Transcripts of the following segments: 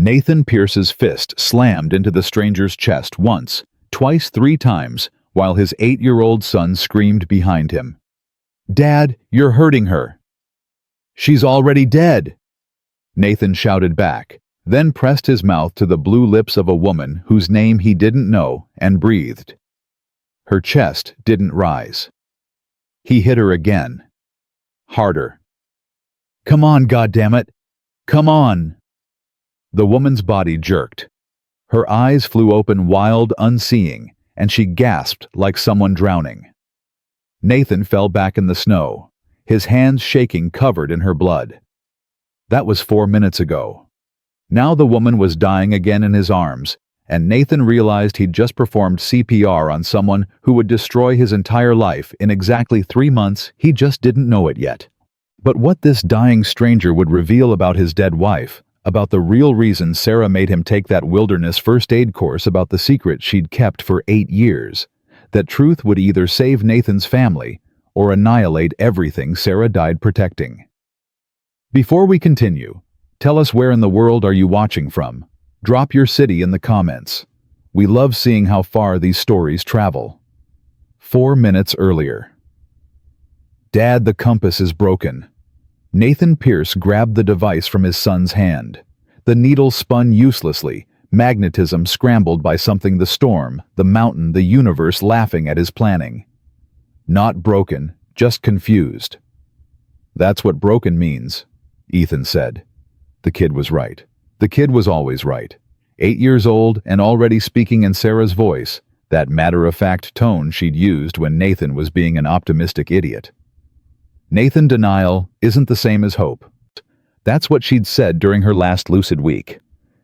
Nathan Pierce's fist slammed into the stranger's chest once, twice, 3 times, while his 8-year-old son screamed behind him. "Dad, you're hurting her." "She's already dead," Nathan shouted back, then pressed his mouth to the blue lips of a woman whose name he didn't know and breathed. Her chest didn't rise. He hit her again. Harder. "Come on, goddammit! Come on!" The woman's body jerked. Her eyes flew open wild, unseeing, and she gasped like someone drowning. Nathan fell back in the snow, his hands shaking, covered in her blood. That was 4 minutes ago. Now the woman was dying again in his arms, and Nathan realized he'd just performed CPR on someone who would destroy his entire life in exactly 3 months. He just didn't know it yet. But what this dying stranger would reveal about his dead wife, about the real reason Sarah made him take that wilderness first aid course, about the secret she'd kept for 8 years, that truth would either save Nathan's family or annihilate everything Sarah died protecting. Before we continue, tell us where in the world are you watching from? Drop your city in the comments. We love seeing how far these stories travel. 4 minutes earlier. "Dad, the compass is broken." Nathan Pierce grabbed the device from his son's hand. The needle spun uselessly, magnetism scrambled by something, the storm, the mountain, the universe laughing at his planning. "Not broken, just confused." "That's what broken means," Ethan said. The kid was right. The kid was always right. 8 years old and already speaking in Sarah's voice, that matter-of-fact tone she'd used when Nathan was being an optimistic idiot. Nathan, denial isn't the same as hope. That's what she'd said during her last lucid week.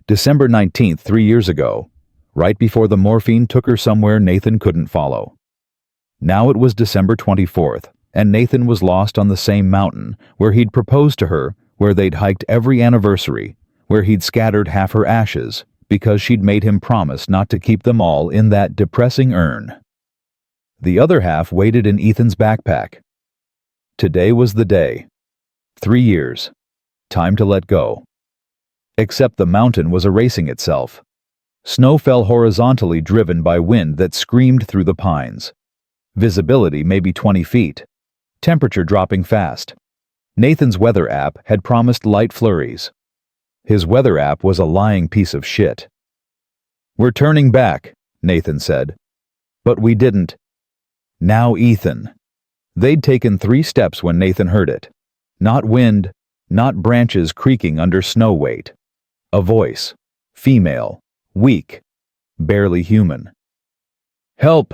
December 19th, 3 years ago, right before the morphine took her somewhere Nathan couldn't follow. Now it was December 24th, and Nathan was lost on the same mountain where he'd proposed to her, where they'd hiked every anniversary, where he'd scattered half her ashes because she'd made him promise not to keep them all in that depressing urn. The other half waited in Ethan's backpack. Today was the day. 3 years. Time to let go. Except the mountain was erasing itself. Snow fell horizontally, driven by wind that screamed through the pines. Visibility maybe 20 feet. Temperature dropping fast. Nathan's weather app had promised light flurries. His weather app was a lying piece of shit. "We're turning back," Nathan said. "But we didn't." Now Ethan. They'd taken 3 steps when Nathan heard it. Not wind, not branches creaking under snow weight. A voice. Female. Weak. Barely human. "Help!"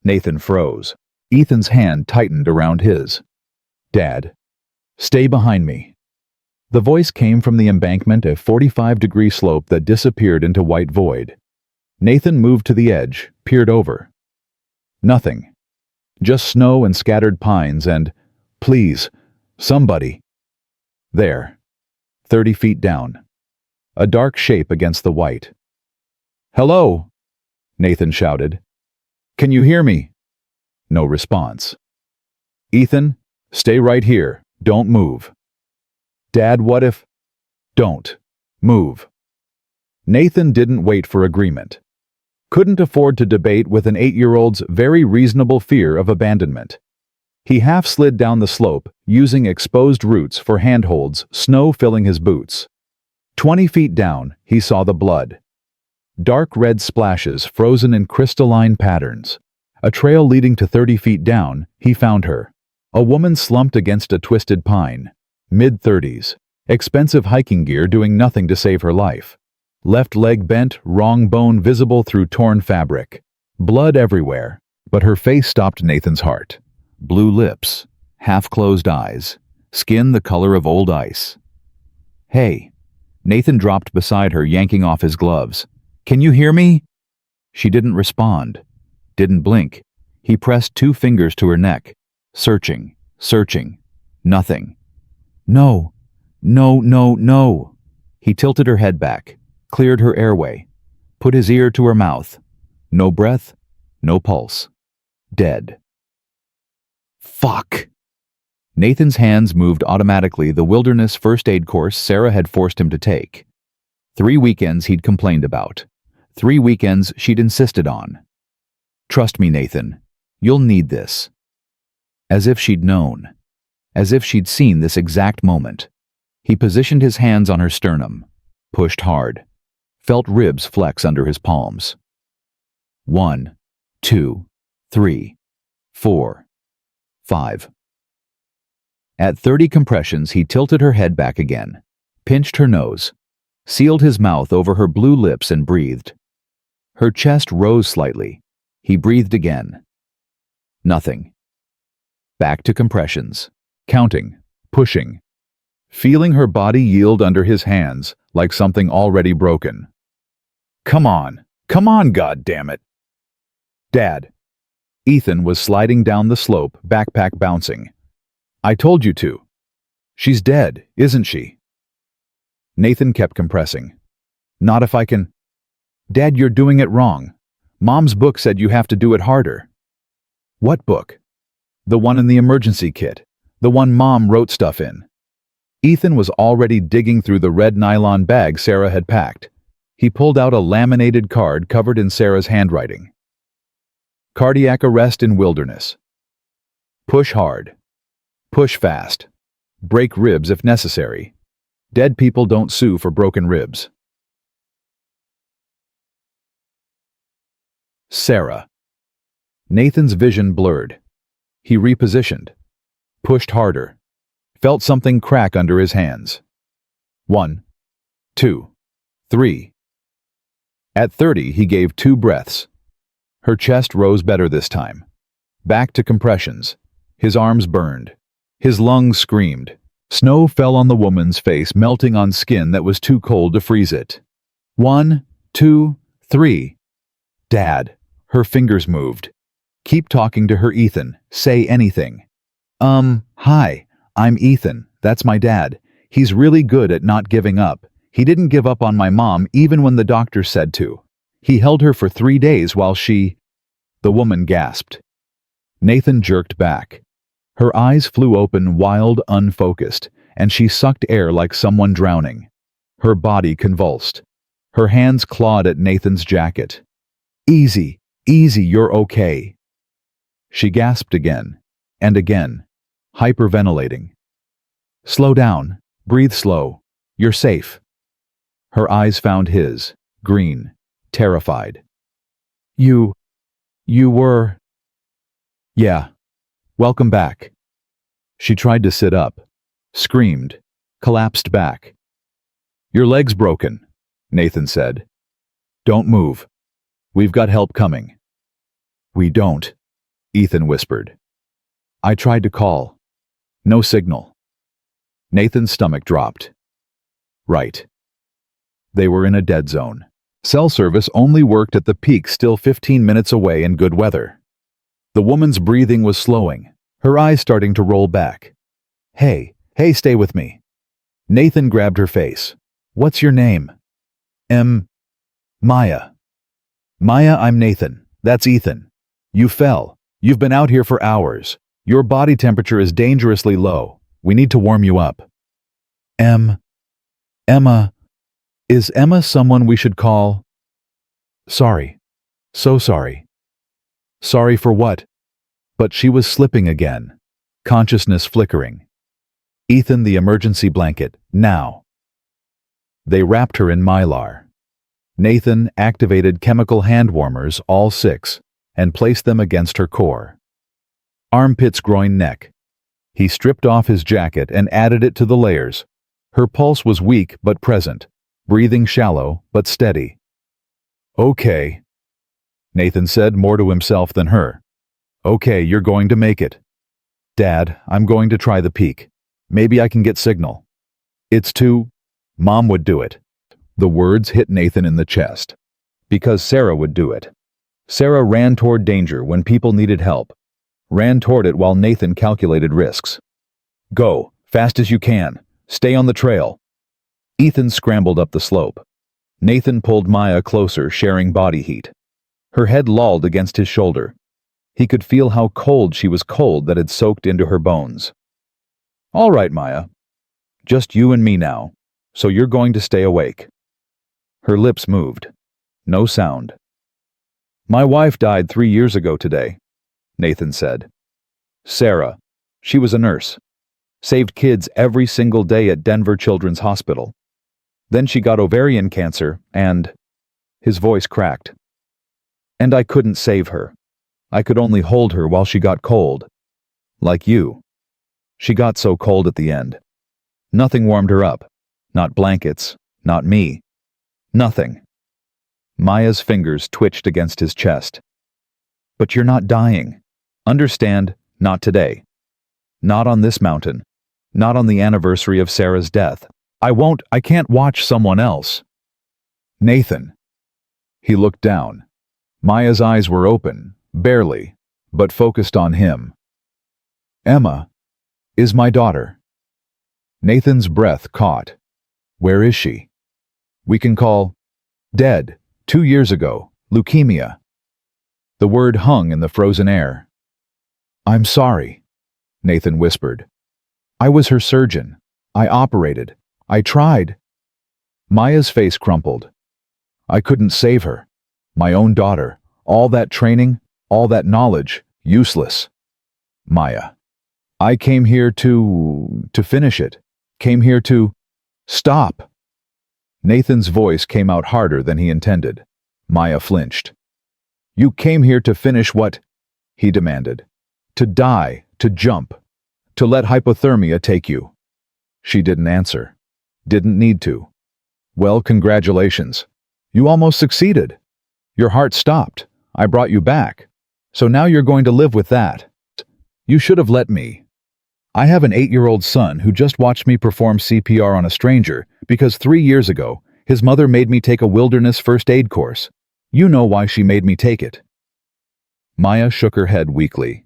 Nathan froze. Ethan's hand tightened around his. "Dad, stay behind me." The voice came from the embankment, a 45-degree slope that disappeared into white void. Nathan moved to the edge, peered over. Nothing. Just snow and scattered pines and, "Please, somebody." There. 30 feet down. A dark shape against the white. "Hello," Nathan shouted. "Can you hear me?" No response. "Ethan, stay right here. Don't move." "Dad, what if—" "Don't. Move." Nathan didn't wait for agreement. Couldn't afford to debate with an 8-year-old's very reasonable fear of abandonment. He half slid down the slope, using exposed roots for handholds, snow filling his boots. 20 feet down, he saw the blood. Dark red splashes frozen in crystalline patterns. A trail leading to 30 feet down, he found her. A woman slumped against a twisted pine. Mid-30s. Expensive hiking gear doing nothing to save her life. Left leg bent, wrong bone visible through torn fabric. Blood everywhere, but her face stopped Nathan's heart. Blue lips, half-closed eyes, skin the color of old ice. "Hey." Nathan dropped beside her, yanking off his gloves. "Can you hear me?" She didn't respond. Didn't blink. He pressed 2 fingers to her neck. Searching, searching. Nothing. "No. No, no, no." He tilted her head back. Cleared her airway, put his ear to her mouth. No breath, no pulse. Dead. Fuck! Nathan's hands moved automatically, the wilderness first aid course Sarah had forced him to take. 3 weekends he'd complained about. 3 weekends she'd insisted on. Trust me, Nathan. You'll need this. As if she'd known. As if she'd seen this exact moment. He positioned his hands on her sternum, pushed hard, felt ribs flex under his palms. 1, 2, 3, 4, 5. At 30 compressions, he tilted her head back again, pinched her nose, sealed his mouth over her blue lips and breathed. Her chest rose slightly. He breathed again. Nothing. Back to compressions, counting, pushing, feeling her body yield under his hands like something already broken. Come on, goddammit. Dad. Ethan was sliding down the slope, backpack bouncing. I told you to. She's dead, isn't she? Nathan kept compressing. Not if I can. Dad, you're doing it wrong. Mom's book said you have to do it harder. What book? The one in the emergency kit. The one Mom wrote stuff in. Ethan was already digging through the red nylon bag Sarah had packed. He pulled out a laminated card covered in Sarah's handwriting. Cardiac arrest in wilderness. Push hard. Push fast. Break ribs if necessary. Dead people don't sue for broken ribs. Sarah. Nathan's vision blurred. He repositioned. Pushed harder. Felt something crack under his hands. 1, 2, 3. At 30, he gave 2 breaths. Her chest rose better this time. Back to compressions. His arms burned. His lungs screamed. Snow fell on the woman's face, melting on skin that was too cold to freeze it. 1, 2, 3. Dad. Her fingers moved. Keep talking to her, Ethan. Say anything. Hi. I'm Ethan. That's my dad. He's really good at not giving up. He didn't give up on my mom even when the doctor said to. He held her for 3 days while she... The woman gasped. Nathan jerked back. Her eyes flew open, wild, unfocused, and she sucked air like someone drowning. Her body convulsed. Her hands clawed at Nathan's jacket. Easy, you're okay. She gasped again, and again, hyperventilating. Slow down, breathe slow, you're safe. Her eyes found his, green, terrified. You were... Yeah. Welcome back. She tried to sit up, screamed, collapsed back. Your leg's broken, Nathan said. Don't move. We've got help coming. We don't, Ethan whispered. I tried to call. No signal. Nathan's stomach dropped. Right. They were in a dead zone. Cell service only worked at the peak, still 15 minutes away in good weather. The woman's breathing was slowing, her eyes starting to roll back. Hey, stay with me. Nathan grabbed her face. What's your name? Maya. Maya, I'm Nathan. That's Ethan. You fell. You've been out here for hours. Your body temperature is dangerously low. We need to warm you up. Emma. Is Emma someone we should call? Sorry. So sorry. Sorry for what? But she was slipping again. Consciousness flickering. Ethan, the emergency blanket, now. They wrapped her in mylar. Nathan activated chemical hand warmers, all 6, and placed them against her core. Armpits, groin, neck. He stripped off his jacket and added it to the layers. Her pulse was weak but present, breathing shallow but steady. Okay, Nathan said, more to himself than her. Okay, you're going to make it. Dad, I'm going to try the peak. Maybe I can get signal. It's too... Mom would do it. The words hit Nathan in the chest. Because Sarah would do it. Sarah ran toward danger when people needed help. Ran toward it while Nathan calculated risks. Go, fast as you can. Stay on the trail. Ethan scrambled up the slope. Nathan pulled Maya closer, sharing body heat. Her head lolled against his shoulder. He could feel how cold she was, cold that had soaked into her bones. All right, Maya. Just you and me now, so you're going to stay awake. Her lips moved. No sound. My wife died 3 years ago today, Nathan said. Sarah. She was a nurse. Saved kids every single day at Denver Children's Hospital. Then she got ovarian cancer and... His voice cracked. And I couldn't save her. I could only hold her while she got cold. Like you. She got so cold at the end. Nothing warmed her up. Not blankets. Not me. Nothing. Maya's fingers twitched against his chest. But you're not dying. Understand, not today. Not on this mountain. Not on the anniversary of Sarah's death. I can't watch someone else. Nathan. He looked down. Maya's eyes were open, barely, but focused on him. Emma is my daughter. Nathan's breath caught. Where is she? We can call dead, 2 years ago, leukemia. The word hung in the frozen air. I'm sorry, Nathan whispered. I was her surgeon. I operated. I tried. Maya's face crumpled. I couldn't save her. My own daughter. All that training, all that knowledge, useless. Maya. I came here to finish it. Came here to... Stop. Nathan's voice came out harder than he intended. Maya flinched. You came here to finish what? He demanded. To die, to jump, to let hypothermia take you. She didn't answer. Didn't need to. Well, congratulations. You almost succeeded. Your heart stopped. I brought you back. So now you're going to live with that. You should have let me. I have an 8-year-old son who just watched me perform CPR on a stranger because 3 years ago, his mother made me take a wilderness first aid course. You know why she made me take it. Maya shook her head weakly.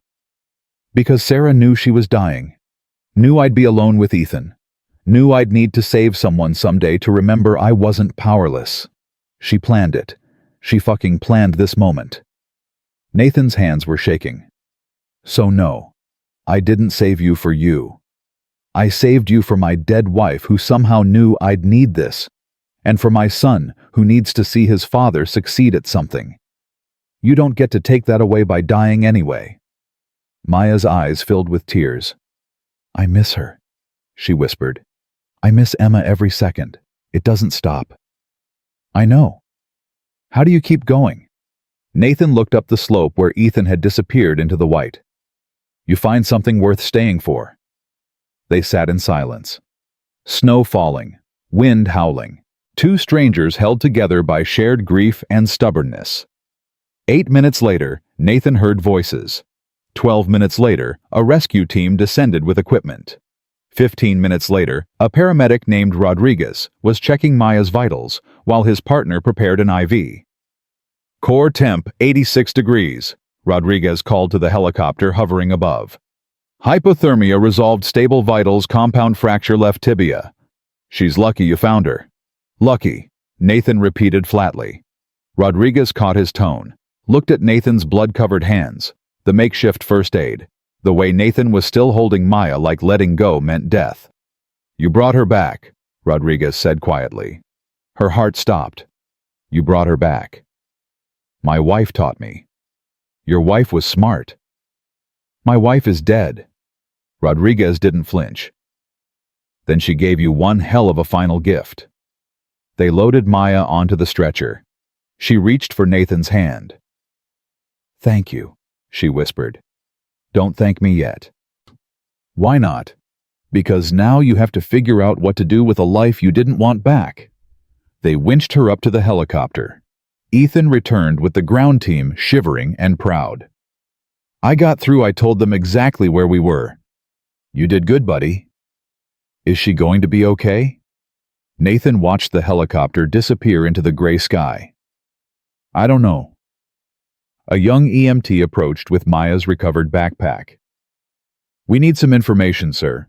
Because Sarah knew she was dying. Knew I'd be alone with Ethan. Knew I'd need to save someone someday to remember I wasn't powerless. She planned it. She fucking planned this moment. Nathan's hands were shaking. So no, I didn't save you for you. I saved you for my dead wife who somehow knew I'd need this, and for my son who needs to see his father succeed at something. You don't get to take that away by dying anyway. Maya's eyes filled with tears. I miss her, she whispered. I miss Emma every second. It doesn't stop. I know. How do you keep going? Nathan looked up the slope where Ethan had disappeared into the white. You find something worth staying for. They sat in silence. Snow falling, wind howling. 2 strangers held together by shared grief and stubbornness. 8 minutes later, Nathan heard voices. 12 minutes later, a rescue team descended with equipment. 15 minutes later, a paramedic named Rodriguez was checking Maya's vitals while his partner prepared an IV. Core temp 86 degrees, Rodriguez called to the helicopter hovering above. Hypothermia resolved stable vitals, compound fracture left tibia. She's lucky you found her. Lucky, Nathan repeated flatly. Rodriguez caught his tone, looked at Nathan's blood-covered hands, the makeshift first aid. The way Nathan was still holding Maya like letting go meant death. You brought her back, Rodriguez said quietly. Her heart stopped. You brought her back. My wife taught me. Your wife was smart. My wife is dead. Rodriguez didn't flinch. Then she gave you one hell of a final gift. They loaded Maya onto the stretcher. She reached for Nathan's hand. Thank you, she whispered. Don't thank me yet. Why not? Because now you have to figure out what to do with a life you didn't want back. They winched her up to the helicopter. Ethan returned with the ground team shivering and proud. I got through. I told them exactly where we were. You did good, buddy. Is she going to be okay? Nathan watched the helicopter disappear into the gray sky. I don't know. A young EMT approached with Maya's recovered backpack. We need some information, sir.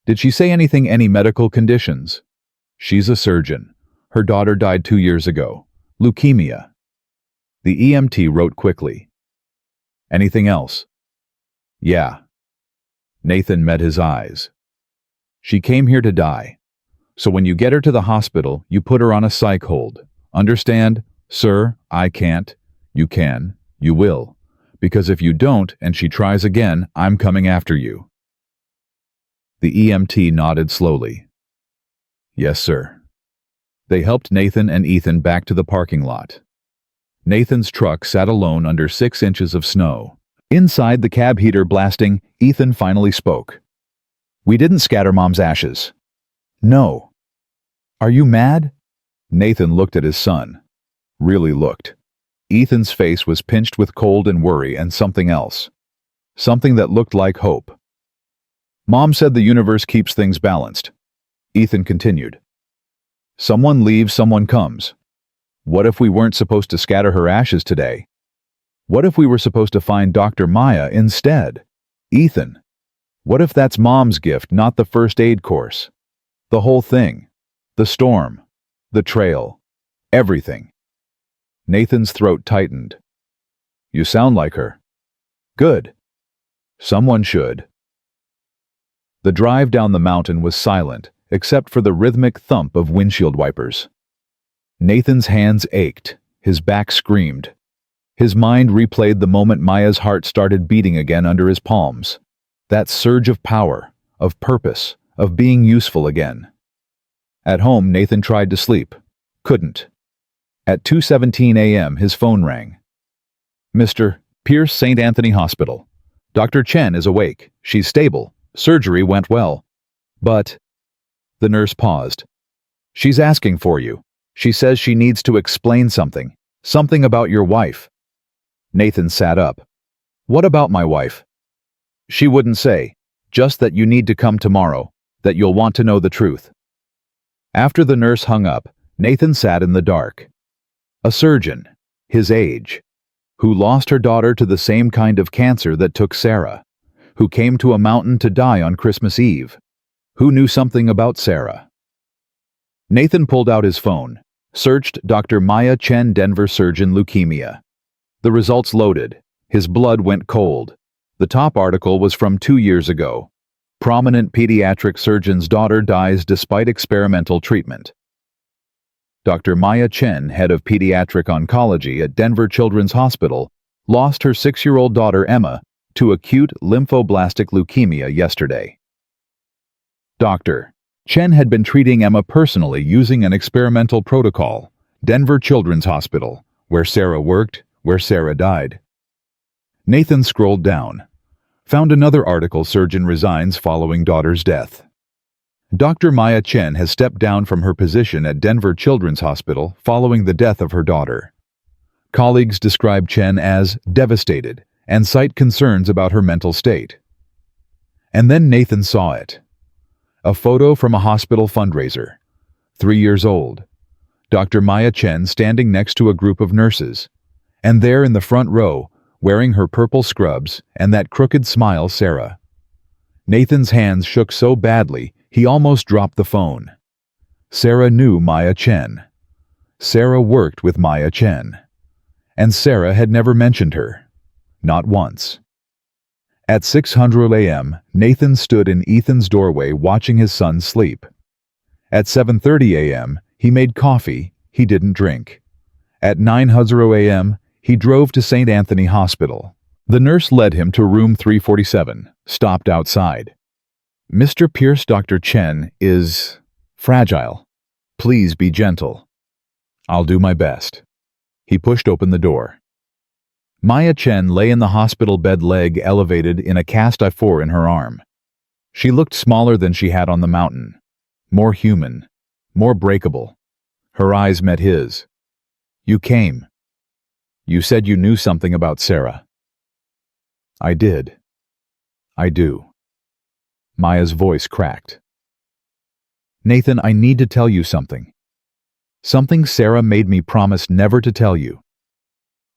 Did she say anything, any medical conditions? She's a surgeon. Her daughter died 2 years ago. Leukemia. The EMT wrote quickly. Anything else? Yeah. Nathan met his eyes. She came here to die. So when you get her to the hospital, you put her on a psych hold. Understand? Sir, I can't. You can. You will. Because if you don't and she tries again, I'm coming after you. The EMT nodded slowly. Yes, sir. They helped Nathan and Ethan back to the parking lot. Nathan's truck sat alone under 6 inches of snow. Inside the cab heater blasting, Ethan finally spoke. We didn't scatter Mom's ashes. No. Are you mad? Nathan looked at his son. Really looked. Ethan's face was pinched with cold and worry and something else. Something that looked like hope. Mom said the universe keeps things balanced. Ethan continued. Someone leaves, someone comes. What if we weren't supposed to scatter her ashes today? What if we were supposed to find Dr. Maya instead? Ethan, what if that's Mom's gift, not the first aid course? The whole thing. The storm. The trail. Everything. Nathan's throat tightened. You sound like her. Good. Someone should. The drive down the mountain was silent, except for the rhythmic thump of windshield wipers. Nathan's hands ached, his back screamed. His mind replayed the moment Maya's heart started beating again under his palms. That surge of power, of purpose, of being useful again. At home, Nathan tried to sleep. Couldn't. At 2:17 a.m., his phone rang. Mr. Pierce, St. Anthony Hospital. Dr. Chen is awake. She's stable. Surgery went well. But... The nurse paused. She's asking for you. She says she needs to explain something. Something about your wife. Nathan sat up. What about my wife? She wouldn't say. Just that you need to come tomorrow. That you'll want to know the truth. After the nurse hung up, Nathan sat in the dark. A surgeon, his age, who lost her daughter to the same kind of cancer that took Sarah, who came to a mountain to die on Christmas Eve, who knew something about Sarah. Nathan pulled out his phone, searched Dr. Maya Chen, Denver surgeon, leukemia. The results loaded. His blood went cold. The top article was from 2 years ago. Prominent pediatric surgeon's daughter dies despite experimental treatment. Dr. Maya Chen, head of pediatric oncology at Denver Children's Hospital, lost her 6-year-old daughter Emma to acute lymphoblastic leukemia yesterday. Dr. Chen had been treating Emma personally using an experimental protocol, Denver Children's Hospital, where Sarah worked, where Sarah died. Nathan scrolled down, found another article, surgeon resigns following daughter's death. Dr. Maya Chen has stepped down from her position at Denver Children's Hospital following the death of her daughter. Colleagues describe Chen as devastated and cite concerns about her mental state. And then Nathan saw it. A photo from a hospital fundraiser. 3 years old. Dr. Maya Chen standing next to a group of nurses. And there in the front row, wearing her purple scrubs and that crooked smile, Sarah. Nathan's hands shook so badly, he almost dropped the phone. Sarah knew Maya Chen. Sarah worked with Maya Chen. And Sarah had never mentioned her. Not once. At 6:00 a.m., Nathan stood in Ethan's doorway watching his son sleep. At 7:30 a.m., he made coffee he didn't drink. At 9:00 a.m., he drove to St. Anthony Hospital. The nurse led him to room 347, stopped outside. Mr. Pierce, Dr. Chen is fragile. Please be gentle. I'll do my best. He pushed open the door. Maya Chen lay in the hospital bed, leg elevated in a cast of 4 in her arm. She looked smaller than she had on the mountain. More human. More breakable. Her eyes met his. You came. You said you knew something about Sarah. I did. I do. Maya's voice cracked. Nathan, I need to tell you something. Something Sarah made me promise never to tell you.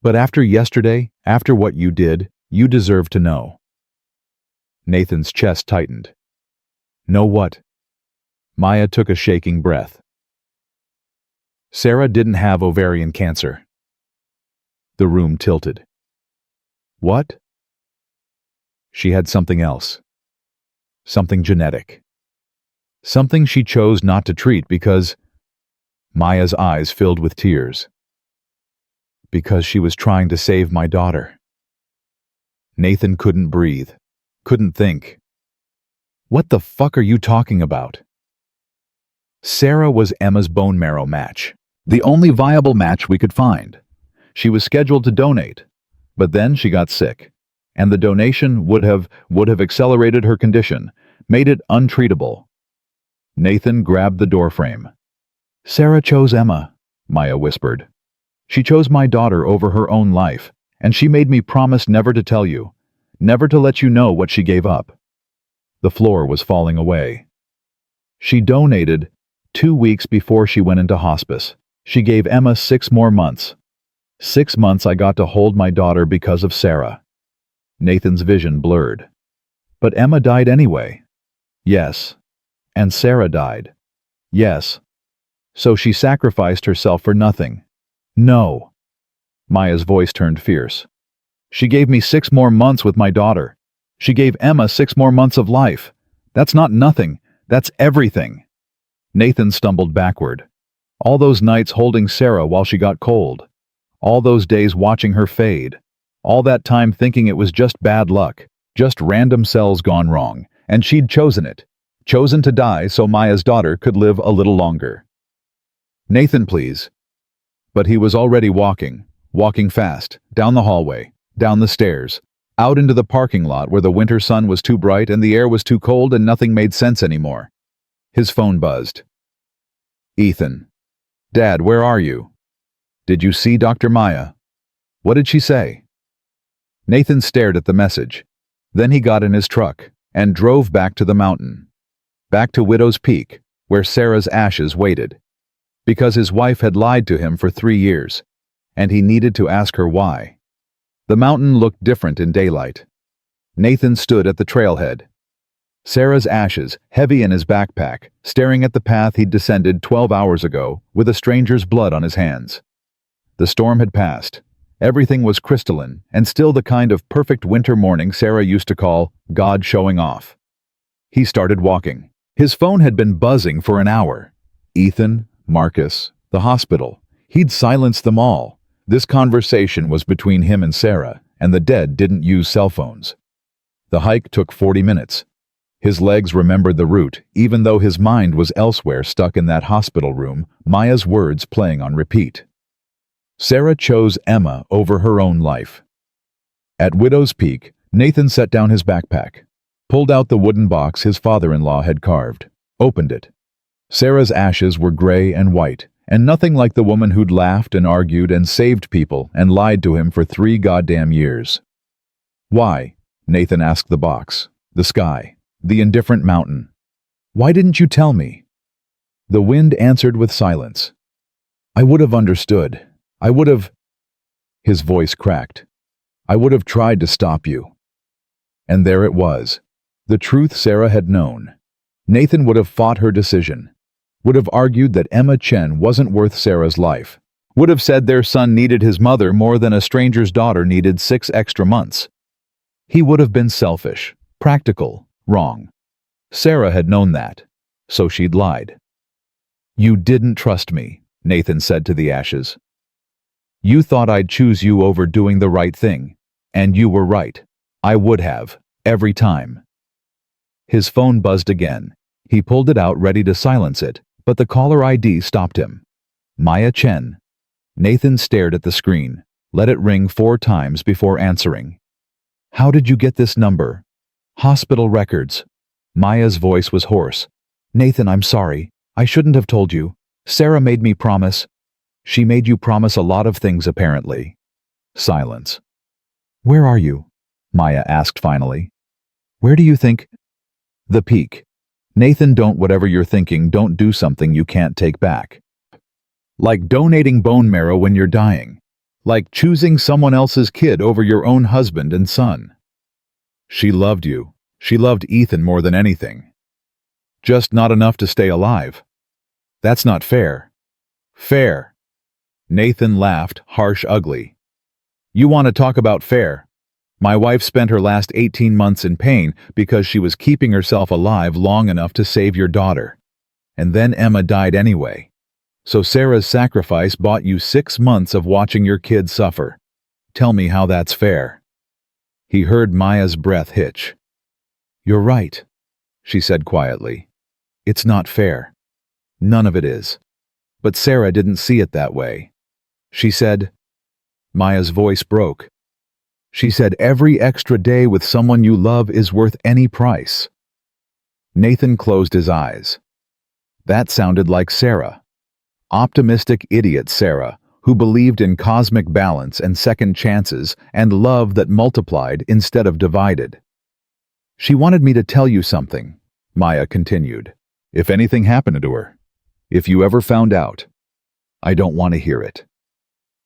But after yesterday, after what you did, you deserve to know. Nathan's chest tightened. Know what? Maya took a shaking breath. Sarah didn't have ovarian cancer. The room tilted. What? She had something else. Something genetic. Something she chose not to treat because... Maya's eyes filled with tears. Because she was trying to save my daughter. Nathan couldn't breathe, couldn't think. What the fuck are you talking about? Sarah was Emma's bone marrow match, the only viable match we could find. She was scheduled to donate, but then she got sick, and the donation would have accelerated her condition, made it untreatable. Nathan grabbed the doorframe. Sarah chose Emma, Maya whispered. She chose my daughter over her own life, and she made me promise never to tell you, never to let you know what she gave up. The floor was falling away. She donated 2 weeks before she went into hospice. She gave Emma 6 more months. 6 months I got to hold my daughter because of Sarah. Nathan's vision blurred. But Emma died anyway. Yes. And Sarah died. Yes. So she sacrificed herself for nothing. No. Maya's voice turned fierce. She gave me 6 more months with my daughter. She gave Emma 6 more months of life. That's not nothing. That's everything. Nathan stumbled backward. All those nights holding Sarah while she got cold. All those days watching her fade. All that time thinking it was just bad luck, just random cells gone wrong, and she'd chosen it. Chosen to die so Maya's daughter could live a little longer. Nathan, please. But he was already walking fast, down the hallway, down the stairs, out into the parking lot where the winter sun was too bright and the air was too cold and nothing made sense anymore. His phone buzzed. Ethan. Dad, where are you? Did you see Dr. Maya? What did she say? Nathan stared at the message. Then he got in his truck and drove back to the mountain. Back to Widow's Peak, where Sarah's ashes waited. Because his wife had lied to him for 3 years, and he needed to ask her why. The mountain looked different in daylight. Nathan stood at the trailhead. Sarah's ashes, heavy in his backpack, staring at the path he'd descended 12 hours ago, with a stranger's blood on his hands. The storm had passed. Everything was crystalline, and still the kind of perfect winter morning Sarah used to call God showing off. He started walking. His phone had been buzzing for an hour. Ethan, Marcus, the hospital. He'd silenced them all. This conversation was between him and Sarah, and the dead didn't use cell phones. The hike took 40 minutes. His legs remembered the route, even though his mind was elsewhere, stuck in that hospital room, Maya's words playing on repeat. Sarah chose Emma over her own life. At Widow's Peak, Nathan set down his backpack, pulled out the wooden box his father-in-law had carved, opened it. Sarah's ashes were gray and white, and nothing like the woman who'd laughed and argued and saved people and lied to him for 3 goddamn years. Why? Nathan asked the box, the sky, the indifferent mountain. Why didn't you tell me? The wind answered with silence. I would have understood. I would have... His voice cracked. I would have tried to stop you. And there it was. The truth Sarah had known. Nathan would have fought her decision. Would have argued that Emma Chen wasn't worth Sarah's life. Would have said their son needed his mother more than a stranger's daughter needed 6 extra months. He would have been selfish, practical, wrong. Sarah had known that, so she'd lied. You didn't trust me, Nathan said to the ashes. You thought I'd choose you over doing the right thing, and you were right. I would have, every time. His phone buzzed again. He pulled it out ready to silence it, but the caller ID stopped him. Maya Chen. Nathan stared at the screen, let it ring 4 times before answering. How did you get this number? Hospital records. Maya's voice was hoarse. Nathan, I'm sorry. I shouldn't have told you. Sarah made me promise. She made you promise a lot of things, apparently. Silence. Where are you? Maya asked finally. Where do you think? The Peak. Nathan, whatever you're thinking, don't do something you can't take back. Like donating bone marrow when you're dying. Like choosing someone else's kid over your own husband and son. She loved you. She loved Ethan more than anything. Just not enough to stay alive. That's not fair. Fair. Nathan laughed, harsh, ugly. You want to talk about fair? My wife spent her last 18 months in pain because she was keeping herself alive long enough to save your daughter. And then Emma died anyway. So Sarah's sacrifice bought you 6 months of watching your kids suffer. Tell me how that's fair." He heard Maya's breath hitch. "You're right," she said quietly. "It's not fair. None of it is." But Sarah didn't see it that way. She said, Maya's voice broke. She said, "Every extra day with someone you love is worth any price." Nathan closed his eyes. That sounded like Sarah. Optimistic idiot Sarah, who believed in cosmic balance and second chances and love that multiplied instead of divided. "She wanted me to tell you something," Maya continued. "If anything happened to her, if you ever found out, I don't want to hear it.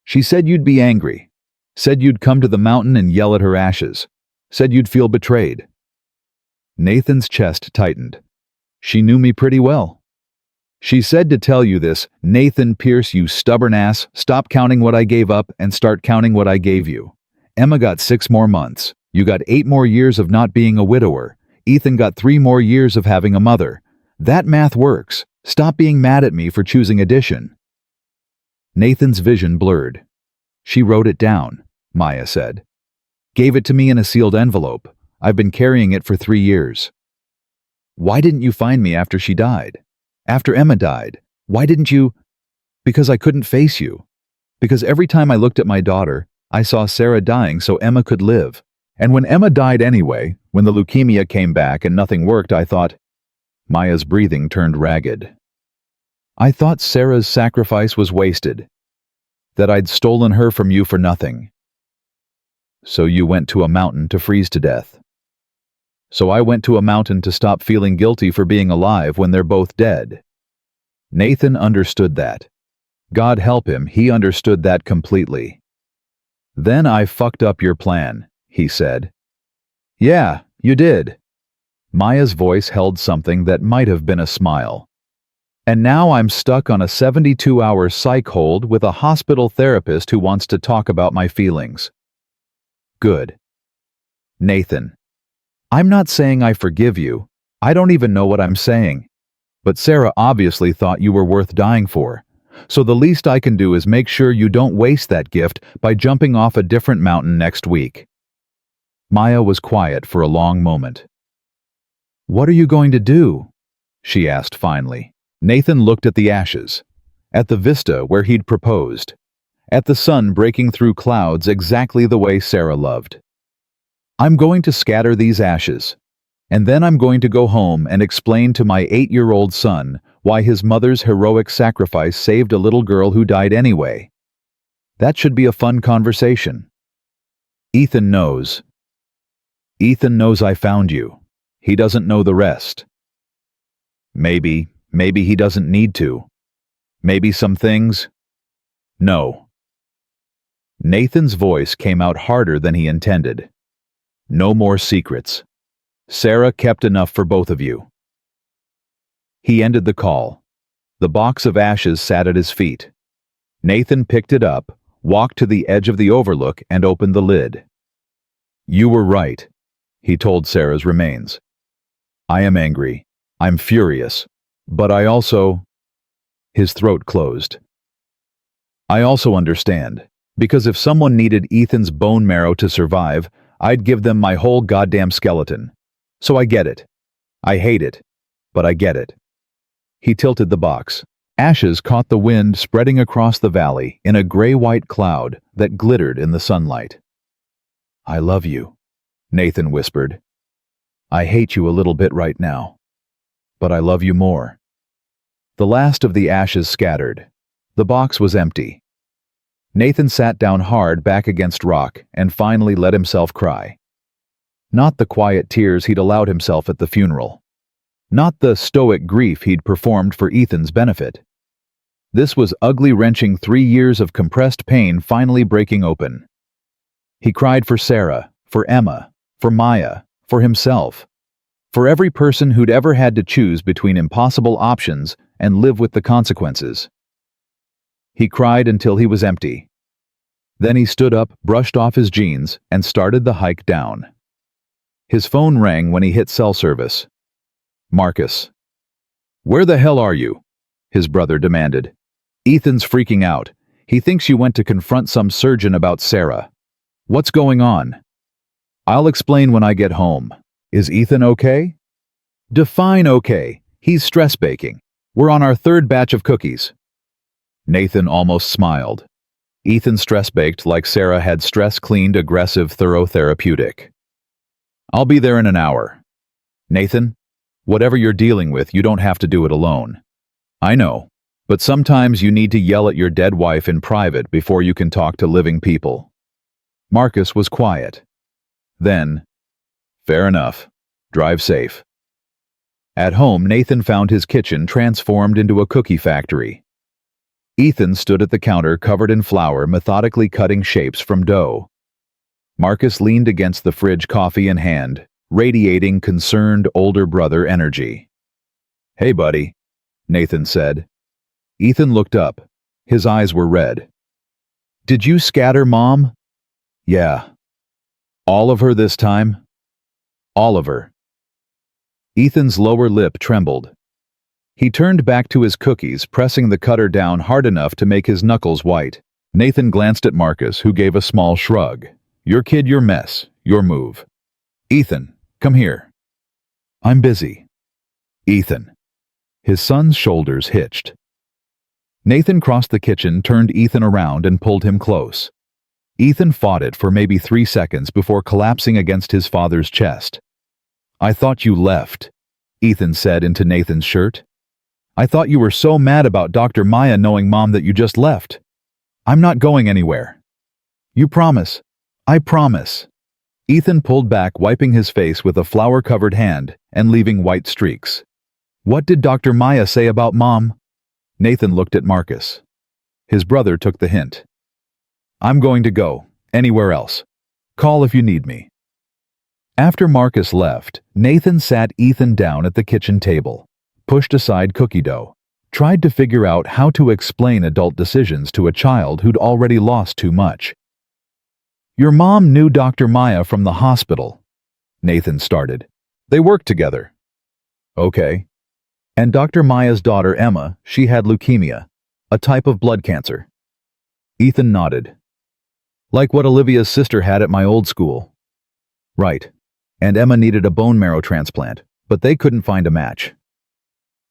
She said you'd be angry, said you'd come to the mountain and yell at her ashes, said you'd feel betrayed." Nathan's chest tightened. "She knew me pretty well. She said to tell you this, Nathan Pierce, you stubborn ass, stop counting what I gave up and start counting what I gave you. Emma got 6 more months. You got 8 more years of not being a widower. Ethan got 3 more years of having a mother. That math works. Stop being mad at me for choosing addition." Nathan's vision blurred. "She wrote it down," Maya said. "Gave it to me in a sealed envelope. I've been carrying it for 3 years. Why didn't you find me after she died? After Emma died? Why didn't you?" "Because I couldn't face you. Because every time I looked at my daughter, I saw Sarah dying so Emma could live. And when Emma died anyway, when the leukemia came back and nothing worked, I thought..." Maya's breathing turned ragged. "I thought Sarah's sacrifice was wasted. That I'd stolen her from you for nothing. So you went to a mountain to freeze to death. So I went to a mountain to stop feeling guilty for being alive when they're both dead." Nathan understood that. God help him, he understood that completely. "Then I fucked up your plan," he said. "Yeah, you did." Maya's voice held something that might have been a smile. "And now I'm stuck on a 72-hour psych hold with a hospital therapist who wants to talk about my feelings." "Good." "Nathan, I'm not saying I forgive you. I don't even know what I'm saying. But Sarah obviously thought you were worth dying for. So the least I can do is make sure you don't waste that gift by jumping off a different mountain next week." Maya was quiet for a long moment. "What are you going to do?" she asked finally. Nathan looked at the ashes, at the vista where he'd proposed, at the sun breaking through clouds exactly the way Sarah loved. "I'm going to scatter these ashes, and then I'm going to go home and explain to my 8-year-old son why his mother's heroic sacrifice saved a little girl who died anyway. That should be a fun conversation. Ethan knows. Ethan knows I found you. He doesn't know the rest. Maybe he doesn't need to. Maybe some things. No." Nathan's voice came out harder than he intended. "No more secrets. Sarah kept enough for both of you." He ended the call. The box of ashes sat at his feet. Nathan picked it up, walked to the edge of the overlook, and opened the lid. "You were right," he told Sarah's remains. "I am angry. I'm furious. But I also..." His throat closed. "I also understand. Because if someone needed Ethan's bone marrow to survive, I'd give them my whole goddamn skeleton. So I get it. I hate it, but I get it." He tilted the box. Ashes caught the wind spreading across the valley in a gray-white cloud that glittered in the sunlight. "I love you," Nathan whispered. "I hate you a little bit right now, but I love you more." The last of the ashes scattered. The box was empty. Nathan sat down hard back against rock and finally let himself cry. Not the quiet tears he'd allowed himself at the funeral. Not the stoic grief he'd performed for Ethan's benefit. This was ugly, wrenching 3 years of compressed pain finally breaking open. He cried for Sarah, for Emma, for Maya, for himself, for every person who'd ever had to choose between impossible options and live with the consequences. He cried until he was empty. Then he stood up, brushed off his jeans, and started the hike down. His phone rang when he hit cell service. "Marcus." "Where the hell are you?" his brother demanded. Ethan's freaking out. He thinks you went to confront some surgeon about Sarah. What's going on? I'll explain when I get home. Is Ethan okay? Define okay. He's stress baking. We're on our third batch of cookies. Nathan almost smiled. Ethan stress baked like Sarah had stress cleaned aggressive thorough therapeutic. I'll be there in an hour. Nathan, whatever you're dealing with, you don't have to do it alone. I know, but sometimes you need to yell at your dead wife in private before you can talk to living people. Marcus was quiet. Then, fair enough. Drive safe. At home, Nathan found his kitchen transformed into a cookie factory. Ethan stood at the counter covered in flour, methodically cutting shapes from dough. Marcus leaned against the fridge, coffee in hand, radiating concerned older brother energy. Hey, buddy, Nathan said. Ethan looked up. His eyes were red. Did you scatter Mom? Yeah. All of her this time? All of her. Ethan's lower lip trembled. He turned back to his cookies, pressing the cutter down hard enough to make his knuckles white. Nathan glanced at Marcus, who gave a small shrug. Your kid, your mess, your move. Ethan, come here. I'm busy. Ethan. His son's shoulders hitched. Nathan crossed the kitchen, turned Ethan around, and pulled him close. Ethan fought it for maybe 3 seconds before collapsing against his father's chest. I thought you left, Ethan said into Nathan's shirt. I thought you were so mad about Dr. Maya knowing Mom that you just left. I'm not going anywhere. You promise? I promise. Ethan pulled back, wiping his face with a flour-covered hand and leaving white streaks. What did Dr. Maya say about Mom? Nathan looked at Marcus. His brother took the hint. I'm going to go. Anywhere else. Call if you need me. After Marcus left, Nathan sat Ethan down at the kitchen table, pushed aside cookie dough, tried to figure out how to explain adult decisions to a child who'd already lost too much. Your mom knew Dr. Maya from the hospital, Nathan started. They worked together. Okay. And Dr. Maya's daughter Emma, she had leukemia, a type of blood cancer. Ethan nodded. Like what Olivia's sister had at my old school. Right. And Emma needed a bone marrow transplant, but they couldn't find a match.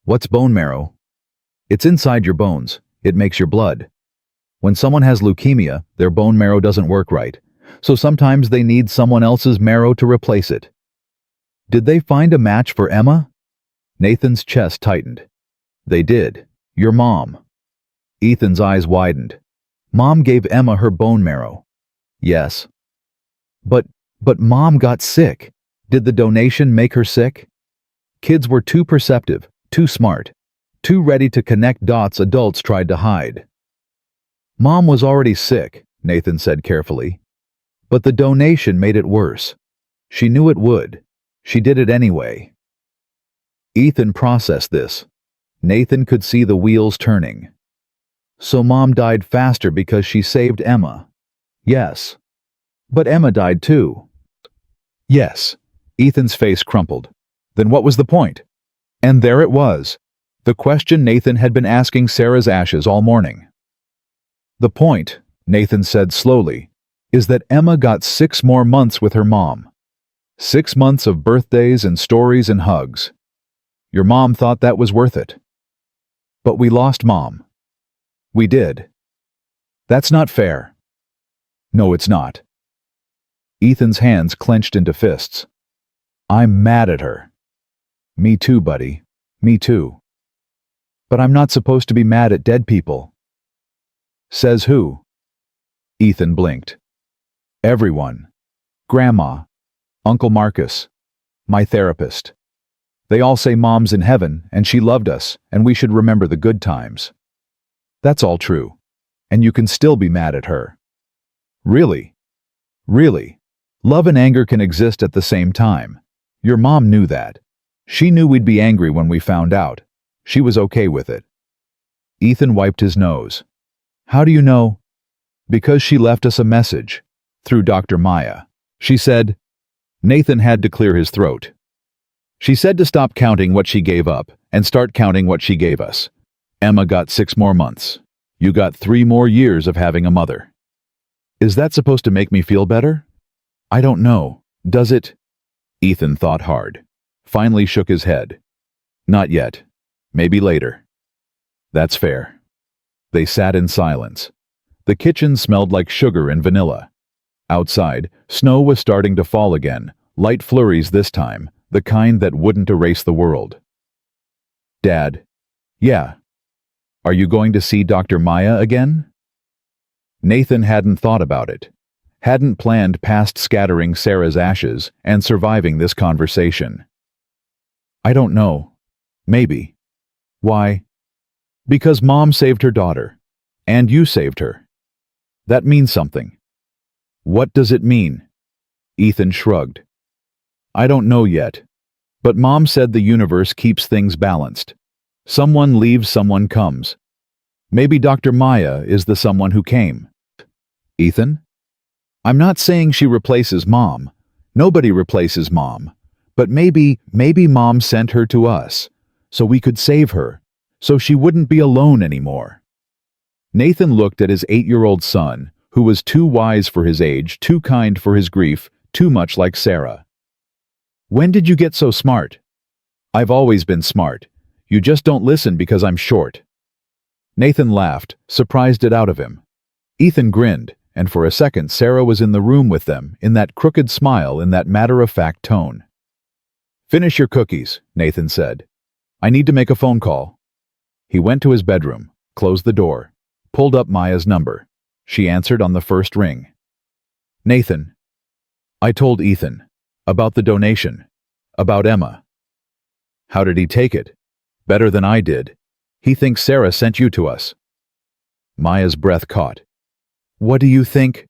What's bone marrow? It's inside your bones. It makes your blood. When someone has leukemia, their bone marrow doesn't work right, so sometimes they need someone else's marrow to replace it. Did they find a match for Emma? Nathan's chest tightened. They did. Your mom. Ethan's eyes widened. Mom gave Emma her bone marrow. Yes. But Mom got sick. Did the donation make her sick? Kids were too perceptive, too smart, too ready to connect dots adults tried to hide. Mom was already sick, Nathan said carefully. But the donation made it worse. She knew it would. She did it anyway. Ethan processed this. Nathan could see the wheels turning. So Mom died faster because she saved Emma. Yes. But Emma died too. Yes. Ethan's face crumpled. Then what was the point? And there it was. The question Nathan had been asking Sarah's ashes all morning. The point, Nathan said slowly, is that Emma got 6 more months with her mom. 6 months of birthdays and stories and hugs. Your mom thought that was worth it. But we lost Mom. We did. That's not fair. No, it's not. Ethan's hands clenched into fists. I'm mad at her. Me too, buddy. Me too. But I'm not supposed to be mad at dead people. Says who? Ethan blinked. Everyone. Grandma. Uncle Marcus. My therapist. They all say Mom's in heaven, and she loved us, and we should remember the good times. That's all true. And you can still be mad at her. Really? Really? Love and anger can exist at the same time. Your mom knew that. She knew we'd be angry when we found out. She was okay with it. Ethan wiped his nose. How do you know? Because she left us a message. Through Dr. Maya. She said, Nathan had to clear his throat. She said to stop counting what she gave up and start counting what she gave us. Emma got 6 more months. You got 3 more years of having a mother. Is that supposed to make me feel better? I don't know. Does it? Ethan thought hard. Finally shook his head. Not yet. Maybe later. That's fair. They sat in silence. The kitchen smelled like sugar and vanilla. Outside, snow was starting to fall again, light flurries this time, the kind that wouldn't erase the world. Dad. Yeah. Are you going to see Dr. Maya again? Nathan hadn't thought about it. Hadn't planned past scattering Sarah's ashes and surviving this conversation. I don't know. Maybe. Why? Because Mom saved her daughter. And you saved her. That means something. What does it mean? Ethan shrugged. I don't know yet. But Mom said the universe keeps things balanced. Someone leaves, someone comes. Maybe Dr. Maya is the someone who came. Ethan? I'm not saying she replaces Mom. Nobody replaces Mom. But maybe Mom sent her to us, so we could save her, so she wouldn't be alone anymore. Nathan looked at his 8-year-old son, who was too wise for his age, too kind for his grief, too much like Sarah. When did you get so smart? I've always been smart. You just don't listen because I'm short. Nathan laughed, surprised it out of him. Ethan grinned, and for a second Sarah was in the room with them, in that crooked smile, in that matter-of-fact tone. Finish your cookies, Nathan said. I need to make a phone call. He went to his bedroom, closed the door, pulled up Maya's number. She answered on the first ring. Nathan. I told Ethan. About the donation. About Emma. How did he take it? Better than I did. He thinks Sarah sent you to us. Maya's breath caught. What do you think?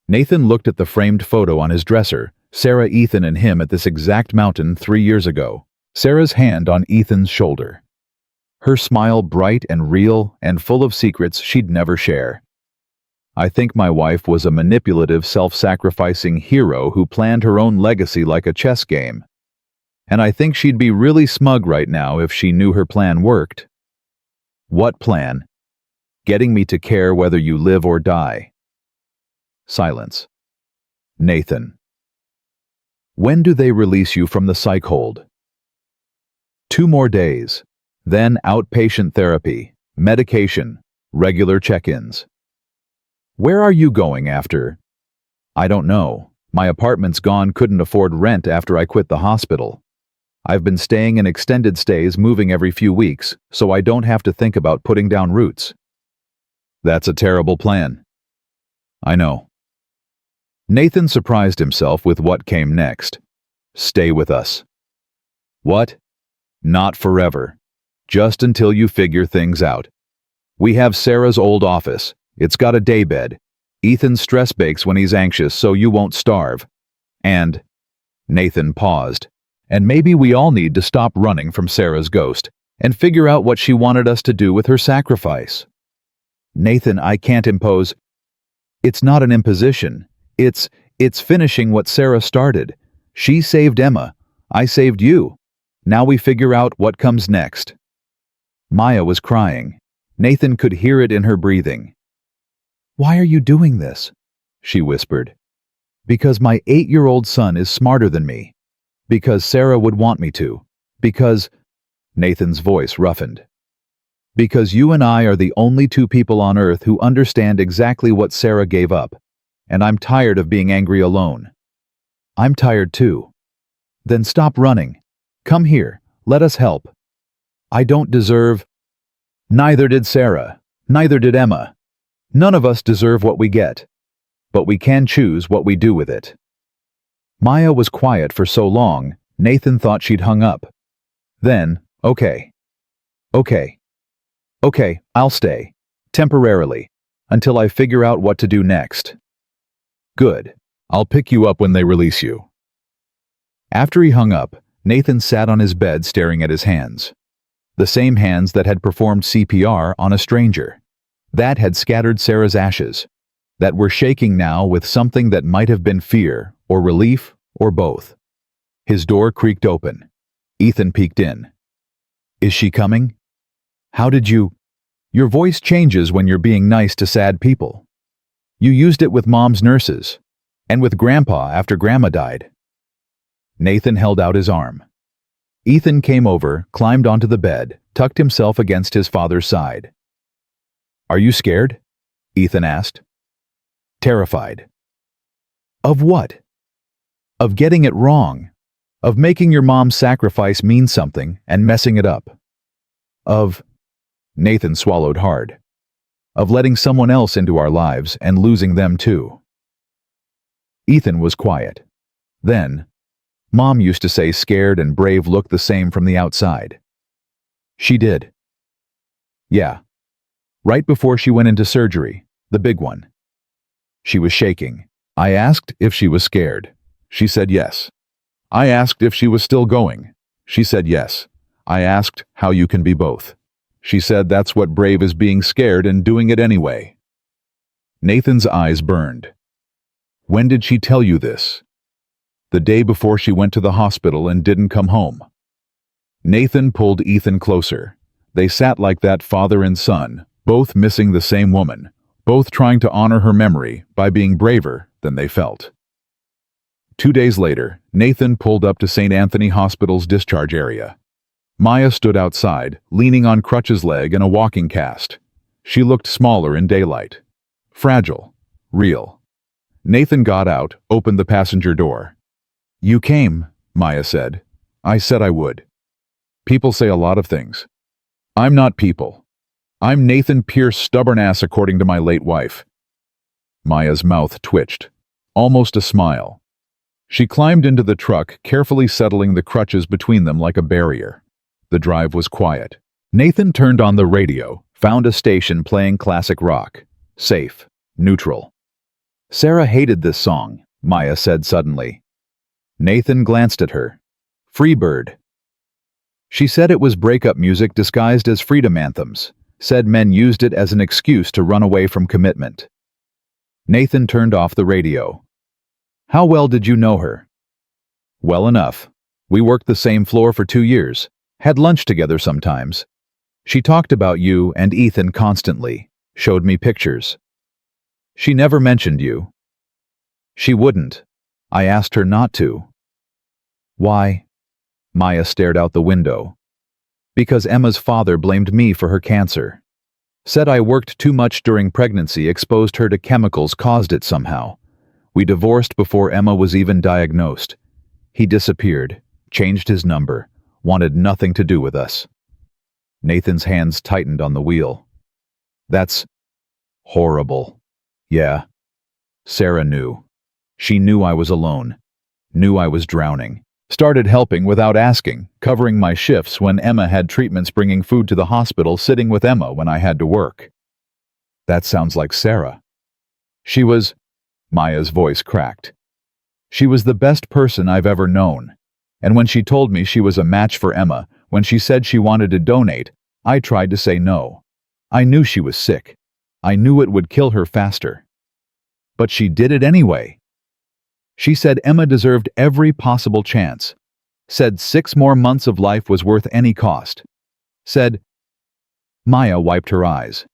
Nathan looked at the framed photo on his dresser, Sarah, Ethan, and him at this exact mountain 3 years ago. Sarah's hand on Ethan's shoulder. Her smile bright and real and full of secrets she'd never share. I think my wife was a manipulative, self-sacrificing hero who planned her own legacy like a chess game. And I think she'd be really smug right now if she knew her plan worked. What plan? Getting me to care whether you live or die. Silence. Nathan. When do they release you from the psych hold? 2 more days. Then outpatient therapy, medication, regular check-ins. Where are you going after? I don't know. My apartment's gone, couldn't afford rent after I quit the hospital. I've been staying in extended stays, moving every few weeks, so I don't have to think about putting down roots. That's a terrible plan. I know. Nathan surprised himself with what came next. Stay with us. What? Not forever. Just until you figure things out. We have Sarah's old office. It's got a daybed. Ethan's stress bakes when he's anxious so you won't starve. And... Nathan paused. And maybe we all need to stop running from Sarah's ghost and figure out what she wanted us to do with her sacrifice. Nathan, I can't impose. It's not an imposition. It's finishing what Sarah started. She saved Emma. I saved you. Now we figure out what comes next. Maya was crying. Nathan could hear it in her breathing. Why are you doing this? She whispered. Because my 8-year-old son is smarter than me. Because Sarah would want me to. Because... Nathan's voice roughened. Because you and I are the only 2 people on Earth who understand exactly what Sarah gave up. And I'm tired of being angry alone. I'm tired too. Then stop running. Come here. Let us help. I don't deserve... Neither did Sarah. Neither did Emma. None of us deserve what we get. But we can choose what we do with it. Maya was quiet for so long, Nathan thought she'd hung up. Then, okay. Okay, I'll stay. Temporarily. Until I figure out what to do next. Good. I'll pick you up when they release you. After he hung up, Nathan sat on his bed staring at his hands. The same hands that had performed CPR on a stranger. That had scattered Sarah's ashes. That were shaking now with something that might have been fear, or relief, or both. His door creaked open. Ethan peeked in. Is she coming? How did you... Your voice changes when you're being nice to sad people. You used it with Mom's nurses, and with Grandpa after Grandma died. Nathan held out his arm. Ethan came over, climbed onto the bed, tucked himself against his father's side. Are you scared? Ethan asked. Terrified. Of what? Of getting it wrong. Of making your mom's sacrifice mean something and messing it up. Of... Nathan swallowed hard. Of letting someone else into our lives and losing them too. Ethan was quiet. Then, Mom used to say scared and brave looked the same from the outside. She did. Yeah. Right before she went into surgery, the big one. She was shaking. I asked if she was scared. She said yes. I asked if she was still going. She said yes. I asked how you can be both. She said that's what brave is, being scared and doing it anyway. Nathan's eyes burned. When did she tell you this? The day before she went to the hospital and didn't come home. Nathan pulled Ethan closer. They sat like that, father and son, both missing the same woman, both trying to honor her memory by being braver than they felt. 2 days later, Nathan pulled up to St. Anthony Hospital's discharge area. Maya stood outside, leaning on Crutch's leg in a walking cast. She looked smaller in daylight. Fragile. Real. Nathan got out, opened the passenger door. You came, Maya said. I said I would. People say a lot of things. I'm not people. I'm Nathan Pierce's stubborn ass, according to my late wife. Maya's mouth twitched. Almost a smile. She climbed into the truck, carefully settling the crutches between them like a barrier. The drive was quiet. Nathan turned on the radio, found a station playing classic rock. Safe. Neutral. Sarah hated this song, Maya said suddenly. Nathan glanced at her. Freebird. She said it was breakup music disguised as freedom anthems, said men used it as an excuse to run away from commitment. Nathan turned off the radio. How well did you know her? Well enough. We worked the same floor for 2 years. Had lunch together sometimes. She talked about you and Ethan constantly, showed me pictures. She never mentioned you. She wouldn't. I asked her not to. Why? Maya stared out the window. Because Emma's father blamed me for her cancer. Said I worked too much during pregnancy, exposed her to chemicals, caused it somehow. We divorced before Emma was even diagnosed. He disappeared, changed his number. Wanted nothing to do with us. Nathan's hands tightened on the wheel. That's horrible. Yeah. Sarah knew. She knew I was alone. Knew I was drowning. Started helping without asking, covering my shifts when Emma had treatments, bringing food to the hospital, sitting with Emma when I had to work. That sounds like Sarah. She was... Maya's voice cracked. She was the best person I've ever known. And when she told me she was a match for Emma, when she said she wanted to donate, I tried to say no. I knew she was sick. I knew it would kill her faster. But she did it anyway. She said Emma deserved every possible chance. Said 6 more months of life was worth any cost. Said... Maya wiped her eyes.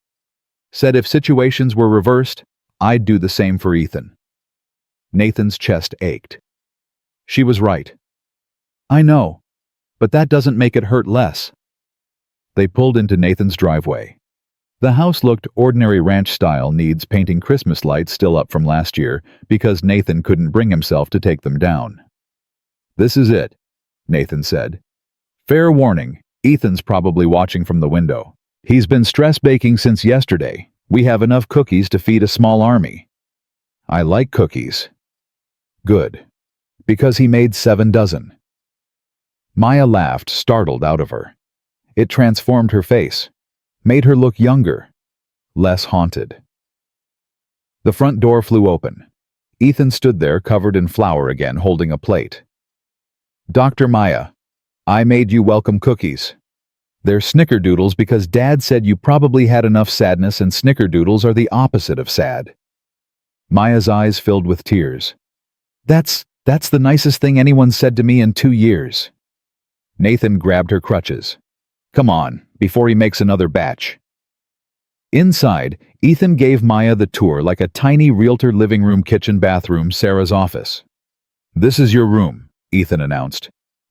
Said if situations were reversed, I'd do the same for Ethan. Nathan's chest ached. She was right. I know, but that doesn't make it hurt less. They pulled into Nathan's driveway. The house looked ordinary ranch style, needs painting, Christmas lights still up from last year because Nathan couldn't bring himself to take them down. This is it, Nathan said. Fair warning, Ethan's probably watching from the window. He's been stress baking since yesterday. We have enough cookies to feed a small army. I like cookies. Good. Because he made 7 dozen. Maya laughed, startled out of her. It transformed her face, made her look younger, less haunted. The front door flew open. Ethan stood there, covered in flour again, holding a plate. Dr. Maya, I made you welcome cookies. They're snickerdoodles because Dad said you probably had enough sadness, and snickerdoodles are the opposite of sad. Maya's eyes filled with tears. That's the nicest thing anyone said to me in 2 years. Nathan grabbed her crutches. Come on, before he makes another batch. Inside, Ethan gave Maya the tour like a tiny realtor living room, kitchen, bathroom, Sarah's office. "This is your room," Ethan announced.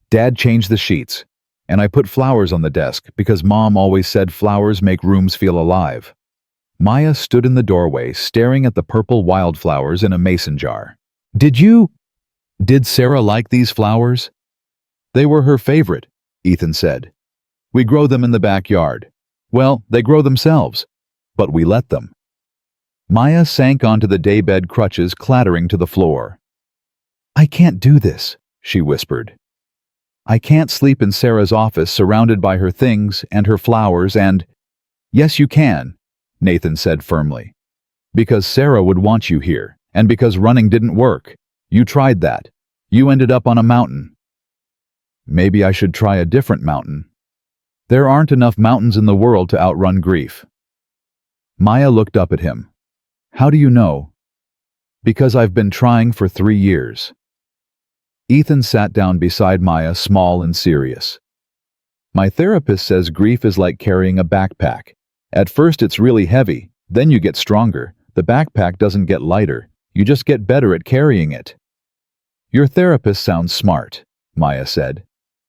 "Dad changed the sheets, and I put flowers on the desk because Mom always said flowers make rooms feel alive." Maya stood in the doorway, staring at the purple wildflowers in a mason jar. Did Sarah like these flowers?" "They were her favorite," Ethan said. "We grow them in the backyard. Well, they grow themselves, but we let them." Maya sank onto the daybed, crutches clattering to the floor. "I can't do this," she whispered. "I can't sleep in Sarah's office surrounded by her things and her flowers and—" "Yes, you can," Nathan said firmly. "Because Sarah would want you here, and because running didn't work. You tried that. You ended up on a mountain." "Maybe I should try a different mountain." "There aren't enough mountains in the world to outrun grief." Maya looked up at him. "How do you know?" "Because I've been trying for 3 years." Ethan sat down beside Maya, small and serious. "My therapist says grief is like carrying a backpack. At first it's really heavy, then you get stronger. The backpack doesn't get lighter, you just get better at carrying it." "Your therapist sounds smart," Maya said.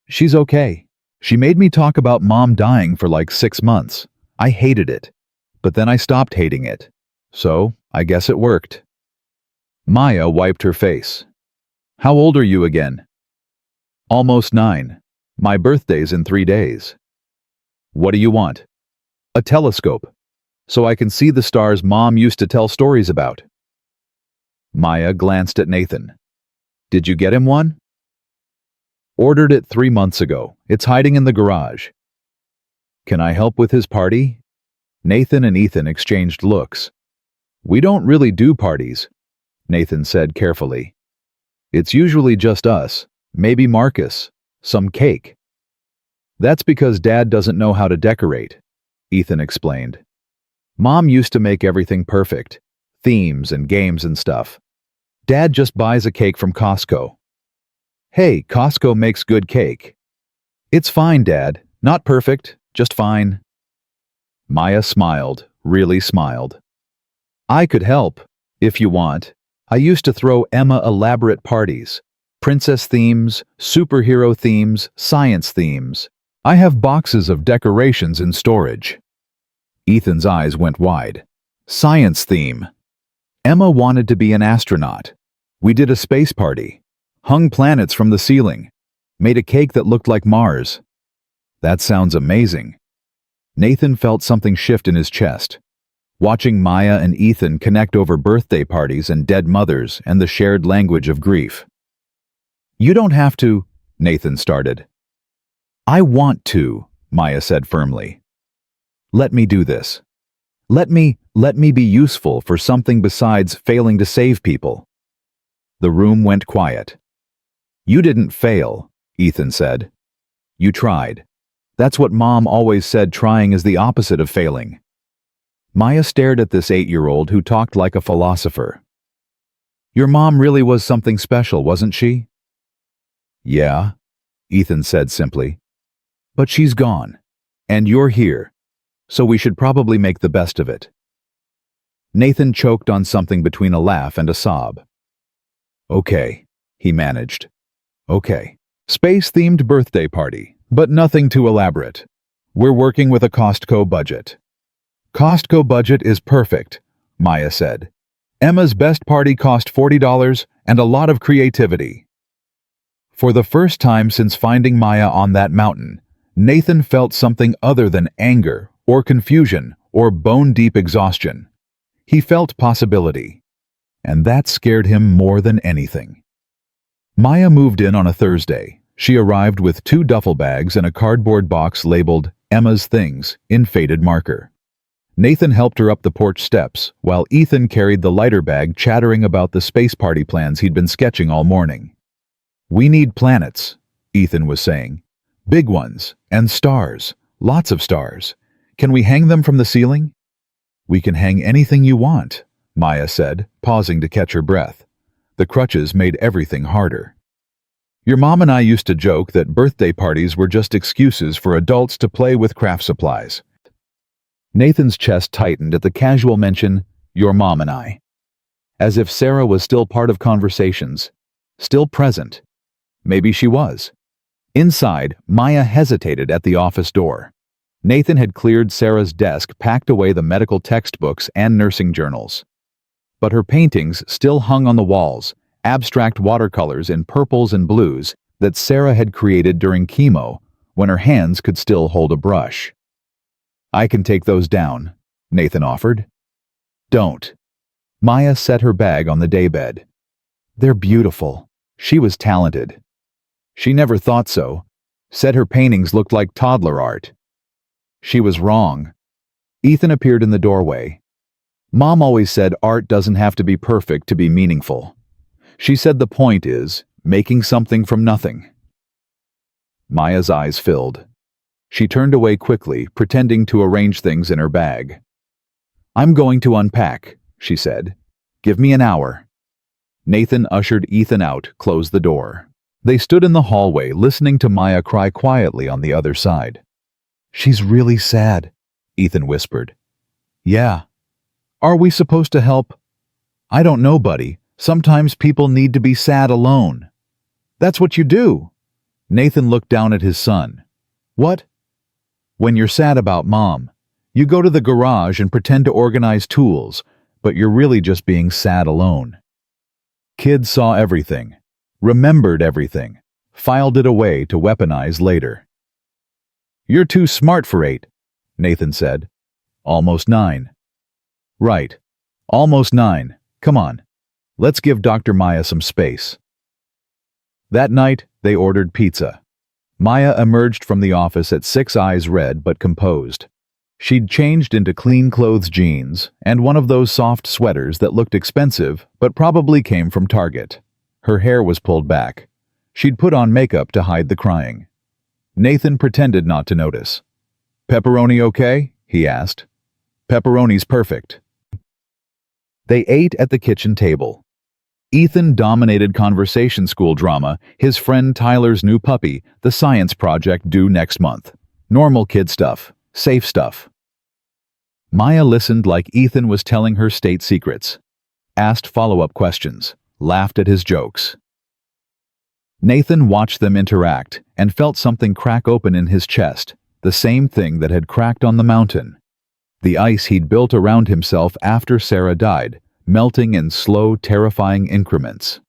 "She's okay. She made me talk about Mom dying for like 6 months. I hated it. But then I stopped hating it. So, I guess it worked." Maya wiped her face. "How old are you again?" "Almost 9. My birthday's in 3 days." "What do you want?" "A telescope, so I can see the stars Mom used to tell stories about." Maya glanced at Nathan. "Did you get him one?" "Ordered it 3 months ago. It's hiding in the garage." "Can I help with his party?" Nathan and Ethan exchanged looks. "We don't really do parties," Nathan said carefully. "It's usually just us, maybe Marcus, some cake." "That's because Dad doesn't know how to decorate," Ethan explained. "Mom used to make everything perfect, themes and games and stuff. Dad just buys a cake from Costco." "Hey, Costco makes good cake." "It's fine, Dad. Not perfect, just fine." Maya smiled, really smiled. "I could help, if you want. I used to throw Emma elaborate parties. Princess themes, superhero themes, science themes. I have boxes of decorations in storage." Ethan's eyes went wide. "Science theme." "Emma wanted to be an astronaut. We did a space party. Hung planets from the ceiling. Made a cake that looked like Mars." "That sounds amazing." Nathan felt something shift in his chest. Watching Maya and Ethan connect over birthday parties and dead mothers and the shared language of grief. "You don't have to," Nathan started. "I want to," Maya said firmly. "Let me do this. Let me be useful for something besides failing to save people." The room went quiet. "You didn't fail," Ethan said. "You tried. That's what Mom always said, trying is the opposite of failing." Maya stared at this 8-year-old who talked like a philosopher. "Your mom really was something special, wasn't she?" "Yeah," Ethan said simply. "But she's gone, and you're here, so we should probably make the best of it." Nathan choked on something between a laugh and a sob. "Okay," he managed. "Okay. Space-themed birthday party, but nothing too elaborate. We're working with a Costco budget." "Costco budget is perfect," Maya said. "Emma's best party cost $40 and a lot of creativity." For the first time since finding Maya on that mountain, Nathan felt something other than anger or confusion or bone-deep exhaustion. He felt possibility, and that scared him more than anything. Maya moved in on a Thursday. She arrived with 2 duffel bags and a cardboard box labeled Emma's Things in faded marker. Nathan helped her up the porch steps, while Ethan carried the lighter bag, chattering about the space party plans he'd been sketching all morning. "We need planets," Ethan was saying. "Big ones, and stars, lots of stars. Can we hang them from the ceiling?" "We can hang anything you want," Maya said, pausing to catch her breath. The crutches made everything harder. "Your mom and I used to joke that birthday parties were just excuses for adults to play with craft supplies." Nathan's chest tightened at the casual mention, "Your mom and I," as if Sarah was still part of conversations, still present. Maybe she was. Inside, Maya hesitated at the office door. Nathan had cleared Sarah's desk, packed away the medical textbooks and nursing journals. But her paintings still hung on the walls, abstract watercolors in purples and blues that Sarah had created during chemo when her hands could still hold a brush. "I can take those down," Nathan offered. "Don't." Maya set her bag on the daybed. "They're beautiful." She was talented. She never thought so. Said her paintings looked like toddler art. She was wrong. Ethan appeared in the doorway. "Mom always said art doesn't have to be perfect to be meaningful. She said the point is making something from nothing." Maya's eyes filled. She turned away quickly, pretending to arrange things in her bag. "I'm going to unpack," she said. "Give me an hour." Nathan ushered Ethan out, closed the door. They stood in the hallway, listening to Maya cry quietly on the other side. "She's really sad," Ethan whispered. "Yeah. Are we supposed to help?" "I don't know, buddy. Sometimes people need to be sad alone." "That's what you do." Nathan looked down at his son. "What?" "When you're sad about Mom, you go to the garage and pretend to organize tools, but you're really just being sad alone." Kids saw everything, remembered everything, filed it away to weaponize later. "You're too smart for 8, Nathan said. "Almost 9. "Right. Almost 9. Come on. Let's give Dr. Maya some space." That night, they ordered pizza. Maya emerged from the office at 6 eyes red but composed. She'd changed into clean clothes jeans and one of those soft sweaters that looked expensive but probably came from Target. Her hair was pulled back. She'd put on makeup to hide the crying. Nathan pretended not to notice. "Pepperoni okay?" he asked. "Pepperoni's perfect." They ate at the kitchen table. Ethan dominated conversation school drama, his friend Tyler's new puppy, the science project due next month. Normal kid stuff, safe stuff. Maya listened like Ethan was telling her state secrets, asked follow-up questions, laughed at his jokes. Nathan watched them interact and felt something crack open in his chest, the same thing that had cracked on the mountain. The ice he'd built around himself after Sarah died, melting in slow, terrifying increments.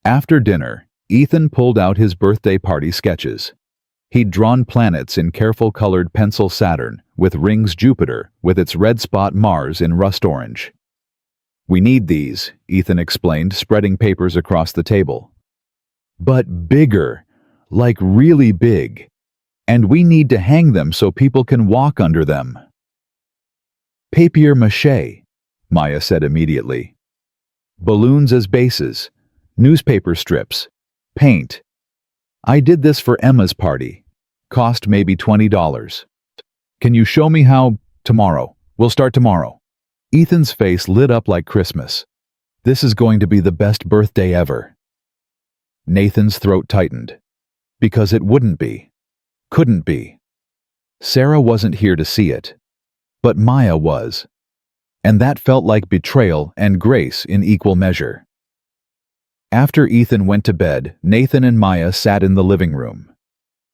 After dinner, Ethan pulled out his birthday party sketches. He'd drawn planets in careful colored pencil Saturn, with rings Jupiter, with its red spot Mars in rust orange. "We need these," Ethan explained, spreading papers across the table. "But bigger, like really big. And we need to hang them so people can walk under them." "Papier-mâché," Maya said immediately. "Balloons as bases, newspaper strips, paint. I did this for Emma's party. Cost maybe $20. Can you show me how? Tomorrow. We'll start tomorrow." Ethan's face lit up like Christmas. This is going to be the best birthday ever. Nathan's throat tightened. Because it wouldn't be. Couldn't be. Sarah wasn't here to see it. But Maya was. And that felt like betrayal and grace in equal measure. After Ethan went to bed, Nathan and Maya sat in the living room.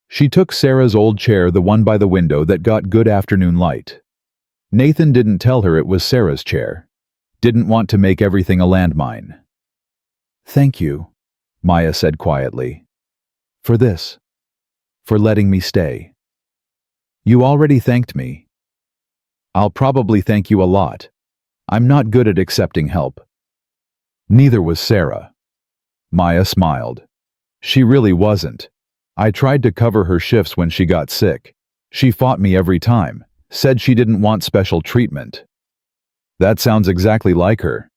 She took Sarah's old chair, the one by the window that got good afternoon light. Nathan didn't tell her it was Sarah's chair. Didn't want to make everything a landmine. "Thank you," Maya said quietly. "For this. For letting me stay." "You already thanked me." "I'll probably thank you a lot. I'm not good at accepting help." Neither was Sarah. Maya smiled. She really wasn't. I tried to cover her shifts when she got sick. She fought me every time, said she didn't want special treatment. That sounds exactly like her.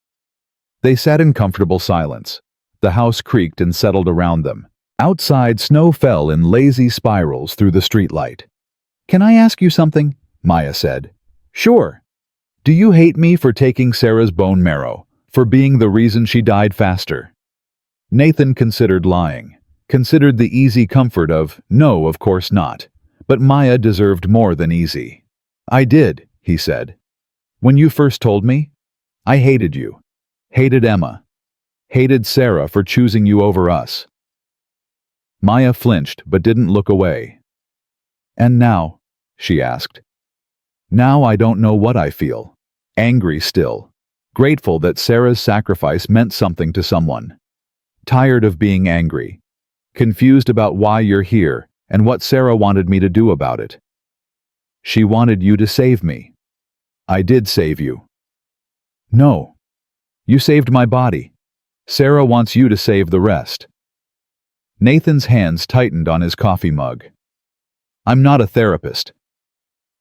They sat in comfortable silence. The house creaked and settled around them. Outside, snow fell in lazy spirals through the streetlight. "Can I ask you something?" Maya said. "Sure. Do you hate me for taking Sarah's bone marrow, for being the reason she died faster?" Nathan considered lying, considered the easy comfort of, no, of course not. But Maya deserved more than easy. I did, he said. When you first told me, I hated you. Hated Emma. Hated Sarah for choosing you over us. Maya flinched but didn't look away. And now? She asked. Now I don't know what I feel. Angry still. Grateful that Sarah's sacrifice meant something to someone. Tired of being angry. Confused about why you're here and what Sarah wanted me to do about it. She wanted you to save me. I did save you. No. You saved my body. Sarah wants you to save the rest. Nathan's hands tightened on his coffee mug. I'm not a therapist.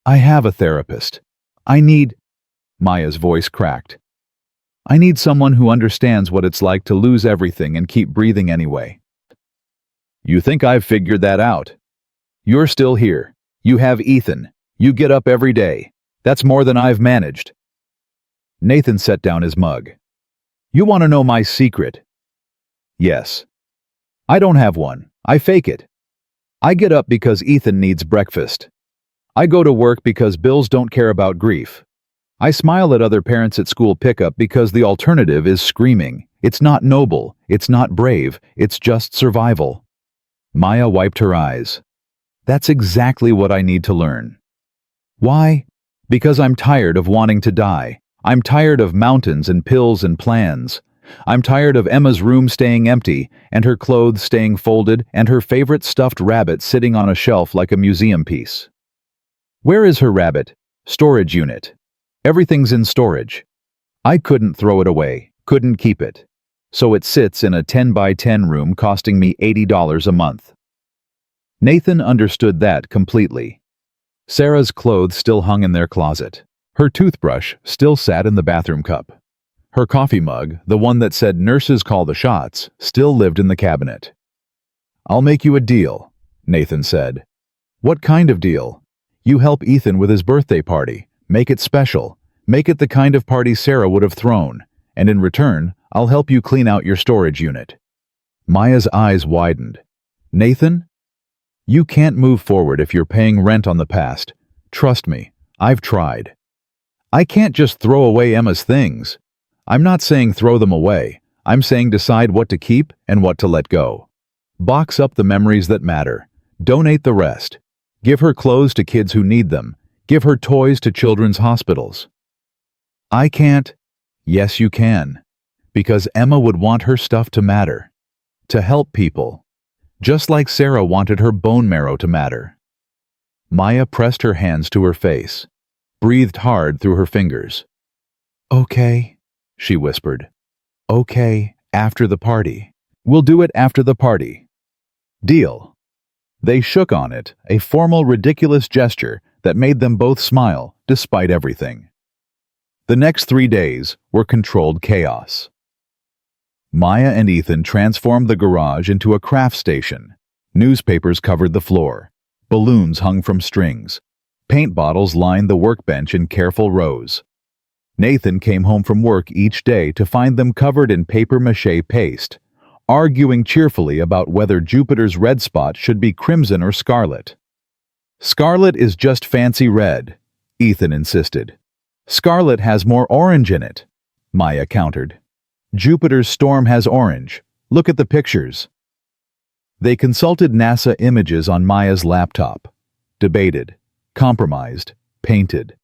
I have a therapist. Maya's voice cracked. I need someone who understands what it's like to lose everything and keep breathing anyway. You think I've figured that out? You're still here. You have Ethan. You get up every day. That's more than I've managed. Nathan set down his mug. You want to know my secret? Yes. I don't have one. I fake it. I get up because Ethan needs breakfast. I go to work because bills don't care about grief. I smile at other parents at school pickup because the alternative is screaming. It's not noble, it's not brave, it's just survival. Maya wiped her eyes. That's exactly what I need to learn. Why? Because I'm tired of wanting to die. I'm tired of mountains and pills and plans. I'm tired of Emma's room staying empty, and her clothes staying folded, and her favorite stuffed rabbit sitting on a shelf like a museum piece. Where is her rabbit? Storage unit. Everything's in storage. I couldn't throw it away, couldn't keep it. So it sits in a 10 by 10 room costing me $80 a month. Nathan understood that completely. Sarah's clothes still hung in their closet. Her toothbrush still sat in the bathroom cup. Her coffee mug, the one that said nurses call the shots, still lived in the cabinet. I'll make you a deal, Nathan said. What kind of deal? You help Ethan with his birthday party. Make it special. Make it the kind of party Sarah would have thrown. And in return, I'll help you clean out your storage unit. Maya's eyes widened. Nathan? You can't move forward if you're paying rent on the past. Trust me, I've tried. I can't just throw away Emma's things. I'm not saying throw them away. I'm saying decide what to keep and what to let go. Box up the memories that matter. Donate the rest. Give her clothes to kids who need them. Give her toys to children's hospitals. I can't. Yes, you can. Because Emma would want her stuff to matter. To help people. Just like Sarah wanted her bone marrow to matter. Maya pressed her hands to her face. Breathed hard through her fingers. Okay, she whispered. Okay, after the party. We'll do it after the party. Deal. They shook on it, a formal, ridiculous gesture that made them both smile, despite everything. The next 3 days were controlled chaos. Maya and Ethan transformed the garage into a craft station. Newspapers covered the floor. Balloons hung from strings. Paint bottles lined the workbench in careful rows. Nathan came home from work each day to find them covered in papier-mâché paste, arguing cheerfully about whether Jupiter's red spot should be crimson or scarlet. Scarlet is just fancy red, Ethan insisted. Scarlet has more orange in it, Maya countered. Jupiter's storm has orange. Look at the pictures. They consulted NASA images on Maya's laptop, debated, compromised, painted.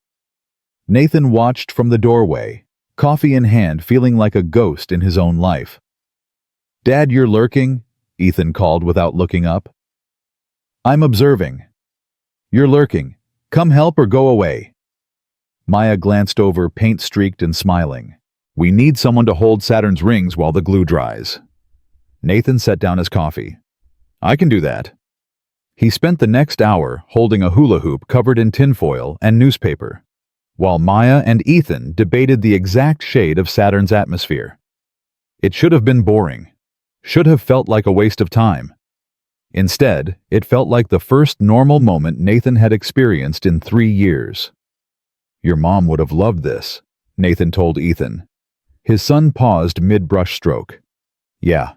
Nathan watched from the doorway, coffee in hand, feeling like a ghost in his own life. Dad, you're lurking? Ethan called without looking up. I'm observing. You're lurking. Come help or go away. Maya glanced over, paint-streaked and smiling. We need someone to hold Saturn's rings while the glue dries. Nathan set down his coffee. I can do that. He spent the next hour holding a hula hoop covered in tinfoil and newspaper, while Maya and Ethan debated the exact shade of Saturn's atmosphere. It should have been boring. Should have felt like a waste of time. Instead, it felt like the first normal moment Nathan had experienced in 3 years. Your mom would have loved this, Nathan told Ethan. His son paused mid-brushstroke. Yeah.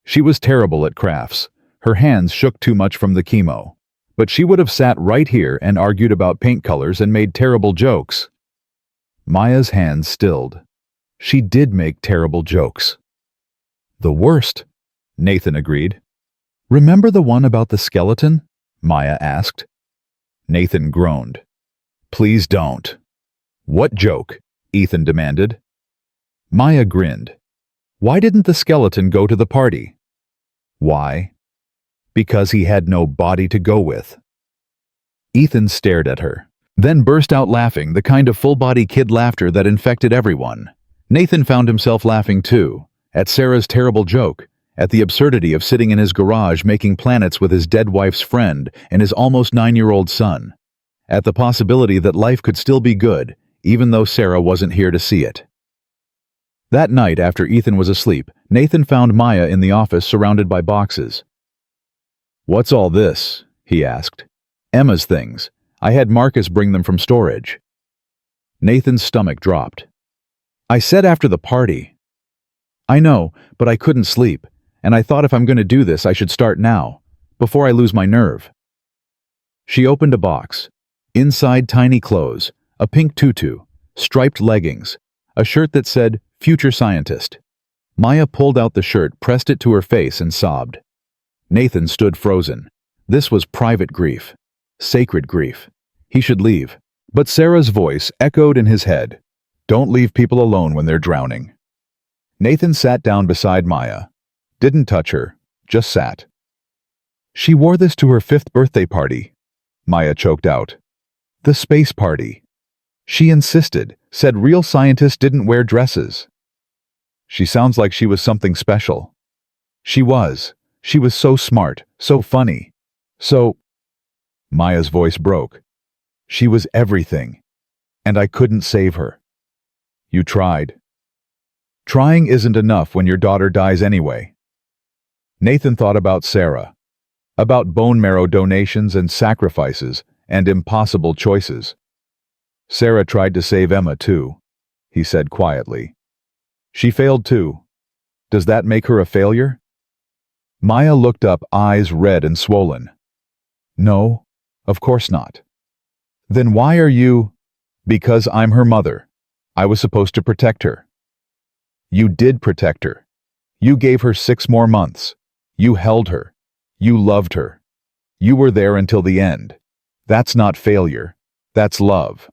She was terrible at crafts. Her hands shook too much from the chemo. But she would have sat right here and argued about paint colors and made terrible jokes. Maya's hands stilled. She did make terrible jokes. The worst, Nathan agreed. Remember the one about the skeleton? Maya asked. Nathan groaned. Please don't. What joke? Ethan demanded. Maya grinned. Why didn't the skeleton go to the party? Why? Because he had no body to go with. Ethan stared at her, then burst out laughing, the kind of full-body kid laughter that infected everyone. Nathan found himself laughing too, at Sarah's terrible joke, at the absurdity of sitting in his garage making planets with his dead wife's friend and his almost 9-year-old son, at the possibility that life could still be good, even though Sarah wasn't here to see it. That night, after Ethan was asleep, Nathan found Maya in the office surrounded by boxes. What's all this? He asked. Emma's things. I had Marcus bring them from storage. Nathan's stomach dropped. I said after the party. I know, but I couldn't sleep, and I thought if I'm going to do this I should start now, before I lose my nerve. She opened a box. Inside tiny clothes, a pink tutu, striped leggings, a shirt that said, Future Scientist. Maya pulled out the shirt, pressed it to her face, and sobbed. Nathan stood frozen. This was private grief. Sacred grief. He should leave. But Sarah's voice echoed in his head. Don't leave people alone when they're drowning. Nathan sat down beside Maya. Didn't touch her, just sat. She wore this to her 5th birthday party. Maya choked out. The space party. She insisted, said real scientists didn't wear dresses. She sounds like she was something special. She was. She was so smart, so funny. So... Maya's voice broke. She was everything. And I couldn't save her. You tried. Trying isn't enough when your daughter dies anyway. Nathan thought about Sarah. About bone marrow donations and sacrifices and impossible choices. Sarah tried to save Emma too, he said quietly. She failed too. Does that make her a failure? Maya looked up, eyes red and swollen. No, of course not. Then why are you... Because I'm her mother. I was supposed to protect her. You did protect her. You gave her 6 more months. You held her. You loved her. You were there until the end. That's not failure. That's love.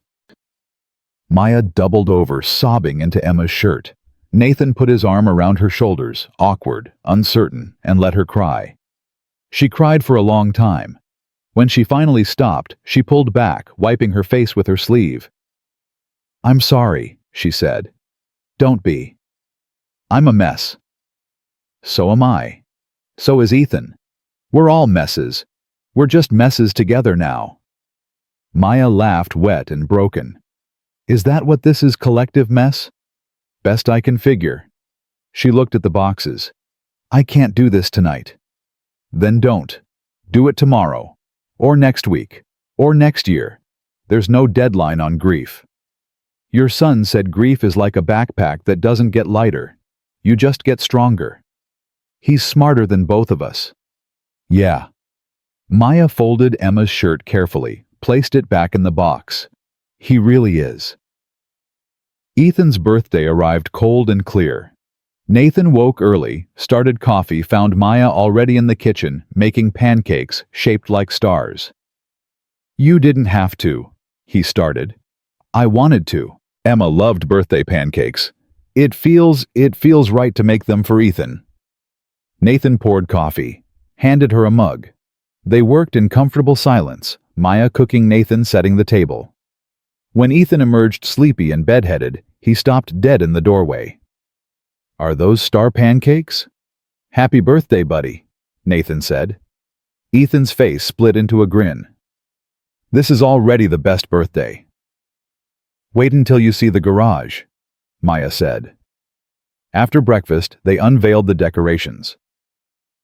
Maya doubled over, sobbing into Emma's shirt. Nathan put his arm around her shoulders, awkward, uncertain, and let her cry. She cried for a long time. When she finally stopped, she pulled back, wiping her face with her sleeve. I'm sorry, she said. Don't be. I'm a mess. So am I. So is Ethan. We're all messes. We're just messes together now. Maya laughed, wet and broken. Is that what this is, collective mess? Best I can figure. She looked at the boxes. I can't do this tonight. Then don't. Do it tomorrow. Or next week. Or next year. There's no deadline on grief. Your son said grief is like a backpack that doesn't get lighter. You just get stronger. He's smarter than both of us. Yeah. Maya folded Emma's shirt carefully, placed it back in the box. He really is. Ethan's birthday arrived cold and clear. Nathan woke early, started coffee, found Maya already in the kitchen, making pancakes shaped like stars. You didn't have to, he started. I wanted to. Emma loved birthday pancakes. It feels right to make them for Ethan. Nathan poured coffee, handed her a mug. They worked in comfortable silence, Maya cooking, Nathan setting the table. When Ethan emerged sleepy and bedheaded, he stopped dead in the doorway. Are those star pancakes? Happy birthday, buddy, Nathan said. Ethan's face split into a grin. This is already the best birthday. Wait until you see the garage, Maya said. After breakfast, they unveiled the decorations.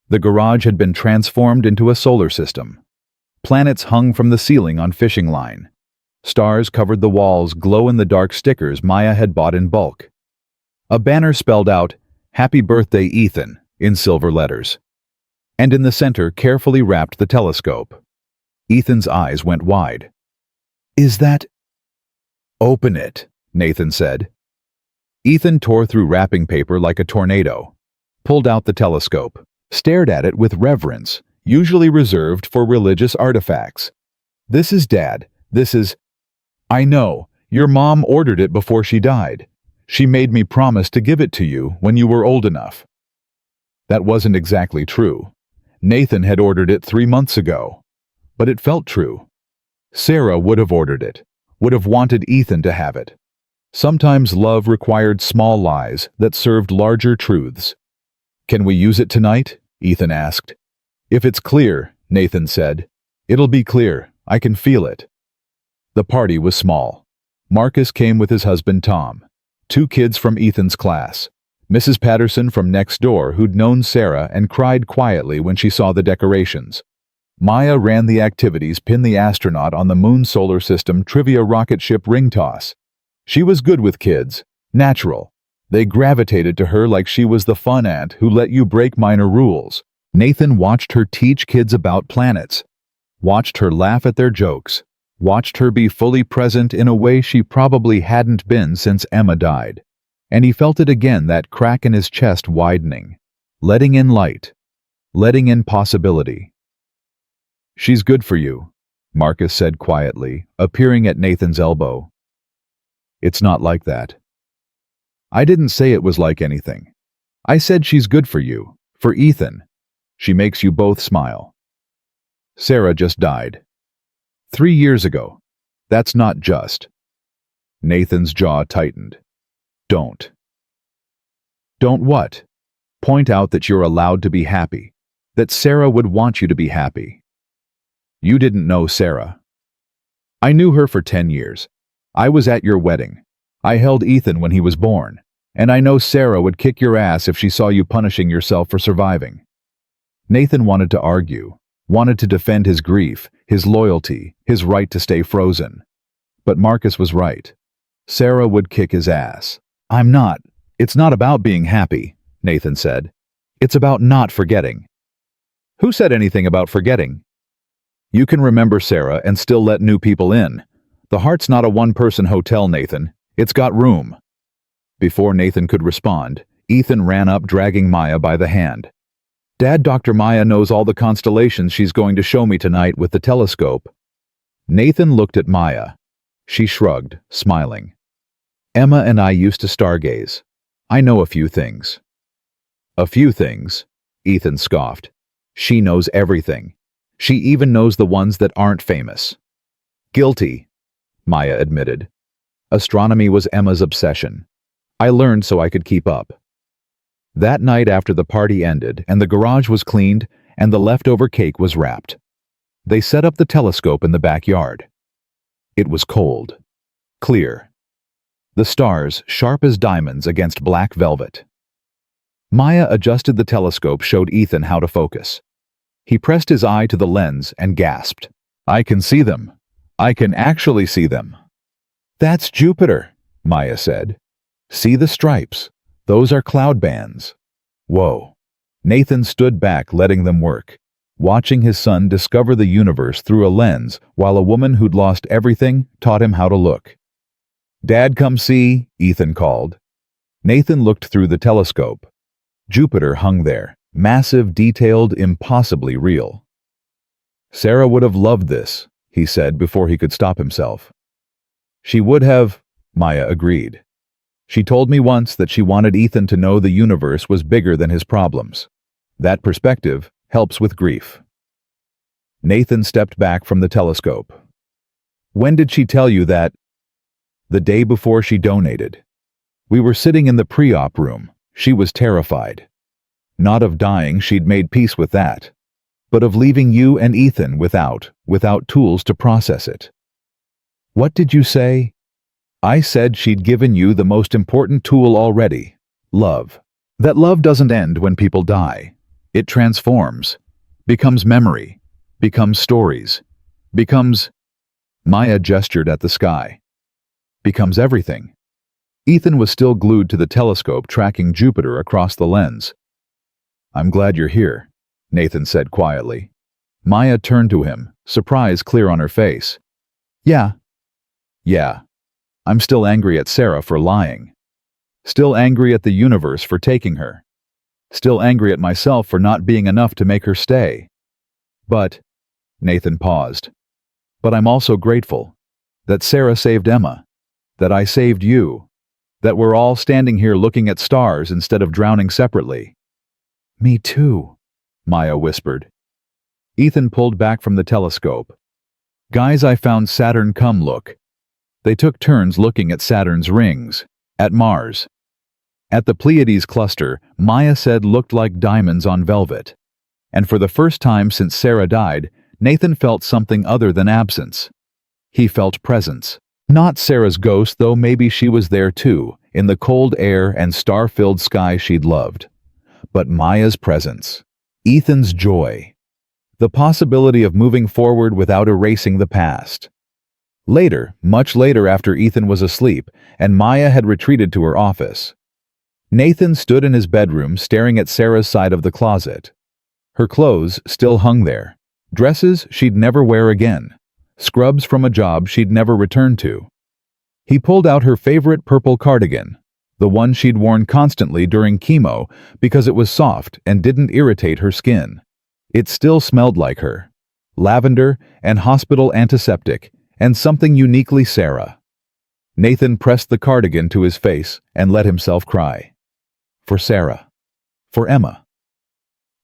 The garage had been transformed into a solar system. Planets hung from the ceiling on fishing line. Stars covered the walls, glow-in-the-dark stickers Maya had bought in bulk. A banner spelled out, Happy Birthday, Ethan, in silver letters. And in the center, carefully wrapped the telescope. Ethan's eyes went wide. Is that... Open it, Nathan said. Ethan tore through wrapping paper like a tornado, pulled out the telescope, stared at it with reverence, usually reserved for religious artifacts. This is Dad. This is... I know. Your mom ordered it before she died. She made me promise to give it to you when you were old enough. That wasn't exactly true. Nathan had ordered it 3 months ago. But it felt true. Sarah would have ordered it, would have wanted Ethan to have it. Sometimes love required small lies that served larger truths. Can we use it tonight? Ethan asked. If it's clear, Nathan said. It'll be clear. I can feel it. The party was small. Marcus came with his husband Tom, 2 kids from Ethan's class, Mrs. Patterson from next door who'd known Sarah and cried quietly when she saw the decorations. Maya ran the activities, Pin the astronaut on the Moon Solar System trivia rocket ship ring toss. She was good with kids, natural. They gravitated to her like she was the fun aunt who let you break minor rules. Nathan watched her teach kids about planets, watched her laugh at their jokes, watched her be fully present in a way she probably hadn't been since Emma died. And he felt it again, that crack in his chest widening, letting in light, letting in possibility. She's good for you, Marcus said quietly, appearing at Nathan's elbow. It's not like that. I didn't say it was like anything. I said she's good for you, for Ethan. She makes you both smile. Sarah just died. 3 years ago. That's not just. Nathan's jaw tightened. Don't. Don't what? Point out that you're allowed to be happy, that Sarah would want you to be happy. You didn't know Sarah. I knew her for 10 years. I was at your wedding. I held Ethan when he was born, and I know Sarah would kick your ass if she saw you punishing yourself for surviving. Nathan wanted to argue, wanted to defend his grief, his loyalty, his right to stay frozen. But Marcus was right. Sarah would kick his ass. I'm not. It's not about being happy, Nathan said. It's about not forgetting. Who said anything about forgetting? You can remember Sarah and still let new people in. The heart's not a one-person hotel, Nathan. It's got room. Before Nathan could respond, Ethan ran up, dragging Maya by the hand. Dad, Dr. Maya knows all the constellations she's going to show me tonight with the telescope. Nathan looked at Maya. She shrugged, smiling. Emma and I used to stargaze. I know a few things. A few things? Ethan scoffed. She knows everything. She even knows the ones that aren't famous. Guilty, Maya admitted. Astronomy was Emma's obsession. I learned so I could keep up. That night after the party ended and the garage was cleaned and the leftover cake was wrapped, they set up the telescope in the backyard. It was cold, clear. The stars sharp as diamonds against black velvet. Maya adjusted the telescope, showed Ethan how to focus. He pressed his eye to the lens and gasped. I can see them. I can actually see them. That's Jupiter, Maya said. See the stripes. Those are cloud bands. Whoa. Nathan stood back, letting them work, watching his son discover the universe through a lens while a woman who'd lost everything taught him how to look. Dad, come see, Ethan called. Nathan looked through the telescope. Jupiter hung there, massive, detailed, impossibly real. Sarah would have loved this, he said before he could stop himself. She would have, Maya agreed. She told me once that she wanted Ethan to know the universe was bigger than his problems. That perspective helps with grief. Nathan stepped back from the telescope. When did she tell you that? The day before she donated. We were sitting in the pre-op room. She was terrified. Not of dying, she'd made peace with that, but of leaving you and Ethan without tools to process it. What did you say? I said she'd given you the most important tool already, love. That love doesn't end when people die. It transforms, becomes memory, becomes stories, becomes... Maya gestured at the sky. Becomes everything. Ethan was still glued to the telescope, tracking Jupiter across the lens. I'm glad you're here, Nathan said quietly. Maya turned to him, surprise clear on her face. Yeah. Yeah. I'm still angry at Sarah for lying. Still angry at the universe for taking her. Still angry at myself for not being enough to make her stay. But, Nathan paused. But I'm also grateful that Sarah saved Emma, that I saved you, that we're all standing here looking at stars instead of drowning separately. Me too, Maya whispered. Ethan pulled back from the telescope. Guys, I found Saturn, come look. They took turns looking at Saturn's rings, at Mars. At the Pleiades cluster, Maya said looked like diamonds on velvet. And for the first time since Sarah died, Nathan felt something other than absence. He felt presence. Not Sarah's ghost, though maybe she was there too, in the cold air and star-filled sky she'd loved. But Maya's presence. Ethan's joy. The possibility of moving forward without erasing the past. Later, much later after Ethan was asleep, and Maya had retreated to her office, Nathan stood in his bedroom staring at Sarah's side of the closet. Her clothes still hung there. Dresses she'd never wear again. Scrubs from a job she'd never return to. He pulled out her favorite purple cardigan, the one she'd worn constantly during chemo because it was soft and didn't irritate her skin. It still smelled like her. Lavender and hospital antiseptic and something uniquely Sarah. Nathan pressed the cardigan to his face and let himself cry. For Sarah. For Emma.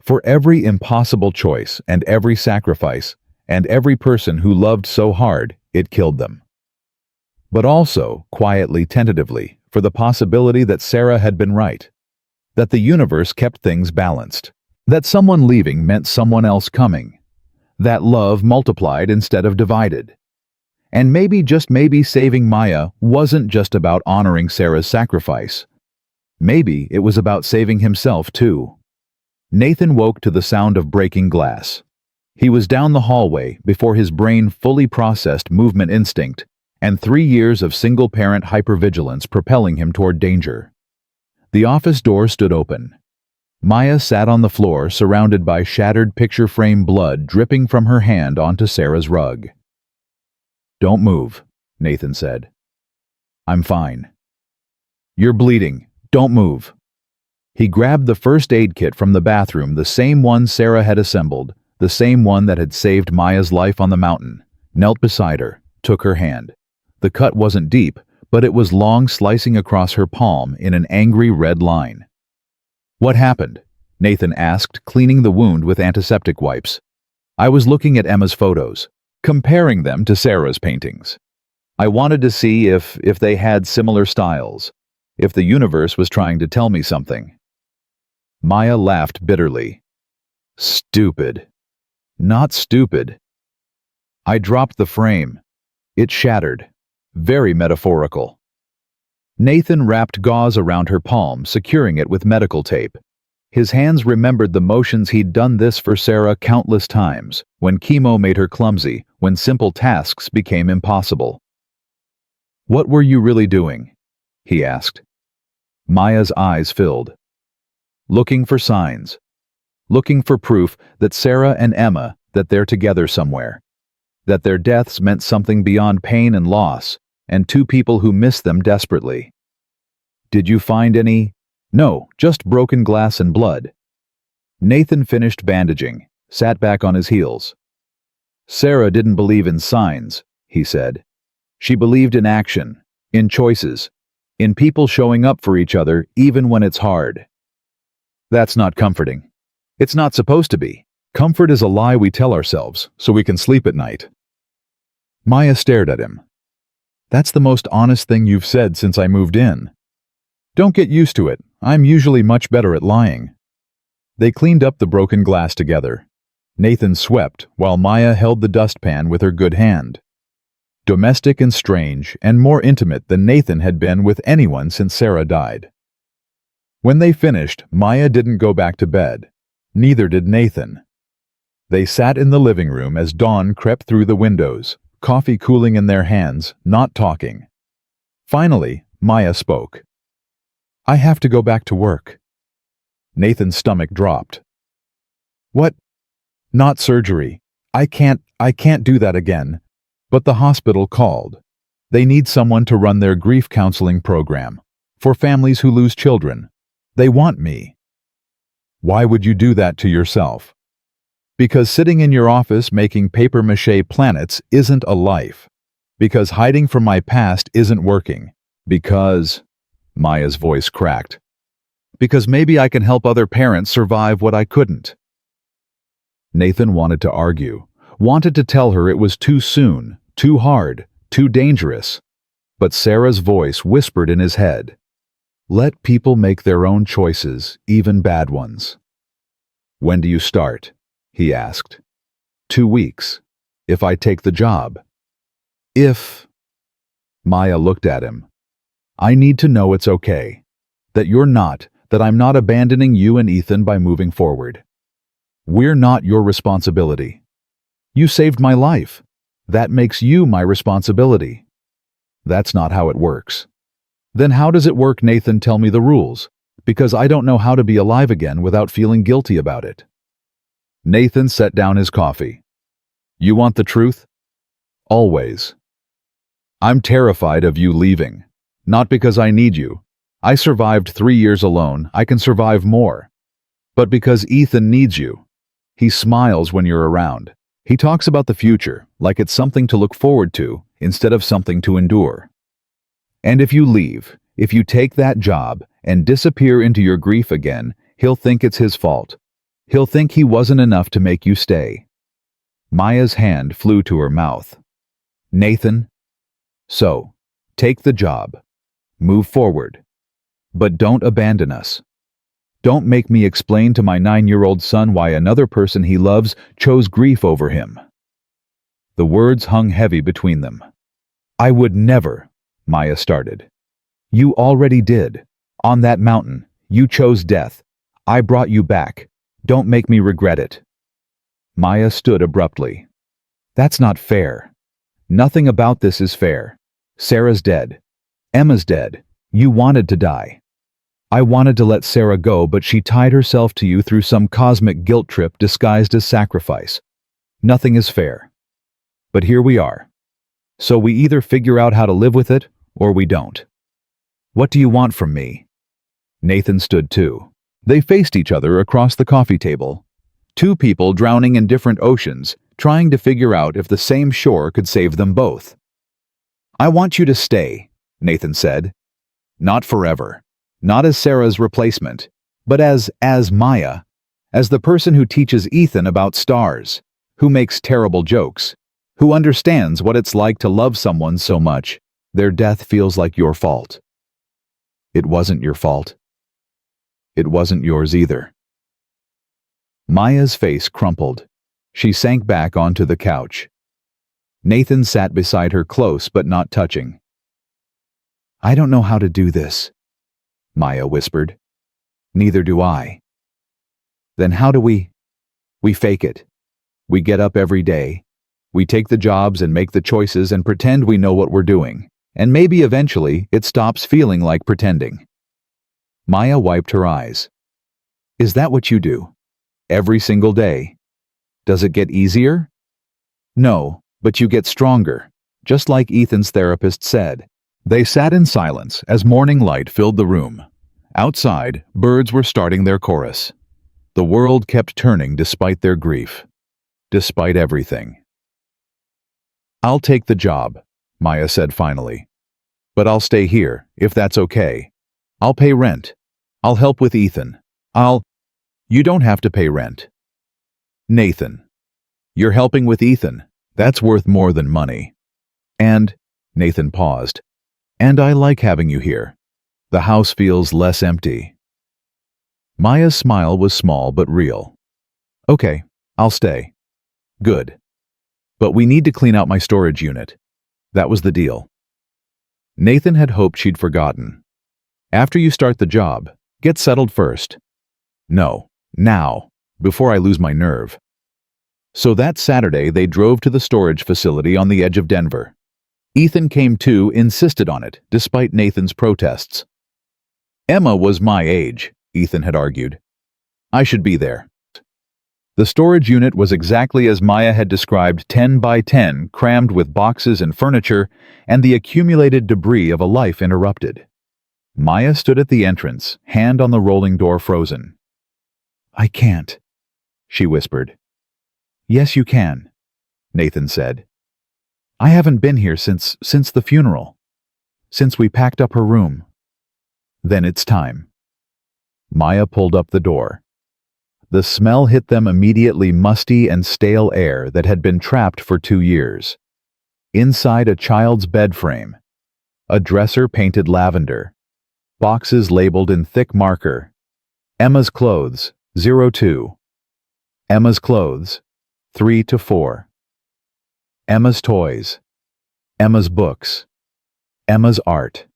For every impossible choice and every sacrifice and every person who loved so hard it killed them. But also, quietly, tentatively, for the possibility that Sarah had been right. That the universe kept things balanced. That someone leaving meant someone else coming. That love multiplied instead of divided. And maybe, just maybe, saving Maya wasn't just about honoring Sarah's sacrifice. Maybe it was about saving himself too. Nathan woke to the sound of breaking glass. He was down the hallway before his brain fully processed movement instinct and 3 years of single-parent hypervigilance propelling him toward danger. The office door stood open. Maya sat on the floor surrounded by shattered picture frame blood dripping from her hand onto Sarah's rug. Don't move, Nathan said. I'm fine. You're bleeding. Don't move. He grabbed the first aid kit from the bathroom, the same one Sarah had assembled, the same one that had saved Maya's life on the mountain, knelt beside her, took her hand. The cut wasn't deep, but it was long, slicing across her palm in an angry red line. What happened? Nathan asked, cleaning the wound with antiseptic wipes. I was looking at Emma's photos, comparing them to Sarah's paintings. I wanted to see if they had similar styles, if the universe was trying to tell me something. Maya laughed bitterly. Stupid. Not stupid. I dropped the frame. It shattered. Very metaphorical. Nathan wrapped gauze around her palm, securing it with medical tape. His hands remembered the motions he'd done this for Sarah countless times, when chemo made her clumsy, when simple tasks became impossible. What were you really doing? He asked. Maya's eyes filled. Looking for signs. Looking for proof that Sarah and Emma, that they're together somewhere. That their deaths meant something beyond pain and loss, and two people who miss them desperately. Did you find any? No, just broken glass and blood. Nathan finished bandaging, sat back on his heels. Sarah didn't believe in signs, he said. She believed in action, in choices, in people showing up for each other even when it's hard. That's not comforting. It's not supposed to be. Comfort is a lie we tell ourselves so we can sleep at night. Maya stared at him. That's the most honest thing you've said since I moved in. Don't get used to it. I'm usually much better at lying. They cleaned up the broken glass together. Nathan swept while Maya held the dustpan with her good hand. Domestic and strange and more intimate than Nathan had been with anyone since Sarah died. When they finished, Maya didn't go back to bed. Neither did Nathan. They sat in the living room as dawn crept through the windows, coffee cooling in their hands, not talking. Finally, Maya spoke. I have to go back to work. Nathan's stomach dropped. What? Not surgery. I can't do that again. But the hospital called. They need someone to run their grief counseling program for families who lose children. They want me. Why would you do that to yourself? Because sitting in your office making papier-mâché planets isn't a life. Because hiding from my past isn't working. Because... Maya's voice cracked. Because maybe I can help other parents survive what I couldn't. Nathan wanted to argue, wanted to tell her it was too soon, too hard, too dangerous. But Sarah's voice whispered in his head. Let people make their own choices, even bad ones. When do you start? He asked. 2 weeks. If I take the job. If... Maya looked at him. I need to know it's okay. That I'm not abandoning you and Ethan by moving forward. We're not your responsibility. You saved my life. That makes you my responsibility. That's not how it works. Then how does it work, Nathan? Tell me the rules, because I don't know how to be alive again without feeling guilty about it. Nathan set down his coffee. You want the truth? Always. I'm terrified of you leaving. Not because I need you. I survived 3 years alone. I can survive more. But because Ethan needs you. He smiles when you're around. He talks about the future, like it's something to look forward to, instead of something to endure. And if you leave, if you take that job and disappear into your grief again, he'll think it's his fault. He'll think he wasn't enough to make you stay. Maya's hand flew to her mouth. Nathan, so, take the job. Move forward. But don't abandon us. Don't make me explain to my 9-year-old son why another person he loves chose grief over him. The words hung heavy between them. I would never, Maya started. You already did. On that mountain, you chose death. I brought you back. Don't make me regret it. Maya stood abruptly. That's not fair. Nothing about this is fair. Sarah's dead. Emma's dead. You wanted to die. I wanted to let Sarah go, but she tied herself to you through some cosmic guilt trip disguised as sacrifice. Nothing is fair. But here we are. So we either figure out how to live with it, or we don't. What do you want from me? Nathan stood too. They faced each other across the coffee table. Two people drowning in different oceans, trying to figure out if the same shore could save them both. I want you to stay, Nathan said. Not forever. Not as Sarah's replacement, but as Maya, as the person who teaches Ethan about stars, who makes terrible jokes, who understands what it's like to love someone so much, their death feels like your fault. It wasn't your fault. It wasn't yours either. Maya's face crumpled. She sank back onto the couch. Nathan sat beside her, close but not touching. I don't know how to do this, Maya whispered. Neither do I. Then how do we? We fake it. We get up every day. We take the jobs and make the choices and pretend we know what we're doing. And maybe eventually it stops feeling like pretending. Maya wiped her eyes. Is that what you do? Every single day? Does it get easier? No, but you get stronger, just like Ethan's therapist said. They sat in silence as morning light filled the room. Outside, birds were starting their chorus. The world kept turning despite their grief. Despite everything. I'll take the job, Maya said finally. But I'll stay here, if that's okay. I'll pay rent. I'll help with Ethan. You don't have to pay rent. Nathan. You're helping with Ethan. That's worth more than money. And, Nathan paused. And I like having you here. The house feels less empty. Maya's smile was small but real. Okay, I'll stay. Good. But we need to clean out my storage unit. That was the deal. Nathan had hoped she'd forgotten. After you start the job, get settled first. No, now, before I lose my nerve. So that Saturday they drove to the storage facility on the edge of Denver. Ethan came too, insisted on it, despite Nathan's protests. Emma was my age, Ethan had argued. I should be there. The storage unit was exactly as Maya had described, 10 by 10, crammed with boxes and furniture, and the accumulated debris of a life interrupted. Maya stood at the entrance, hand on the rolling door frozen. "I can't," she whispered. "Yes, you can," Nathan said. "I haven't been here since the funeral. Since we packed up her room." "Then it's time." Maya pulled up the door. The smell hit them immediately, musty and stale air that had been trapped for 2 years. Inside a child's bed frame. A dresser painted lavender. Boxes labeled in thick marker. Emma's clothes, 02. Emma's clothes, 3 to 4. Emma's toys. Emma's books. Emma's art.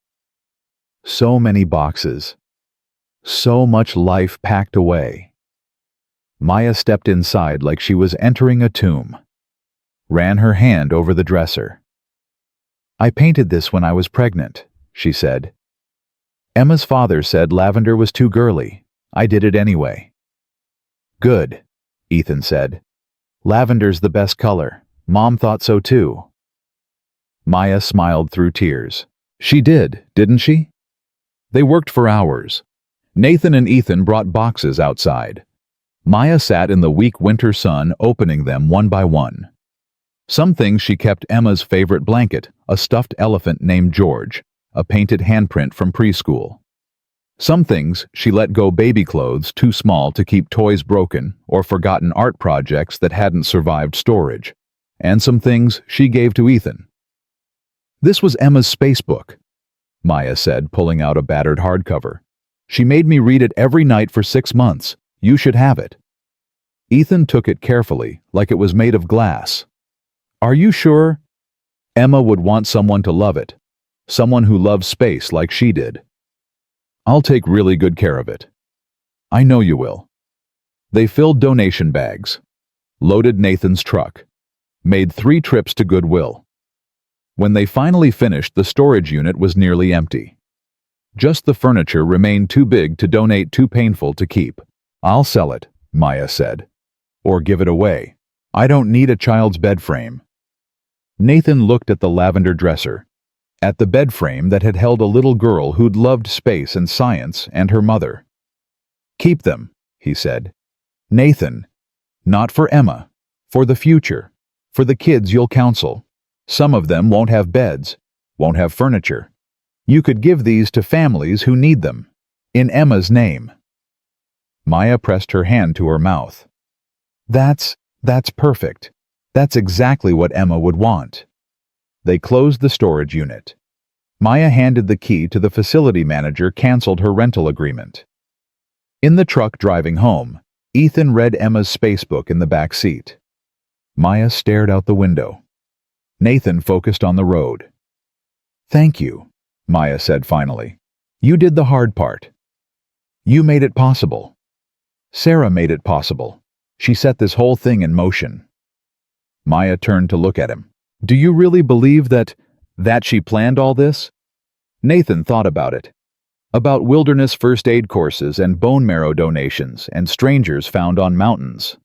So many boxes. So much life packed away. Maya stepped inside like she was entering a tomb. Ran her hand over the dresser. "I painted this when I was pregnant," she said. "Emma's father said lavender was too girly. I did it anyway." "Good," Ethan said. "Lavender's the best color. Mom thought so too." Maya smiled through tears. She did, didn't she? They worked for hours. Nathan and Ethan brought boxes outside. Maya sat in the weak winter sun, opening them one by one. Some things she kept: Emma's favorite blanket, a stuffed elephant named George, a painted handprint from preschool. Some things she let go: baby clothes too small to keep toys broken, or forgotten art projects that hadn't survived storage. And some things she gave to Ethan. "This was Emma's space book," Maya said, pulling out a battered hardcover. "She made me read it every night for 6 months. You should have it." Ethan took it carefully, like it was made of glass. "Are you sure?" "Emma would want someone to love it. Someone who loves space like she did." "I'll take really good care of it." "I know you will." They filled donation bags, loaded Nathan's truck, made 3 trips to Goodwill. When they finally finished, the storage unit was nearly empty. Just the furniture remained too big to donate, too painful to keep. "I'll sell it," Maya said. "Or give it away. I don't need a child's bed frame." Nathan looked at the lavender dresser, at the bed frame that had held a little girl who'd loved space and science, and her mother. "Keep them," he said. "Nathan, not for Emma, for the future, for the kids you'll counsel. Some of them won't have beds, won't have furniture. You could give these to families who need them, in Emma's name." Maya pressed her hand to her mouth. That's perfect. That's exactly what Emma would want." They closed the storage unit. Maya handed the key to the facility manager, canceled her rental agreement. In the truck driving home, Ethan read Emma's spacebook in the back seat. Maya stared out the window. Nathan focused on the road. "Thank you," Maya said finally. "You did the hard part. You made it possible. Sarah made it possible. She set this whole thing in motion." Maya turned to look at him. "Do you really believe that she planned all this?" Nathan thought about it. About wilderness first aid courses and bone marrow donations and strangers found on mountains.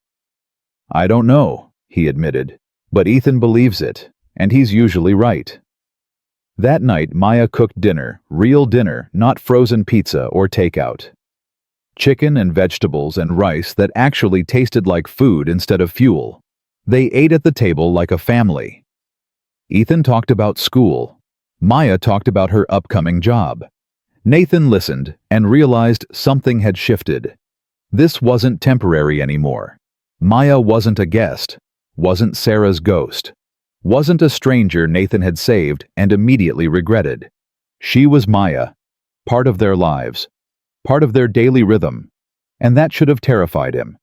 "I don't know," he admitted, "but Ethan believes it, and he's usually right." That night, Maya cooked dinner, real dinner, not frozen pizza or takeout. Chicken and vegetables and rice that actually tasted like food instead of fuel. They ate at the table like a family. Ethan talked about school. Maya talked about her upcoming job. Nathan listened and realized something had shifted. This wasn't temporary anymore. Maya wasn't a guest, wasn't Sarah's ghost, wasn't a stranger Nathan had saved and immediately regretted. She was Maya, part of their lives, part of their daily rhythm, and that should have terrified him.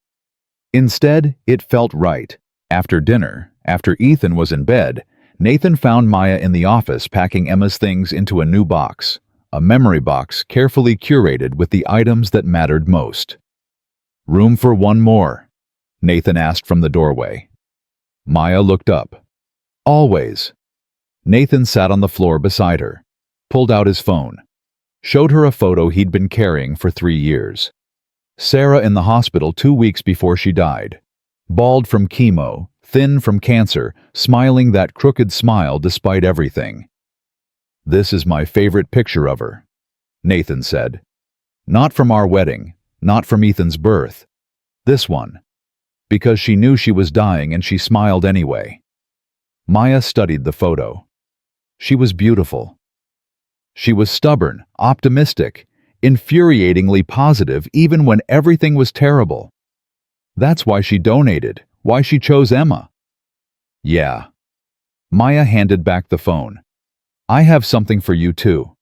Instead, it felt right. After dinner, after Ethan was in bed, Nathan found Maya in the office packing Emma's things into a new box, a memory box carefully curated with the items that mattered most. "Room for one more?" Nathan asked from the doorway. Maya looked up. "Always." Nathan sat on the floor beside her, pulled out his phone, showed her a photo he'd been carrying for 3 years. Sarah in the hospital 2 weeks before she died, Bald from chemo, thin from cancer, smiling that crooked smile despite everything. "This is my favorite picture of her," Nathan said. "Not from our wedding, not from Ethan's birth. This one. Because she knew she was dying and she smiled anyway." Maya studied the photo. She was beautiful. She was stubborn, optimistic, infuriatingly positive even when everything was terrible. That's why she donated, why she chose Emma. "Yeah." Maya handed back the phone. "I have something for you too."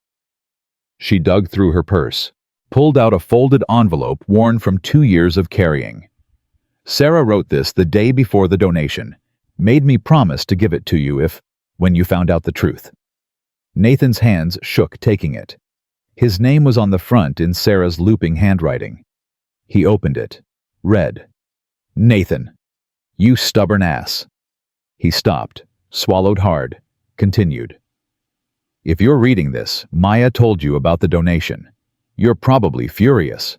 She dug through her purse, pulled out a folded envelope worn from 2 years of carrying. "Sarah wrote this the day before the donation. Made me promise to give it to you when you found out the truth." Nathan's hands shook taking it. His name was on the front in Sarah's looping handwriting. He opened it, read, "Nathan, you stubborn ass." He stopped, swallowed hard, continued. "If you're reading this, Maya told you about the donation. You're probably furious.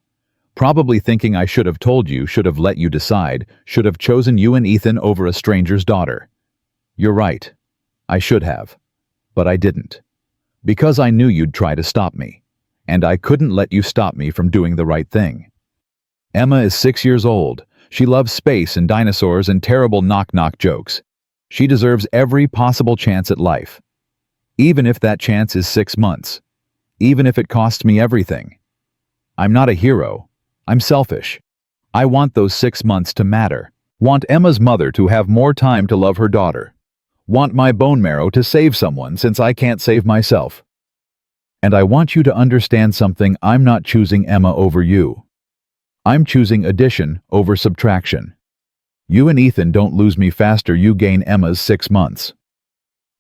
Probably thinking I should have told you, should have let you decide, should have chosen you and Ethan over a stranger's daughter. You're right. I should have. But I didn't. Because I knew you'd try to stop me. And I couldn't let you stop me from doing the right thing. Emma is 6 years old. She loves space and dinosaurs and terrible knock-knock jokes. She deserves every possible chance at life. Even if that chance is 6 months. Even if it costs me everything. I'm not a hero. I'm selfish. I want those 6 months to matter. Want Emma's mother to have more time to love her daughter. Want my bone marrow to save someone since I can't save myself. And I want you to understand something. I'm not choosing Emma over you. I'm choosing addition over subtraction. You and Ethan don't lose me faster. You gain Emma's 6 months.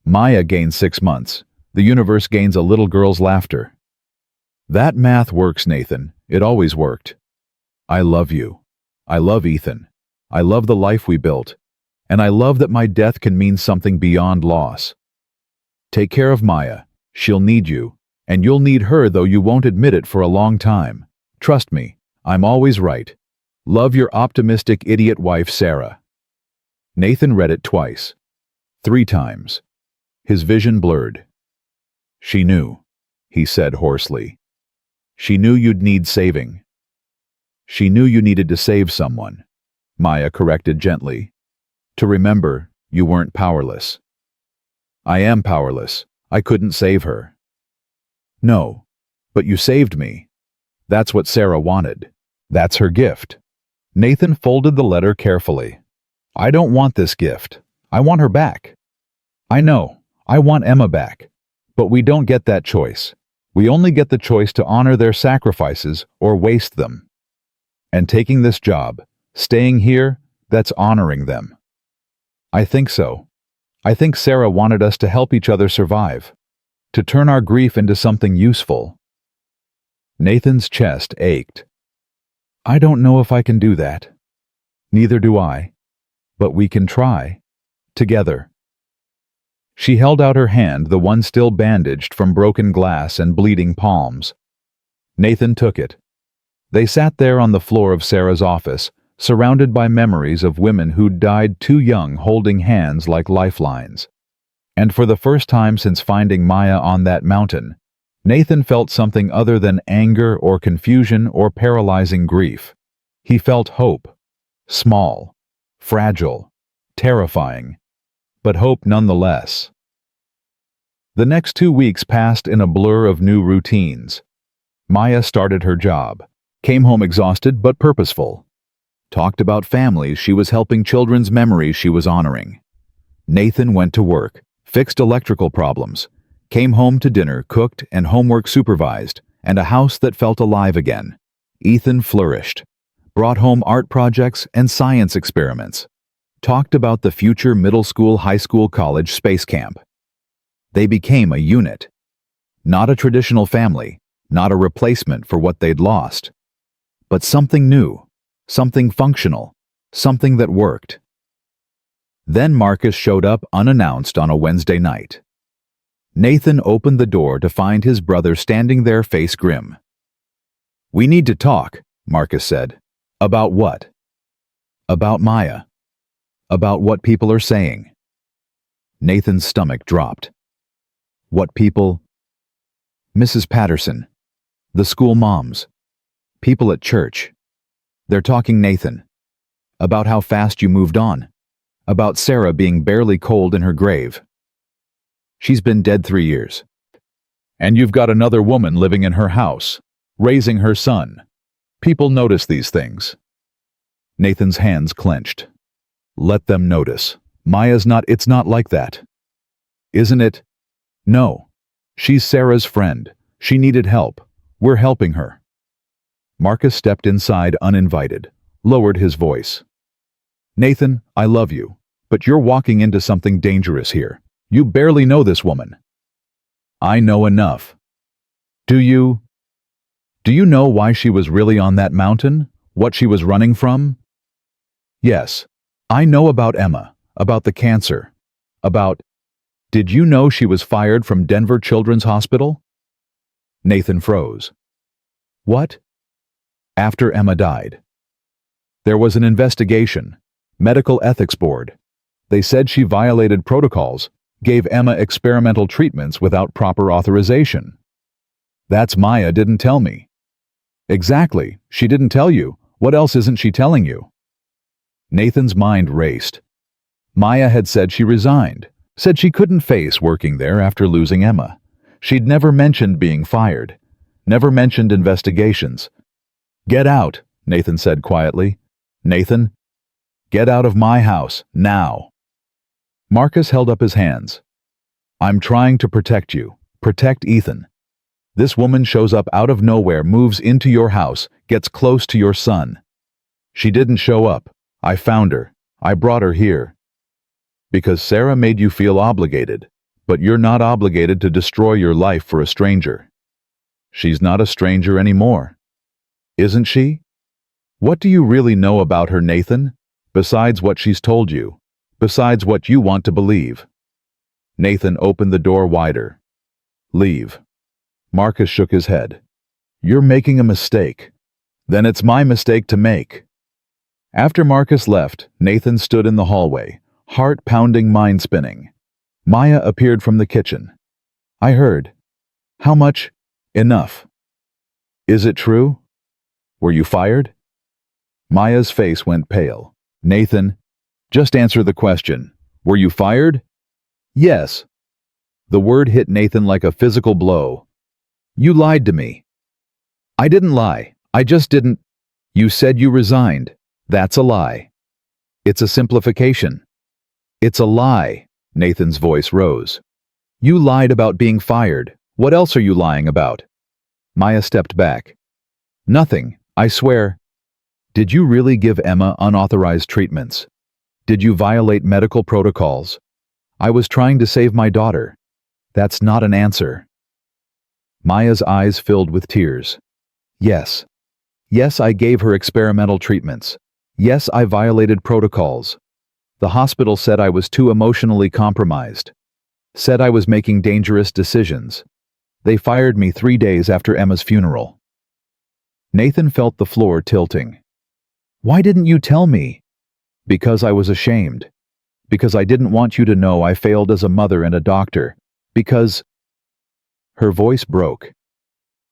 Maya gains 6 months. The universe gains a little girl's laughter. That math works, Nathan. It always worked. I love you. I love Ethan. I love the life we built. And I love that my death can mean something beyond loss. Take care of Maya. She'll need you. And you'll need her, though you won't admit it for a long time. Trust me, I'm always right. Love your optimistic idiot wife, Sarah. Nathan read it twice. 3 times. His vision blurred. She knew, he said hoarsely. She knew you'd need saving. She knew you needed to save someone, Maya corrected gently. To remember, you weren't powerless. I am powerless. I couldn't save her. No, but you saved me. That's what Sarah wanted. That's her gift. Nathan folded the letter carefully. I don't want this gift. I want her back. I know. I want Emma back. But we don't get that choice. We only get the choice to honor their sacrifices or waste them. And taking this job, staying here, that's honoring them. I think so. I think Sarah wanted us to help each other survive, to turn our grief into something useful. Nathan's chest ached. I don't know if I can do that. Neither do I. But we can try. Together. She held out her hand, the one still bandaged from broken glass and bleeding palms. Nathan took it. They sat there on the floor of Sarah's office, surrounded by memories of women who'd died too young, holding hands like lifelines. And for the first time since finding Maya on that mountain, Nathan felt something other than anger or confusion or paralyzing grief. He felt hope. Small, fragile, terrifying, but hope nonetheless. The next 2 weeks passed in a blur of new routines. Maya started her job, came home exhausted but purposeful. Talked about families she was helping, children's memories she was honoring. Nathan went to work, fixed electrical problems, came home to dinner, cooked and homework supervised, and a house that felt alive again. Ethan flourished, brought home art projects and science experiments, talked about the future middle school, high school, college space camp. They became a unit. Not a traditional family, not a replacement for what they'd lost, but something new, something functional, something that worked. Then Marcus showed up unannounced on a Wednesday night. Nathan opened the door to find his brother standing there, face grim. We need to talk, Marcus said. About what? About Maya, About what people are saying. Nathan's stomach dropped. What people? Mrs. Patterson. The school moms. People at church. They're talking, Nathan. About how fast you moved on. About Sarah being barely cold in her grave. She's been dead 3 years. And you've got another woman living in her house, raising her son. People notice these things. Nathan's hands clenched. Let them notice. It's not like that. Isn't it? No. She's Sarah's friend. She needed help. We're helping her. Marcus stepped inside uninvited, lowered his voice. Nathan, I love you, but you're walking into something dangerous here. You barely know this woman. I know enough. Do you know why she was really on that mountain? What she was running from? Yes. I know about Emma, about the cancer, about... Did you know she was fired from Denver Children's Hospital? Nathan froze. What? After Emma died. There was an investigation, medical ethics board. They said she violated protocols, gave Emma experimental treatments without proper authorization. That's Maya didn't tell me. Exactly, she didn't tell you. What else isn't she telling you? Nathan's mind raced. Maya had said she resigned, said she couldn't face working there after losing Emma. She'd never mentioned being fired, never mentioned investigations. Get out, Nathan said quietly. Nathan, get out of my house, now. Marcus held up his hands. I'm trying to protect you, protect Ethan. This woman shows up out of nowhere, moves into your house, gets close to your son. She didn't show up. I found her. I brought her here. Because Sarah made you feel obligated, but you're not obligated to destroy your life for a stranger. She's not a stranger anymore. Isn't she? What do you really know about her, Nathan? Besides what she's told you, besides what you want to believe. Nathan opened the door wider. Leave. Marcus shook his head. You're making a mistake. Then it's my mistake to make. After Marcus left, Nathan stood in the hallway, heart-pounding, mind-spinning. Maya appeared from the kitchen. I heard. How much? Enough. Is it true? Were you fired? Maya's face went pale. Nathan, just answer the question. Were you fired? Yes. The word hit Nathan like a physical blow. You lied to me. I didn't lie. I just didn't. You said you resigned. That's a lie. It's a simplification. It's a lie. Nathan's voice rose. You lied about being fired. What else are you lying about? Maya stepped back. Nothing, I swear. Did you really give Emma unauthorized treatments? Did you violate medical protocols? I was trying to save my daughter. That's not an answer. Maya's eyes filled with tears. Yes. Yes, I gave her experimental treatments. Yes, I violated protocols. The hospital said I was too emotionally compromised. Said I was making dangerous decisions. They fired me 3 days after Emma's funeral. Nathan felt the floor tilting. Why didn't you tell me? Because I was ashamed. Because I didn't want you to know I failed as a mother and a doctor. Because... Her voice broke.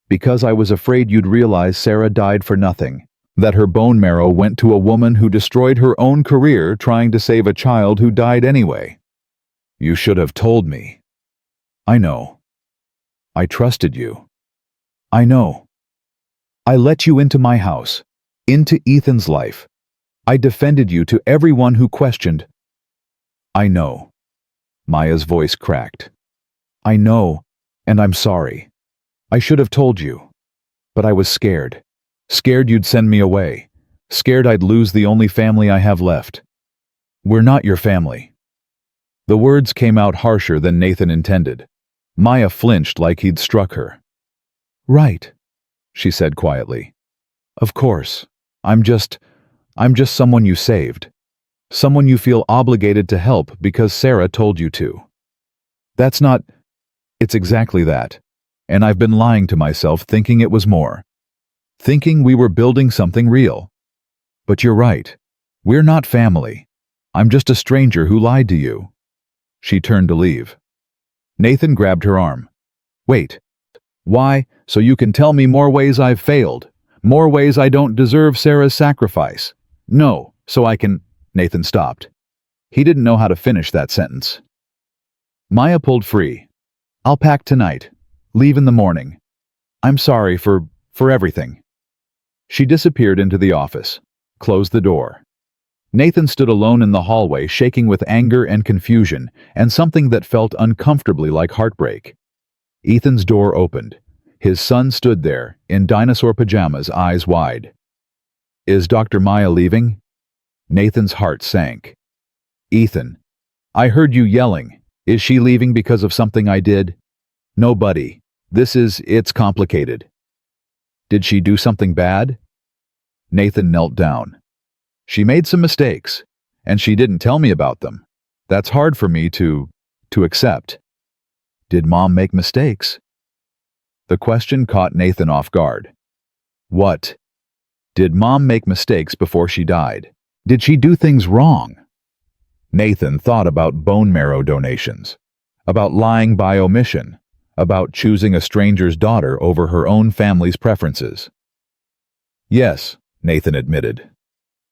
Because I was afraid you'd realize Sarah died for nothing. That her bone marrow went to a woman who destroyed her own career trying to save a child who died anyway. You should have told me. I know. I trusted you. I know. I let you into my house, into Ethan's life. I defended you to everyone who questioned. I know. Maya's voice cracked. I know, and I'm sorry. I should have told you. But I was scared. Scared you'd send me away. Scared I'd lose the only family I have left. We're not your family. The words came out harsher than Nathan intended. Maya flinched like he'd struck her. Right, she said quietly. Of course. I'm just someone you saved. Someone you feel obligated to help because Sarah told you to. That's not... It's exactly that. And I've been lying to myself thinking it was more. Thinking we were building something real. But you're right. We're not family. I'm just a stranger who lied to you." She turned to leave. Nathan grabbed her arm. "Wait. Why? So you can tell me more ways I've failed. More ways I don't deserve Sarah's sacrifice. No, so I can—" Nathan stopped. He didn't know how to finish that sentence. Maya pulled free. "I'll pack tonight. Leave in the morning. I'm sorry for everything." She disappeared into the office, closed the door. Nathan stood alone in the hallway, shaking with anger and confusion, and something that felt uncomfortably like heartbreak. Ethan's door opened. His son stood there, in dinosaur pajamas, eyes wide. "Is Dr. Maya leaving?" Nathan's heart sank. "Ethan, I heard you yelling. Is she leaving because of something I did?" "No, buddy. It's complicated." "Did she do something bad?" Nathan knelt down. "She made some mistakes, and she didn't tell me about them. That's hard for me to accept." "Did Mom make mistakes?" The question caught Nathan off guard. "What? Did Mom make mistakes before she died? Did she do things wrong?" Nathan thought about bone marrow donations, about lying by omission, about choosing a stranger's daughter over her own family's preferences. "Yes," Nathan admitted.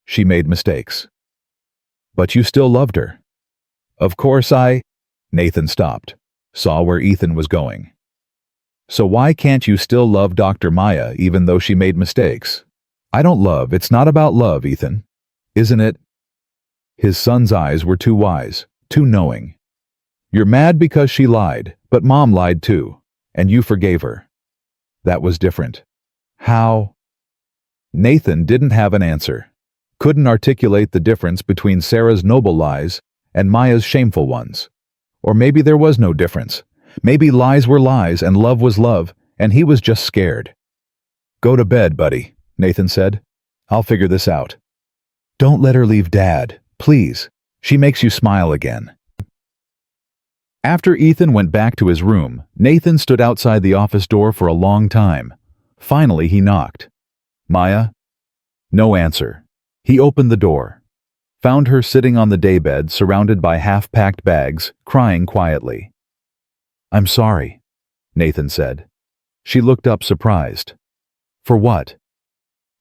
"She made mistakes." "But you still loved her." "Of course Nathan stopped, saw where Ethan was going. "So why can't you still love Dr. Maya even though she made mistakes?" It's not about love, Ethan. Isn't it?" His son's eyes were too wise, too knowing. "You're mad because she lied, but Mom lied too, and you forgave her. That was different." "How?" Nathan didn't have an answer, couldn't articulate the difference between Sarah's noble lies and Maya's shameful ones. Or maybe there was no difference. Maybe lies were lies and love was love, and he was just scared. "Go to bed, buddy," Nathan said. "I'll figure this out." "Don't let her leave Dad, please. She makes you smile again." After Ethan went back to his room, Nathan stood outside the office door for a long time. Finally, he knocked. "Maya?" No answer. He opened the door, found her sitting on the daybed surrounded by half-packed bags, crying quietly. "I'm sorry," Nathan said. She looked up surprised. "For what?"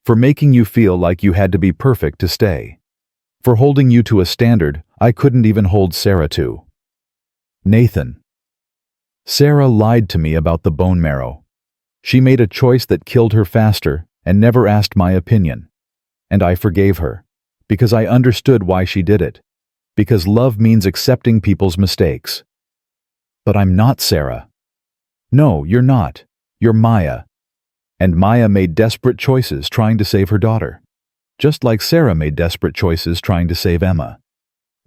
"For making you feel like you had to be perfect to stay. For holding you to a standard I couldn't even hold Sarah to." "Nathan, Sarah lied to me about the bone marrow. She made a choice that killed her faster and never asked my opinion. And I forgave her, because I understood why she did it. Because love means accepting people's mistakes." "But I'm not Sarah." "No, you're not. You're Maya." And Maya made desperate choices trying to save her daughter. Just like Sarah made desperate choices trying to save Emma.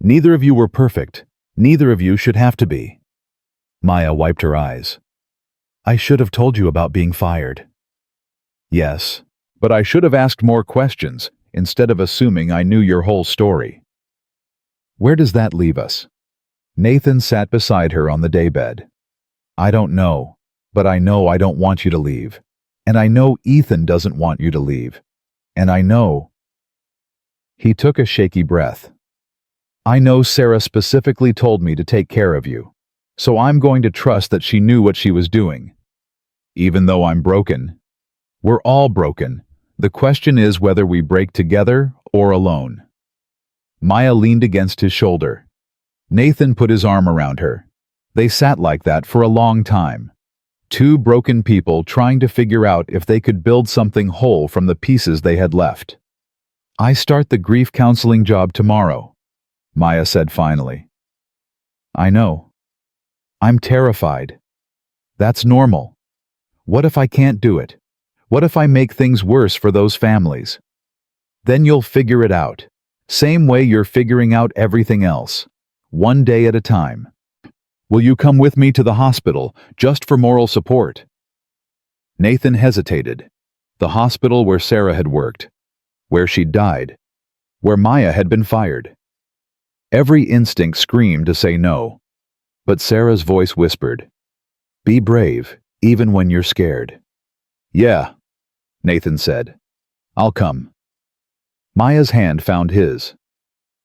Neither of you were perfect. Neither of you should have to be. Maya wiped her eyes. "I should have told you about being fired." "Yes, but I should have asked more questions instead of assuming I knew your whole story." "Where does that leave us?" Nathan sat beside her on the daybed. "I don't know, but I know I don't want you to leave. And I know Ethan doesn't want you to leave. And I know—" He took a shaky breath. "I know Sarah specifically told me to take care of you. So I'm going to trust that she knew what she was doing. Even though I'm broken. We're all broken. The question is whether we break together or alone." Maya leaned against his shoulder. Nathan put his arm around her. They sat like that for a long time. Two broken people trying to figure out if they could build something whole from the pieces they had left. "I start the grief counseling job tomorrow," Maya said finally. "I know. I'm terrified. That's normal. What if I can't do it? What if I make things worse for those families? Then you'll figure it out. Same way you're figuring out everything else. One day at a time. Will you come with me to the hospital, just for moral support?" Nathan hesitated. The hospital where Sarah had worked. Where she'd died. Where Maya had been fired. Every instinct screamed to say no. But Sarah's voice whispered, "Be brave, even when you're scared." "Yeah," Nathan said. "I'll come." Maya's hand found his.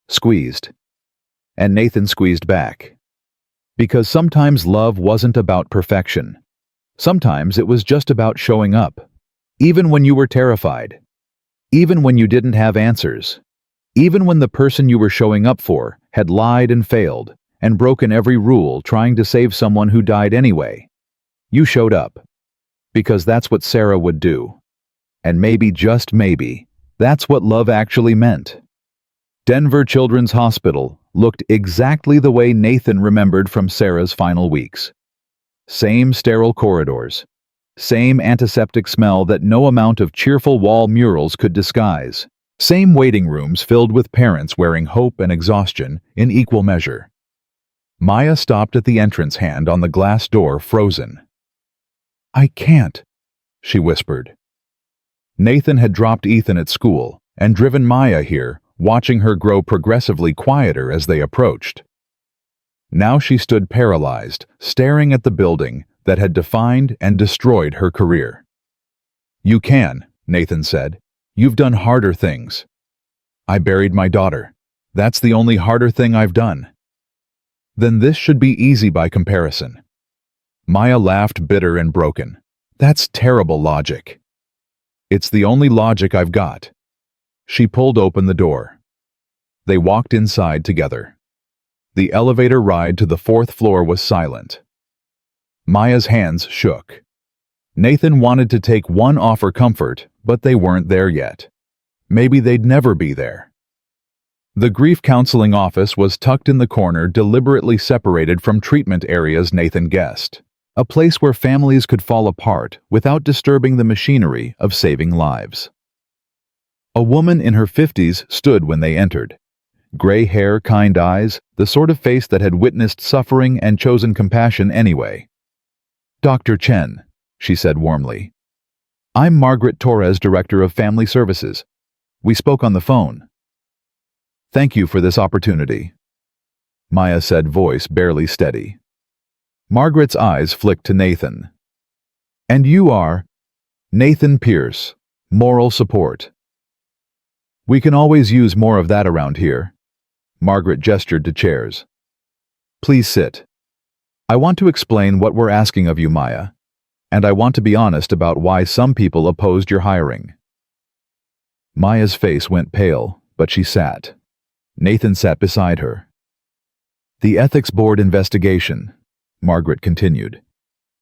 Squeezed. and Nathan squeezed back. Because sometimes love wasn't about perfection. Sometimes it was just about showing up. Even when you were terrified. Even when you didn't have answers. Even when the person you were showing up for had lied and failed and broken every rule trying to save someone who died anyway. You showed up. Because that's what Sarah would do. And maybe, just maybe, that's what love actually meant. Denver Children's Hospital looked exactly the way Nathan remembered from Sarah's final weeks. Same sterile corridors. Same antiseptic smell that no amount of cheerful wall murals could disguise. Same waiting rooms filled with parents wearing hope and exhaustion in equal measure. Maya stopped at the entrance hand on the glass door, frozen. "I can't," she whispered. Nathan had dropped Ethan at school and driven Maya here, watching her grow progressively quieter as they approached. Now she stood paralyzed, staring at the building that had defined and destroyed her career. "You can," Nathan said. "You've done harder things." "I buried my daughter. That's the only harder thing I've done." "Then this should be easy by comparison." Maya laughed, bitter and broken. "That's terrible logic." "It's the only logic I've got." She pulled open the door. They walked inside together. The elevator ride to the 4th floor was silent. Maya's hands shook. Nathan wanted to take one offer comfort, but they weren't there yet. Maybe they'd never be there. The grief counseling office was tucked in the corner, deliberately separated from treatment areas Nathan guessed. A place where families could fall apart without disturbing the machinery of saving lives. A woman in her 50s stood when they entered. Gray hair, kind eyes, the sort of face that had witnessed suffering and chosen compassion anyway. "Dr. Chen," she said warmly. "I'm Margaret Torres, Director of Family Services. We spoke on the phone." "Thank you for this opportunity," Maya said, voice barely steady. Margaret's eyes flicked to Nathan. "And you are?" "Nathan Pierce, Moral Support." "We can always use more of that around here." Margaret gestured to chairs. "Please sit. I want to explain what we're asking of you, Maya, and I want to be honest about why some people opposed your hiring." Maya's face went pale, but she sat. Nathan sat beside her. "The Ethics Board investigation," Margaret continued.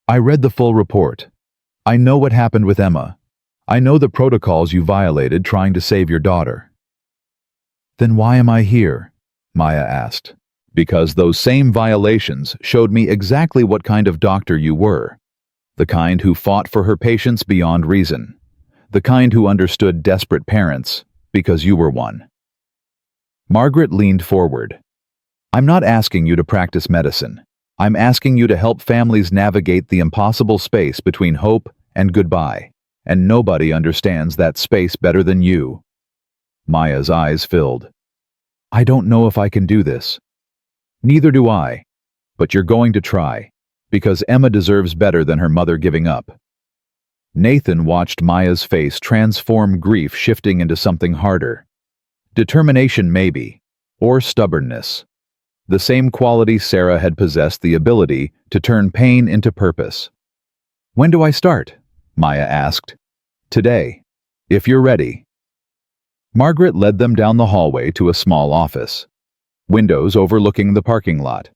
"I read the full report. I know what happened with Emma. I know the protocols you violated trying to save your daughter." "Then why am I here?" Maya asked. "Because those same violations showed me exactly what kind of doctor you were. The kind who fought for her patients beyond reason. The kind who understood desperate parents, because you were one." Margaret leaned forward. "I'm not asking you to practice medicine. I'm asking you to help families navigate the impossible space between hope and goodbye, and nobody understands that space better than you." Maya's eyes filled. "I don't know if I can do this." "Neither do I. But you're going to try, because Emma deserves better than her mother giving up." Nathan watched Maya's face transform, grief shifting into something harder. Determination maybe, or stubbornness. The same quality Sarah had possessed, the ability to turn pain into purpose. "When do I start?" Maya asked. "Today, if you're ready." Margaret led them down the hallway to a small office. Windows overlooking the parking lot.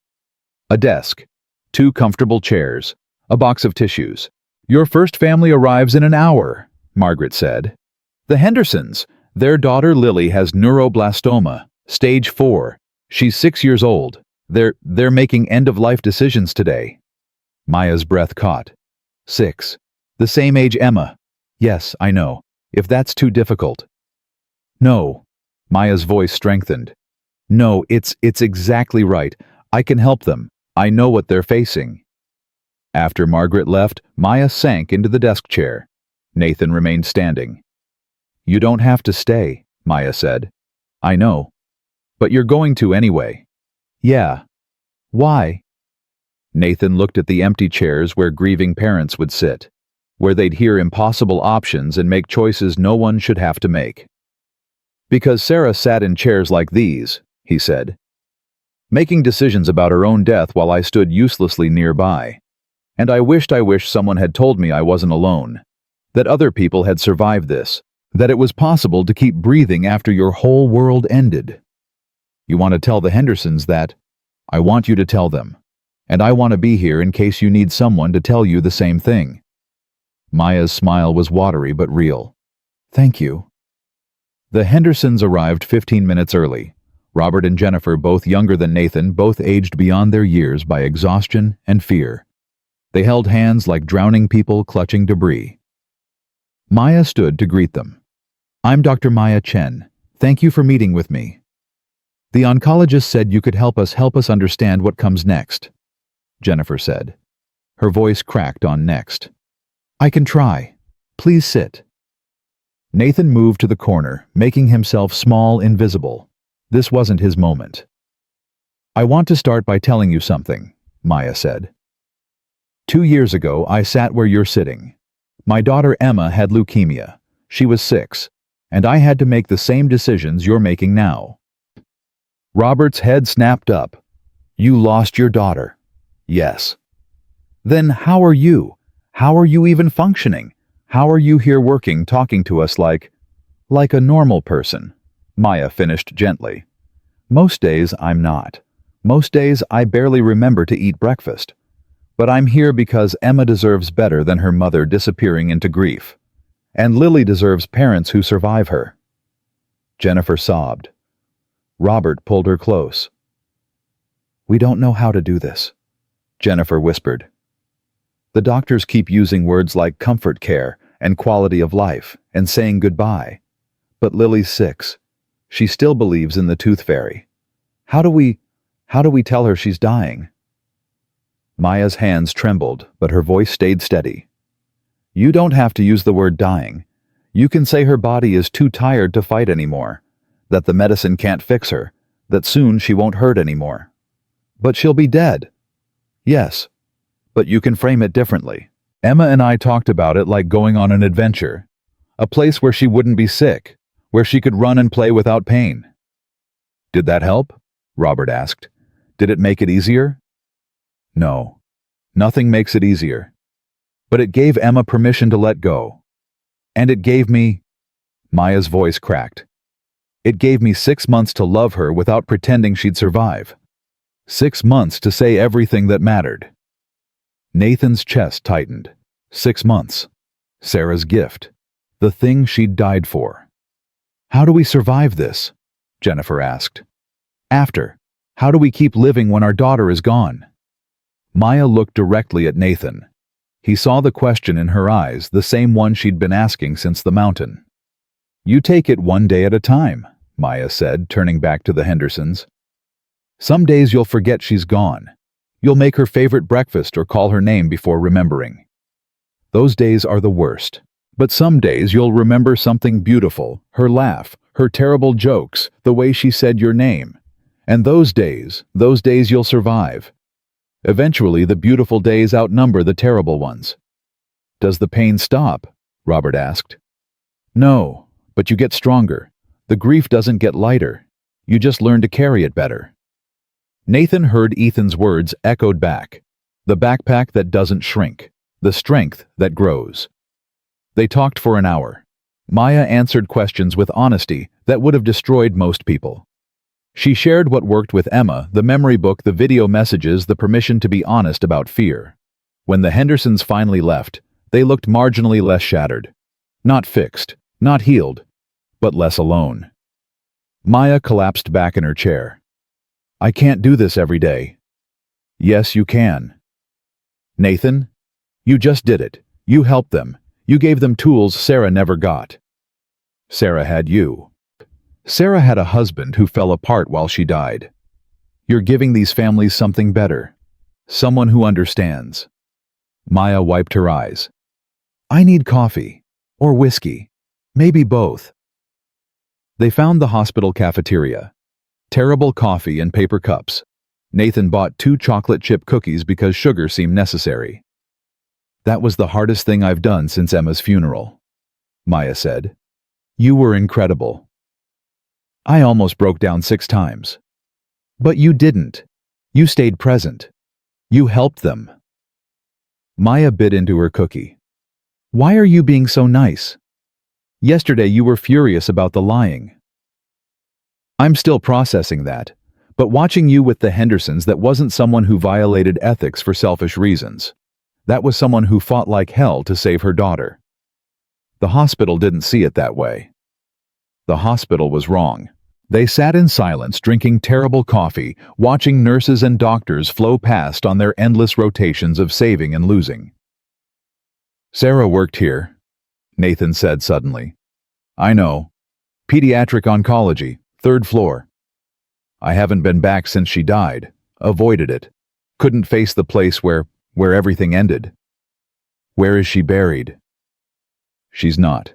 A desk, 2 comfortable chairs, a box of tissues. "Your first family arrives in an hour," Margaret said. "The Hendersons. Their daughter Lily has neuroblastoma, stage 4. She's 6 years old. They're making end-of-life decisions today." Maya's breath caught. 6. The same age Emma. "Yes, I know. If that's too difficult." "No." Maya's voice strengthened. "No, it's exactly right. I can help them. I know what they're facing." After Margaret left, Maya sank into the desk chair. Nathan remained standing. "You don't have to stay," Maya said. "I know. But you're going to anyway." "Yeah. Why?" Nathan looked at the empty chairs where grieving parents would sit, where they'd hear impossible options and make choices no one should have to make. "Because Sarah sat in chairs like these," he said. making decisions about her own death while I stood uselessly nearby. And I wished someone had told me I wasn't alone, that other people had survived this, that it was possible to keep breathing after your whole world ended. You want to tell the Hendersons that? I want you to tell them. And I want to be here in case you need someone to tell you the same thing. Maya's smile was watery but real. Thank you. The Hendersons arrived 15 minutes early. Robert and Jennifer, both younger than Nathan, both aged beyond their years by exhaustion and fear. They held hands like drowning people clutching debris. Maya stood to greet them. I'm Dr. Maya Chen. Thank you for meeting with me. The oncologist said you could help us understand what comes next, Jennifer said. Her voice cracked on next. I can try. Please sit. Nathan moved to the corner, making himself small, invisible. This wasn't his moment. I want to start by telling you something, Maya said. 2 years ago, I sat where you're sitting. My daughter Emma had leukemia. She was 6, and I had to make the same decisions you're making now. Robert's head snapped up. You lost your daughter. Yes. Then how are you? How are you even functioning? How are you here working, talking to us like a normal person? Maya finished gently. Most days I'm not. Most days I barely remember to eat breakfast. But I'm here because Emma deserves better than her mother disappearing into grief. And Lily deserves parents who survive her. Jennifer sobbed. Robert pulled her close. We don't know how to do this, Jennifer whispered. The doctors keep using words like comfort care and quality of life and saying goodbye. But Lily's 6. She still believes in the tooth fairy. How do we tell her she's dying? Maya's hands trembled, but her voice stayed steady. You don't have to use the word dying. You can say her body is too tired to fight anymore, that the medicine can't fix her, that soon she won't hurt anymore. But she'll be dead. Yes, but you can frame it differently. Emma and I talked about it like going on an adventure, a place where she wouldn't be sick, where she could run and play without pain. Did that help? Robert asked. Did it make it easier? No, nothing makes it easier. But it gave Emma permission to let go. And it gave me... Maya's voice cracked. It gave me 6 months to love her without pretending she'd survive. 6 months to say everything that mattered. Nathan's chest tightened. 6 months. Sarah's gift. The thing she'd died for. How do we survive this? Jennifer asked. After. How do we keep living when our daughter is gone? Maya looked directly at Nathan. He saw the question in her eyes, the same one she'd been asking since the mountain. You take it one day at a time, Maya said, turning back to the Hendersons. Some days you'll forget she's gone. You'll make her favorite breakfast or call her name before remembering. Those days are the worst. But some days you'll remember something beautiful, her laugh, her terrible jokes, the way she said your name. And those days you'll survive. Eventually, the beautiful days outnumber the terrible ones. Does the pain stop? Robert asked. No, but you get stronger. The grief doesn't get lighter. You just learn to carry it better. Nathan heard Ethan's words echoed back. The backpack that doesn't shrink. The strength that grows. They talked for an hour. Maya answered questions with honesty that would have destroyed most people. She shared what worked with Emma, the memory book, the video messages, the permission to be honest about fear. When the Hendersons finally left, they looked marginally less shattered. Not fixed, not healed, but less alone. Maya collapsed back in her chair. I can't do this every day. Yes, you can. Nathan, you just did it. You helped them. You gave them tools Sarah never got. Sarah had you. Sarah had a husband who fell apart while she died. You're giving these families something better. Someone who understands. Maya wiped her eyes. I need coffee. Or whiskey. Maybe both. They found the hospital cafeteria. Terrible coffee and paper cups. Nathan bought 2 chocolate chip cookies because sugar seemed necessary. That was the hardest thing I've done since Emma's funeral, Maya said. You were incredible. I almost broke down 6 times. But you didn't. You stayed present. You helped them. Maya bit into her cookie. Why are you being so nice? Yesterday you were furious about the lying. I'm still processing that, but watching you with the Hendersons, that wasn't someone who violated ethics for selfish reasons. That was someone who fought like hell to save her daughter. The hospital didn't see it that way. The hospital was wrong. They sat in silence, drinking terrible coffee, watching nurses and doctors flow past on their endless rotations of saving and losing. Sarah worked here, Nathan said suddenly. I know. Pediatric oncology, 3rd floor. I haven't been back since she died. Avoided it. Couldn't face the place where everything ended. Where is she buried? She's not.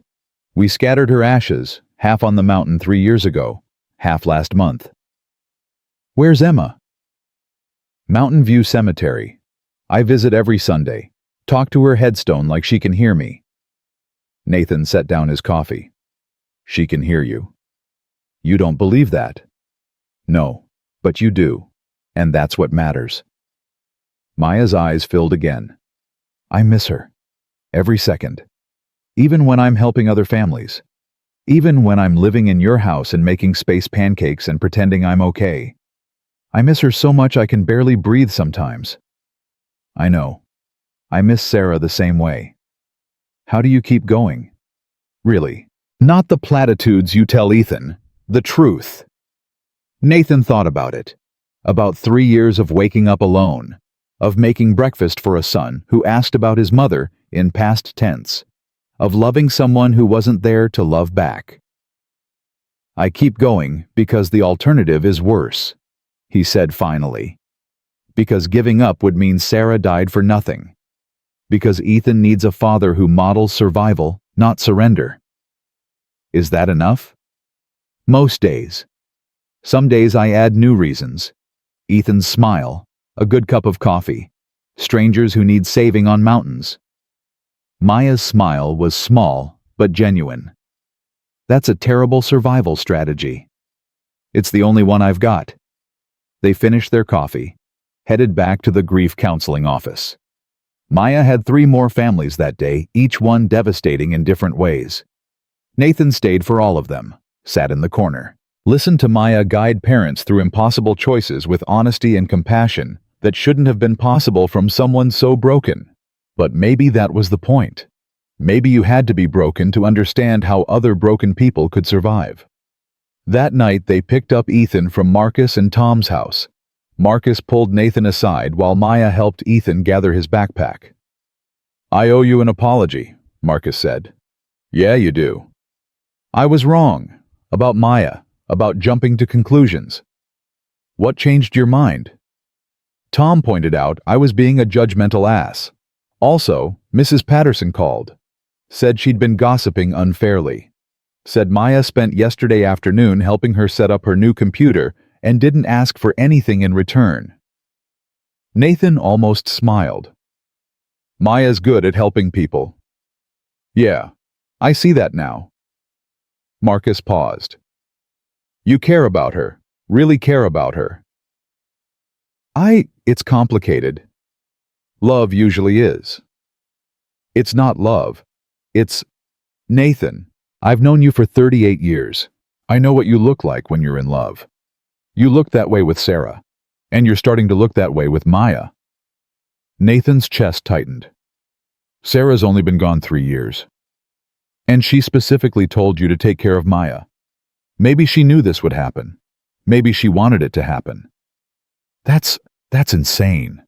We scattered her ashes, half on the mountain 3 years ago, half last month. Where's Emma? Mountain View Cemetery. I visit every Sunday. Talk to her headstone like she can hear me. Nathan set down his coffee. She can hear you. You don't believe that. No, but you do, and that's what matters. Maya's eyes filled again. I miss her. Every second. Even when I'm helping other families. Even when I'm living in your house and making space pancakes and pretending I'm okay. I miss her so much I can barely breathe sometimes. I know. I miss Sarah the same way. How do you keep going? Really. Not the platitudes you tell Ethan. The truth. Nathan thought about it. About 3 years of waking up alone. Of making breakfast for a son who asked about his mother in past tense. Of loving someone who wasn't there to love back. I keep going because the alternative is worse, he said finally. Because giving up would mean Sarah died for nothing. Because Ethan needs a father who models survival, not surrender. Is that enough? Most days. Some days I add new reasons. Ethan's smile, a good cup of coffee, strangers who need saving on mountains. Maya's smile was small, but genuine. That's a terrible survival strategy. It's the only one I've got. They finished their coffee, headed back to the grief counseling office. Maya had 3 more families that day, each one devastating in different ways. Nathan stayed for all of them, sat in the corner, listened to Maya guide parents through impossible choices with honesty and compassion that shouldn't have been possible from someone so broken. But maybe that was the point. Maybe you had to be broken to understand how other broken people could survive. That night they picked up Ethan from Marcus and Tom's house. Marcus pulled Nathan aside while Maya helped Ethan gather his backpack. I owe you an apology, Marcus said. Yeah, you do. I was wrong. About Maya. About jumping to conclusions. What changed your mind? Tom pointed out I was being a judgmental ass. Also, Mrs. Patterson called. Said she'd been gossiping unfairly. Said Maya spent yesterday afternoon helping her set up her new computer and didn't ask for anything in return. Nathan almost smiled. Maya's good at helping people. Yeah, I see that now. Marcus paused. You care about her, really care about her. It's complicated. Love usually is. It's not love. It's... Nathan, I've known you for 38 years. I know what you look like when you're in love. You looked that way with Sarah, and you're starting to look that way with Maya. Nathan's chest tightened. Sarah's only been gone 3 years. And she specifically told you to take care of Maya. Maybe she knew this would happen. Maybe she wanted it to happen. That's insane.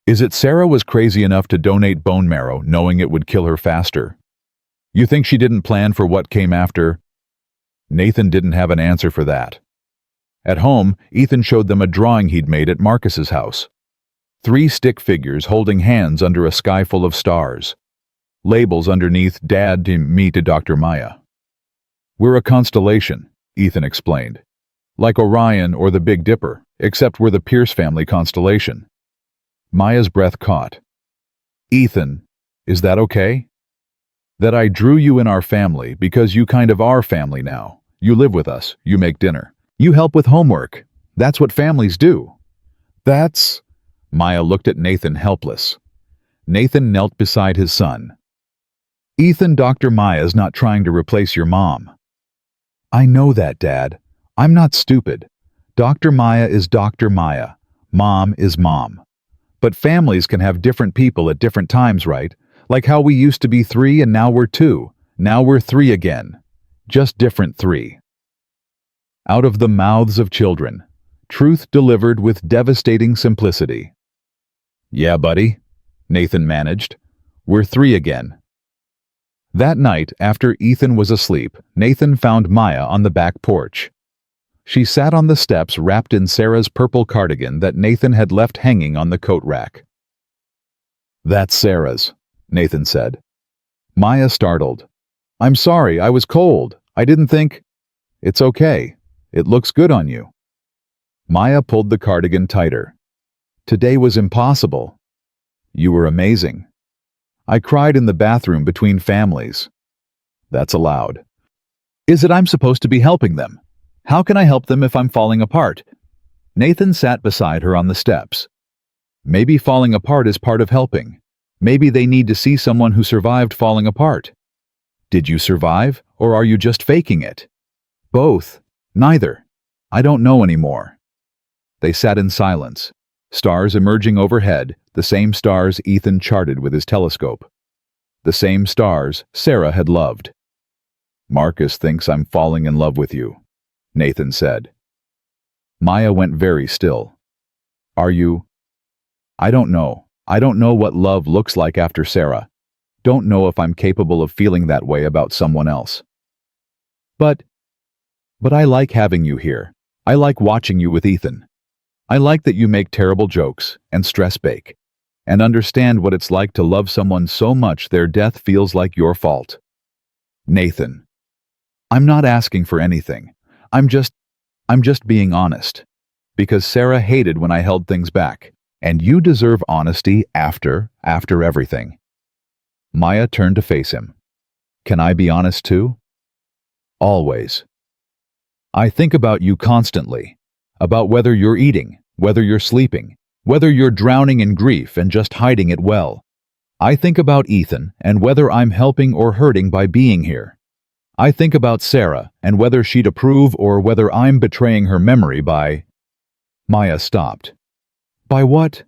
Is it Sarah was crazy enough to donate bone marrow knowing it would kill her faster? You think she didn't plan for what came after? Nathan didn't have an answer for that. At home, Ethan showed them a drawing he'd made at Marcus's house. 3 stick figures holding hands under a sky full of stars. Labels underneath Dad to me to Dr. Maya. We're a constellation, Ethan explained. Like Orion or the Big Dipper, except we're the Pierce family constellation. Maya's breath caught. Ethan, is that okay? That I drew you in our family because you kind of are family now. You live with us, you make dinner. You help with homework. That's what families do. That's... Maya looked at Nathan helpless. Nathan knelt beside his son. Ethan, Dr. Maya's not trying to replace your mom. I know that, Dad. I'm not stupid. Dr. Maya is Dr. Maya. Mom is Mom. But families can have different people at different times, right? Like how we used to be 3 and now we're 2. Now we're 3 again. Just different 3. Out of the mouths of children. Truth delivered with devastating simplicity. Yeah, buddy, Nathan managed. We're 3 again. That night, after Ethan was asleep, Nathan found Maya on the back porch. She sat on the steps wrapped in Sarah's purple cardigan that Nathan had left hanging on the coat rack. That's Sarah's, Nathan said. Maya startled. I'm sorry, I was cold. I didn't think... It's okay. It looks good on you. Maya pulled the cardigan tighter. Today was impossible. You were amazing. I cried in the bathroom between families. That's allowed. Is it I'm supposed to be helping them? How can I help them if I'm falling apart? Nathan sat beside her on the steps. Maybe falling apart is part of helping. Maybe they need to see someone who survived falling apart. Did you survive, or are you just faking it? Both. Neither. I don't know anymore. They sat in silence. Stars emerging overhead, the same stars Ethan charted with his telescope. The same stars Sarah had loved. Marcus thinks I'm falling in love with you, Nathan said. Maya went very still. Are you? I don't know. I don't know what love looks like after Sarah. Don't know if I'm capable of feeling that way about someone else. But I like having you here. I like watching you with Ethan. I like that you make terrible jokes and stress bake and understand what it's like to love someone so much their death feels like your fault. Nathan. I'm not asking for anything. I'm just being honest. Because Sarah hated when I held things back, and you deserve honesty after everything. Maya turned to face him. Can I be honest too? Always. I think about you constantly, about whether you're eating, whether you're sleeping, whether you're drowning in grief and just hiding it well. I think about Ethan and whether I'm helping or hurting by being here. I think about Sarah and whether she'd approve or whether I'm betraying her memory by... Maya stopped. By what?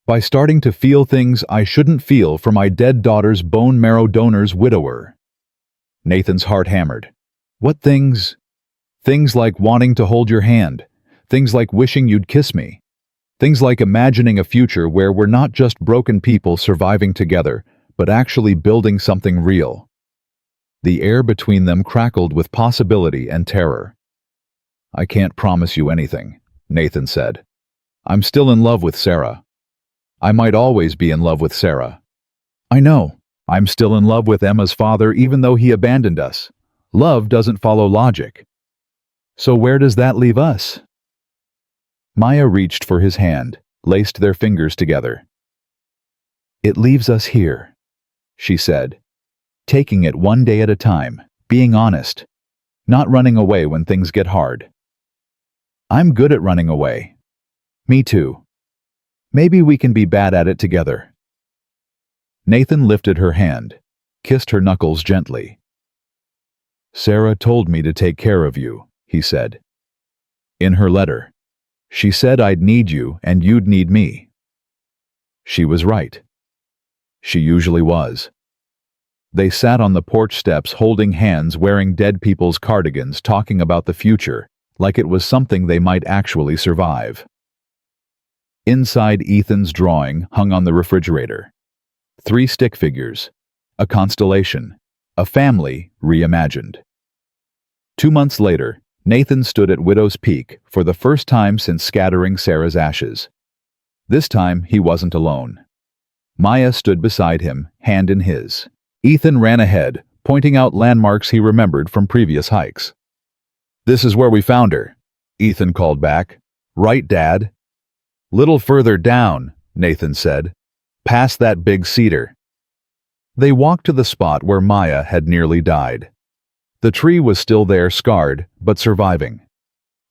By starting to feel things I shouldn't feel for my dead daughter's bone marrow donor's widower. Nathan's heart hammered. What things? Things like wanting to hold your hand. Things like wishing you'd kiss me. Things like imagining a future where we're not just broken people surviving together, but actually building something real. The air between them crackled with possibility and terror. I can't promise you anything, Nathan said. I'm still in love with Sarah. I might always be in love with Sarah. I know. I'm still in love with Emma's father even though he abandoned us. Love doesn't follow logic. So where does that leave us? Maya reached for his hand, laced their fingers together. It leaves us here, she said, taking it one day at a time, being honest, not running away when things get hard. I'm good at running away. Me too. Maybe we can be bad at it together. Nathan lifted her hand, kissed her knuckles gently. Sarah told me to take care of you, he said. In her letter, she said I'd need you and you'd need me. She was right. She usually was. They sat on the porch steps holding hands wearing dead people's cardigans talking about the future, like it was something they might actually survive. Inside Ethan's drawing hung on the refrigerator. 3 stick figures, a constellation, a family reimagined. 2 months later, Nathan stood at Widow's Peak for the first time since scattering Sarah's ashes. This time he wasn't alone. Maya stood beside him, hand in his. Ethan ran ahead, pointing out landmarks he remembered from previous hikes. This is where we found her, Ethan called back. Right, Dad? Little further down, Nathan said. Past that big cedar. They walked to the spot where Maya had nearly died. The tree was still there, scarred, but surviving.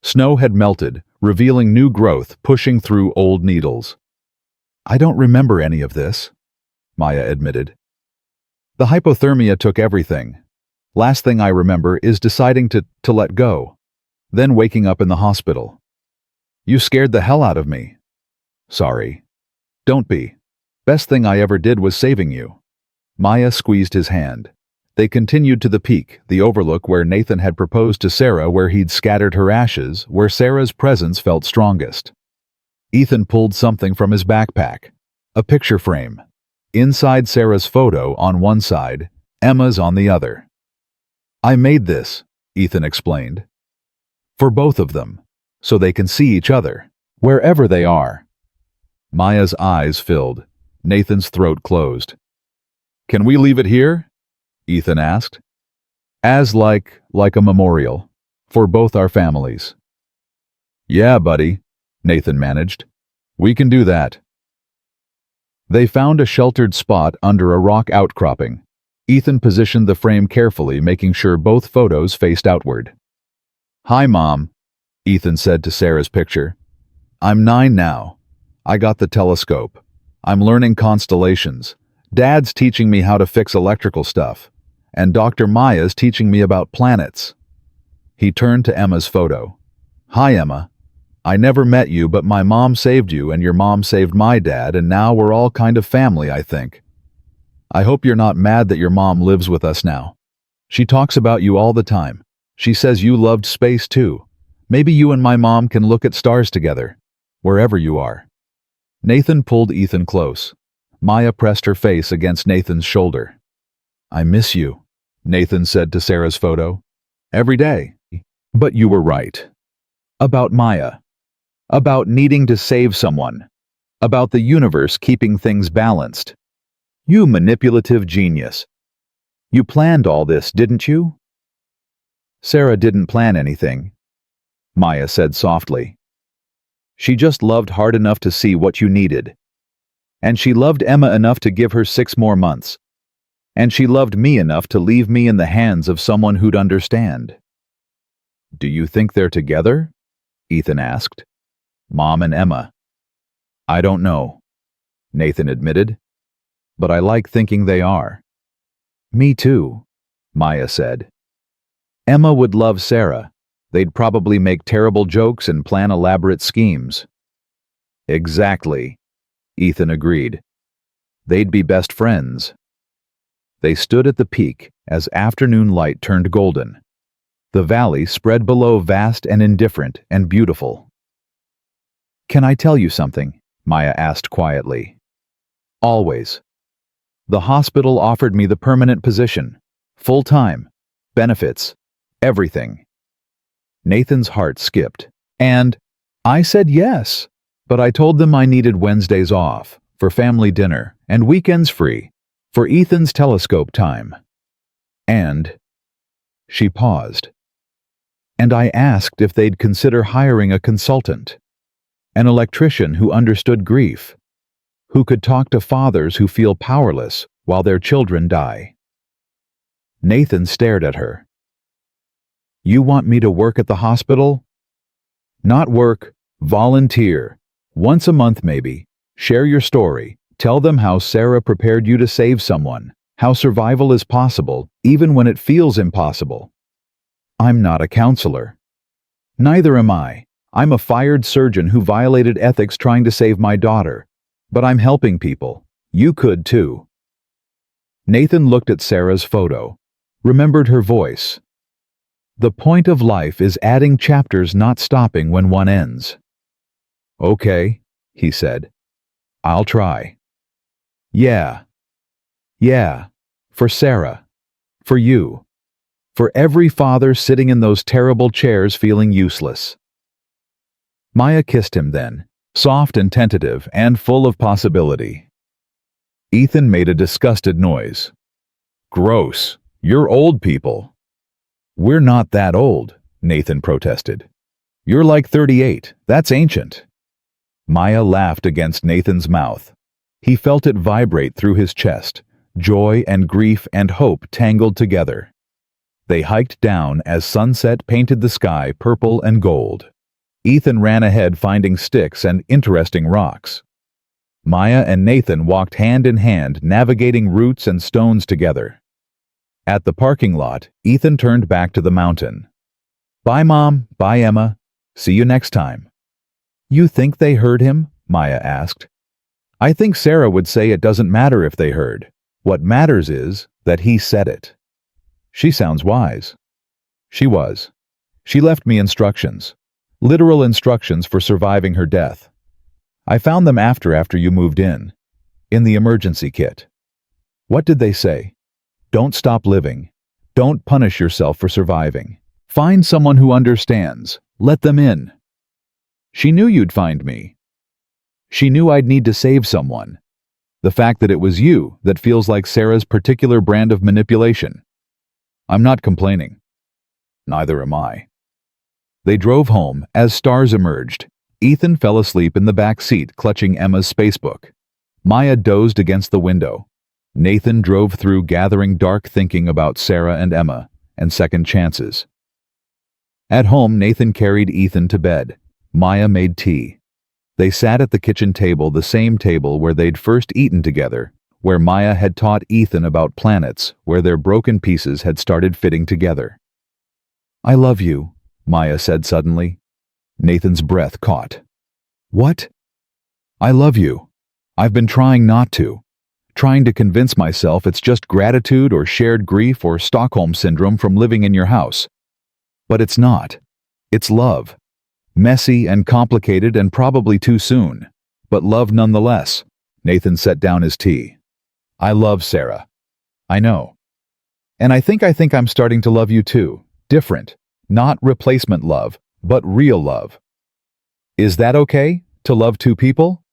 Snow had melted, revealing new growth pushing through old needles. I don't remember any of this, Maya admitted. The hypothermia took everything. Last thing I remember is deciding to let go, then waking up in the hospital. You scared the hell out of me. Sorry. Don't be. Best thing I ever did was saving you. Maya squeezed his hand. They continued to the peak, the overlook where Nathan had proposed to Sarah, where he'd scattered her ashes, where Sarah's presence felt strongest. Ethan pulled something from his backpack. A picture frame. Inside Sarah's photo on one side, Emma's on the other. I made this, Ethan explained. For both of them, so they can see each other, wherever they are. Maya's eyes filled. Nathan's throat closed. Can we leave it here? Ethan asked. As like a memorial, for both our families. Yeah, buddy, Nathan managed. We can do that. They found a sheltered spot under a rock outcropping. Ethan positioned the frame carefully, making sure both photos faced outward. Hi, Mom, Ethan said to Sarah's picture. I'm 9 now. I got the telescope. I'm learning constellations. Dad's teaching me how to fix electrical stuff. And Dr. Maya's teaching me about planets. He turned to Emma's photo. Hi, Emma. I never met you, but my mom saved you and your mom saved my dad, and now we're all kind of family, I think. I hope you're not mad that your mom lives with us now. She talks about you all the time. She says you loved space too. Maybe you and my mom can look at stars together, wherever you are. Nathan pulled Ethan close. Maya pressed her face against Nathan's shoulder. I miss you, Nathan said to Sarah's photo. Every day. But you were right. About Maya. About needing to save someone. About the universe keeping things balanced. You manipulative genius. You planned all this, didn't you? Sarah didn't plan anything, Maya said softly. She just loved hard enough to see what you needed. And she loved Emma enough to give her 6 more months. And she loved me enough to leave me in the hands of someone who'd understand. Do you think they're together? Ethan asked. Mom and Emma. I don't know, Nathan admitted. But I like thinking they are. Me too, Maya said. Emma would love Sarah. They'd probably make terrible jokes and plan elaborate schemes. Exactly, Ethan agreed. They'd be best friends. They stood at the peak as afternoon light turned golden. The valley spread below, vast and indifferent and beautiful. Can I tell you something? Maya asked quietly. Always. The hospital offered me the permanent position, full-time, benefits, everything. Nathan's heart skipped. And I said yes, but I told them I needed Wednesdays off, for family dinner, and weekends free, for Ethan's telescope time. And she paused. And I asked if they'd consider hiring a consultant, an electrician who understood grief, who could talk to fathers who feel powerless while their children die. Nathan stared at her. You want me to work at the hospital? Not work, volunteer. Once a month maybe. Share your story. Tell them how Sarah prepared you to save someone, how survival is possible, even when it feels impossible. I'm not a counselor. Neither am I. I'm a fired surgeon who violated ethics trying to save my daughter. But I'm helping people. You could too. Nathan looked at Sarah's photo, remembered her voice. The point of life is adding chapters, not stopping when one ends. Okay, he said. I'll try. Yeah. Yeah. For Sarah. For you. For every father sitting in those terrible chairs feeling useless. Maya kissed him then, soft and tentative and full of possibility. Ethan made a disgusted noise. Gross. You're old people. We're not that old, Nathan protested. You're like 38. That's ancient. Maya laughed against Nathan's mouth. He felt it vibrate through his chest, joy and grief and hope tangled together. They hiked down as sunset painted the sky purple and gold. Ethan ran ahead finding sticks and interesting rocks. Maya and Nathan walked hand in hand navigating roots and stones together. At the parking lot, Ethan turned back to the mountain. "Bye, Mom. Bye, Emma. See you next time." "You think they heard him?" Maya asked. "I think Sarah would say it doesn't matter if they heard. What matters is that he said it." She sounds wise. She was. She left me instructions. Literal instructions for surviving her death. I found them after you moved in the emergency kit. What did they say? Don't stop living. Don't punish yourself for surviving. Find someone who understands. Let them in. She knew you'd find me. She knew I'd need to save someone. The fact that it was you that feels like Sarah's particular brand of manipulation. I'm not complaining. Neither am I. They drove home as stars emerged. Ethan fell asleep in the back seat clutching Emma's spacebook. Maya dozed against the window. Nathan drove through gathering dark thinking about Sarah and Emma and second chances. At home, Nathan carried Ethan to bed. Maya made tea. They sat at the kitchen table, the same table where they'd first eaten together, where Maya had taught Ethan about planets, where their broken pieces had started fitting together. "I love you," Maya said suddenly. Nathan's breath caught. "What?" "I love you. I've been trying not to. Trying to convince myself it's just gratitude or shared grief or Stockholm Syndrome from living in your house. But it's not. It's love. Messy and complicated and probably too soon. But love nonetheless." Nathan set down his tea. "I love Sarah. I know. And I think I'm starting to love you too. Different. Not replacement love, but real love. Is that okay, to love two people?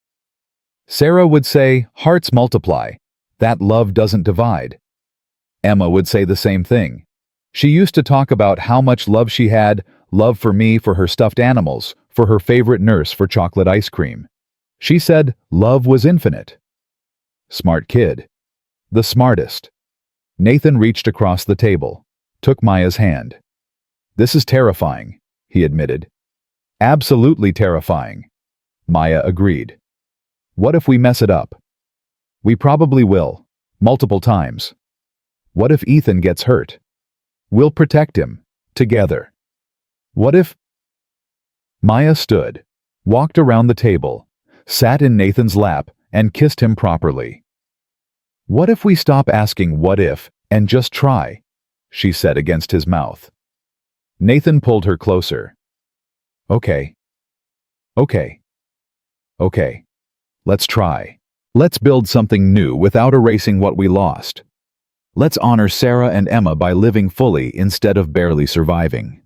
Sarah would say, hearts multiply. That love doesn't divide. Emma would say the same thing. She used to talk about how much love she had, love for me, for her stuffed animals, for her favorite nurse, for chocolate ice cream. She said love was infinite. Smart kid. The smartest. Nathan reached across the table, took Maya's hand. "This is terrifying," he admitted. "Absolutely terrifying." Maya agreed. "What if we mess it up?" "We probably will, multiple times." "What if Ethan gets hurt?" "We'll protect him, together." "What if—" Maya stood, walked around the table, sat in Nathan's lap, and kissed him properly. "What if we stop asking what if and just try?" she said against his mouth. Nathan pulled her closer. "Okay. Okay. Okay. Let's try. Let's build something new without erasing what we lost. Let's honor Sarah and Emma by living fully instead of barely surviving."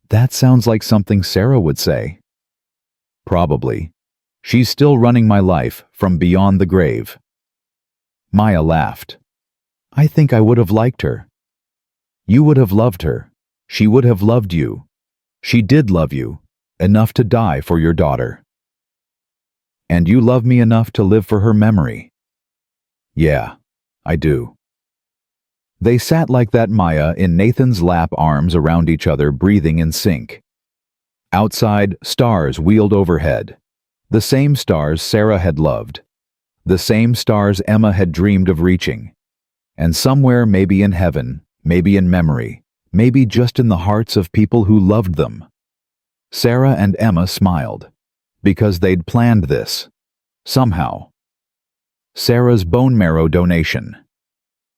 That sounds like something Sarah would say. Probably. She's still running my life from beyond the grave. Maya laughed. "I think I would have liked her." "You would have loved her. She would have loved you. She did love you, enough to die for your daughter. And you love me enough to live for her memory." "Yeah, I do." They sat like that, Maya in Nathan's lap, arms around each other, breathing in sync. Outside, stars wheeled overhead. The same stars Sarah had loved. The same stars Emma had dreamed of reaching. And somewhere, maybe in heaven, maybe in memory, maybe just in the hearts of people who loved them, Sarah and Emma smiled. Because they'd planned this. Somehow. Sarah's bone marrow donation.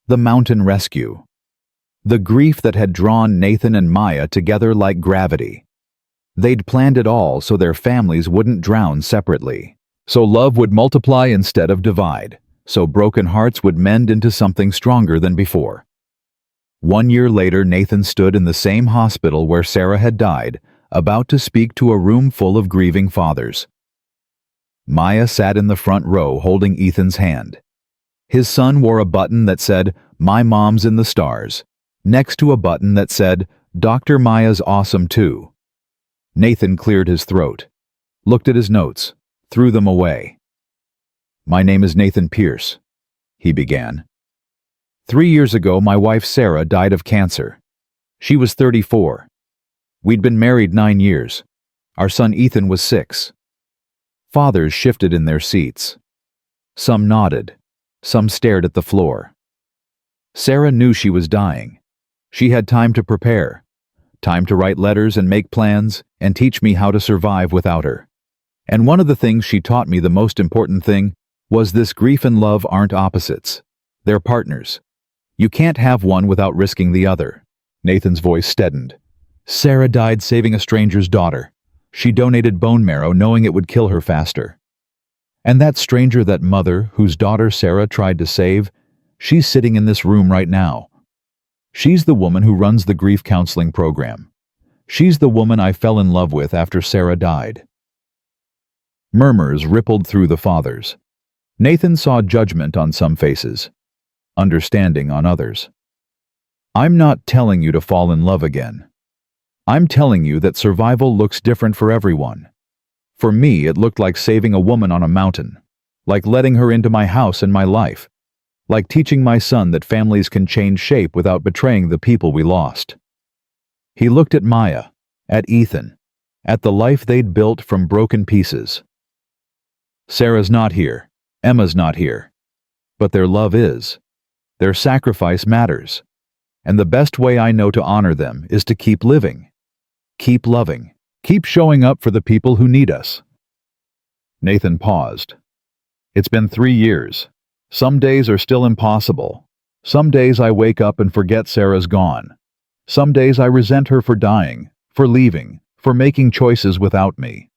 The mountain rescue. The grief that had drawn Nathan and Maya together like gravity. They'd planned it all so their families wouldn't drown separately. So love would multiply instead of divide. So broken hearts would mend into something stronger than before. 1 year later, Nathan stood in the same hospital where Sarah had died, about to speak to a room full of grieving fathers. Maya sat in the front row holding Ethan's hand. His son wore a button that said, "My mom's in the stars," next to a button that said, "Dr. Maya's awesome too." Nathan cleared his throat, looked at his notes, threw them away. "My name is Nathan Pierce," he began. 3 years ago, my wife Sarah died of cancer. She was 34. We'd been married 9 years. Our son Ethan was 6. Fathers shifted in their seats. Some nodded. Some stared at the floor. Sarah knew she was dying. She had time to prepare, time to write letters and make plans and teach me how to survive without her. And one of the things she taught me, the most important thing, was this: grief and love aren't opposites. They're partners. You can't have one without risking the other. Nathan's voice steadied. Sarah died saving a stranger's daughter. She donated bone marrow knowing it would kill her faster. And that stranger, that mother whose daughter Sarah tried to save, she's sitting in this room right now. She's the woman who runs the grief counseling program. She's the woman I fell in love with after Sarah died. Murmurs rippled through the fathers. Nathan saw judgment on some faces, understanding on others. I'm not telling you to fall in love again. I'm telling you that survival looks different for everyone. For me, it looked like saving a woman on a mountain, like letting her into my house and my life, like teaching my son that families can change shape without betraying the people we lost. He looked at Maya, at Ethan, at the life they'd built from broken pieces. Sarah's not here, Emma's not here, but their love is. Their sacrifice matters, and the best way I know to honor them is to keep living. Keep loving. Keep showing up for the people who need us. Nathan paused. It's been 3 years. Some days are still impossible. Some days I wake up and forget Sarah's gone. Some days I resent her for dying, for leaving, for making choices without me.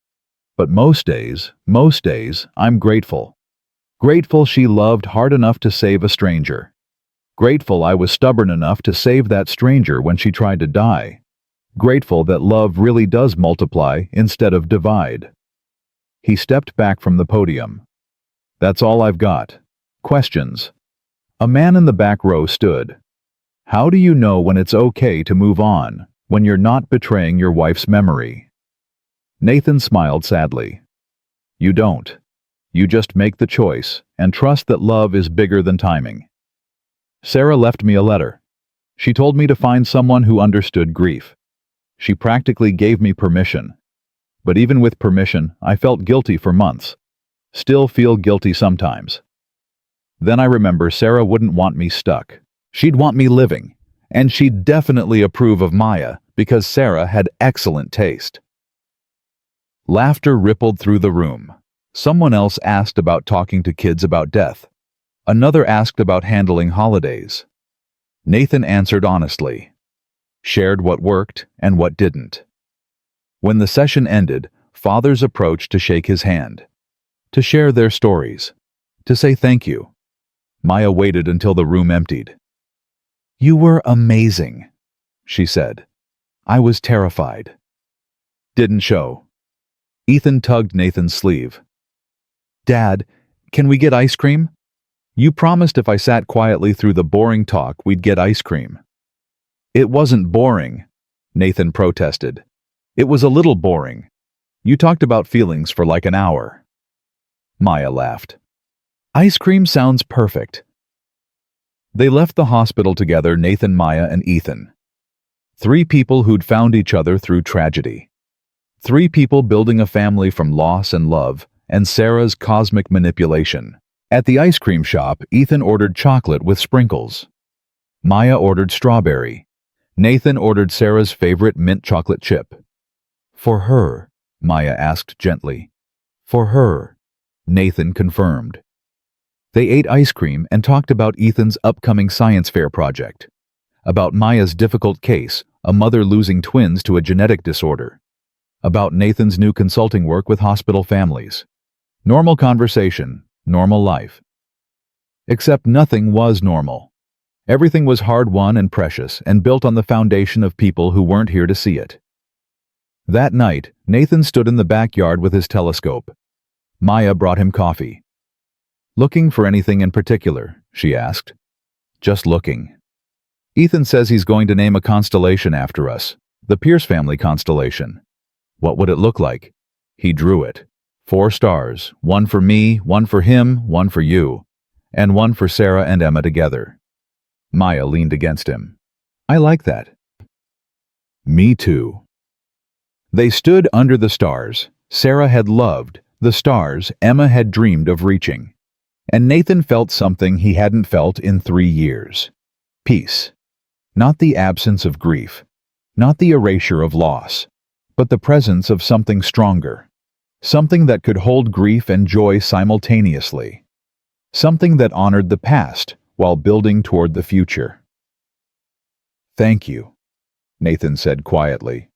But most days, I'm grateful. Grateful she loved hard enough to save a stranger. Grateful I was stubborn enough to save that stranger when she tried to die. Grateful that love really does multiply instead of divide. He stepped back from the podium. That's all I've got. Questions. A man in the back row stood. How do you know when it's okay to move on, when you're not betraying your wife's memory? Nathan smiled sadly. You don't. You just make the choice and trust that love is bigger than timing. Sarah left me a letter. She told me to find someone who understood grief. She practically gave me permission. But even with permission, I felt guilty for months. Still feel guilty sometimes. Then I remember Sarah wouldn't want me stuck. She'd want me living. And she'd definitely approve of Maya because Sarah had excellent taste. Laughter rippled through the room. Someone else asked about talking to kids about death. Another asked about handling holidays. Nathan answered honestly. Shared what worked and what didn't. When the session ended, fathers approached to shake his hand, to share their stories, to say thank you. Maya waited until the room emptied. You were amazing, she said. I was terrified. Didn't show. Ethan tugged Nathan's sleeve. Dad, can we get ice cream? You promised if I sat quietly through the boring talk, we'd get ice cream. It wasn't boring, Nathan protested. It was a little boring. You talked about feelings for like an hour. Maya laughed. Ice cream sounds perfect. They left the hospital together, Nathan, Maya, and Ethan. 3 people who'd found each other through tragedy. 3 people building a family from loss and love, and Sarah's cosmic manipulation. At the ice cream shop, Ethan ordered chocolate with sprinkles. Maya ordered strawberry. Nathan ordered Sarah's favorite mint chocolate chip. For her, Maya asked gently. For her, Nathan confirmed. They ate ice cream and talked about Ethan's upcoming science fair project, about Maya's difficult case, a mother losing twins to a genetic disorder, about Nathan's new consulting work with hospital families. Normal conversation, normal life. Except nothing was normal. Everything was hard-won and precious and built on the foundation of people who weren't here to see it. That night, Nathan stood in the backyard with his telescope. Maya brought him coffee. Looking for anything in particular, she asked. Just looking. Ethan says he's going to name a constellation after us, the Pierce family constellation. What would it look like? He drew it. 4 stars, 1 for me, 1 for him, 1 for you, and 1 for Sarah and Emma together. Maya leaned against him. I like that. Me too. They stood under the stars. Sarah had loved the stars Emma had dreamed of reaching. And Nathan felt something he hadn't felt in 3 years. Peace. Not the absence of grief, not the erasure of loss, but the presence of something stronger. Something that could hold grief and joy simultaneously. Something that honored the past while building toward the future. Thank you, Nathan said quietly.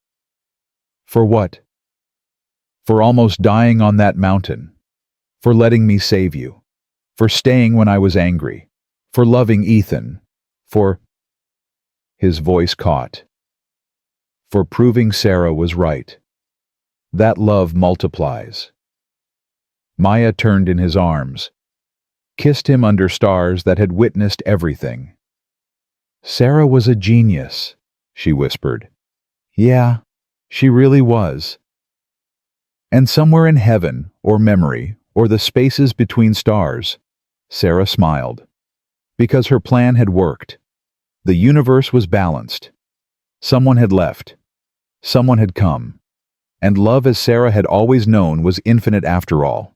For what? For almost dying on that mountain. For letting me save you. For staying when I was angry. For loving Ethan. For... His voice caught. For proving Sarah was right. That love multiplies. Maya turned in his arms, kissed him under stars that had witnessed everything. Sarah was a genius, she whispered. Yeah, she really was. And somewhere in heaven, or memory, or the spaces between stars, Sarah smiled. Because her plan had worked. The universe was balanced. Someone had left. Someone had come. And love as Sarah had always known was infinite after all.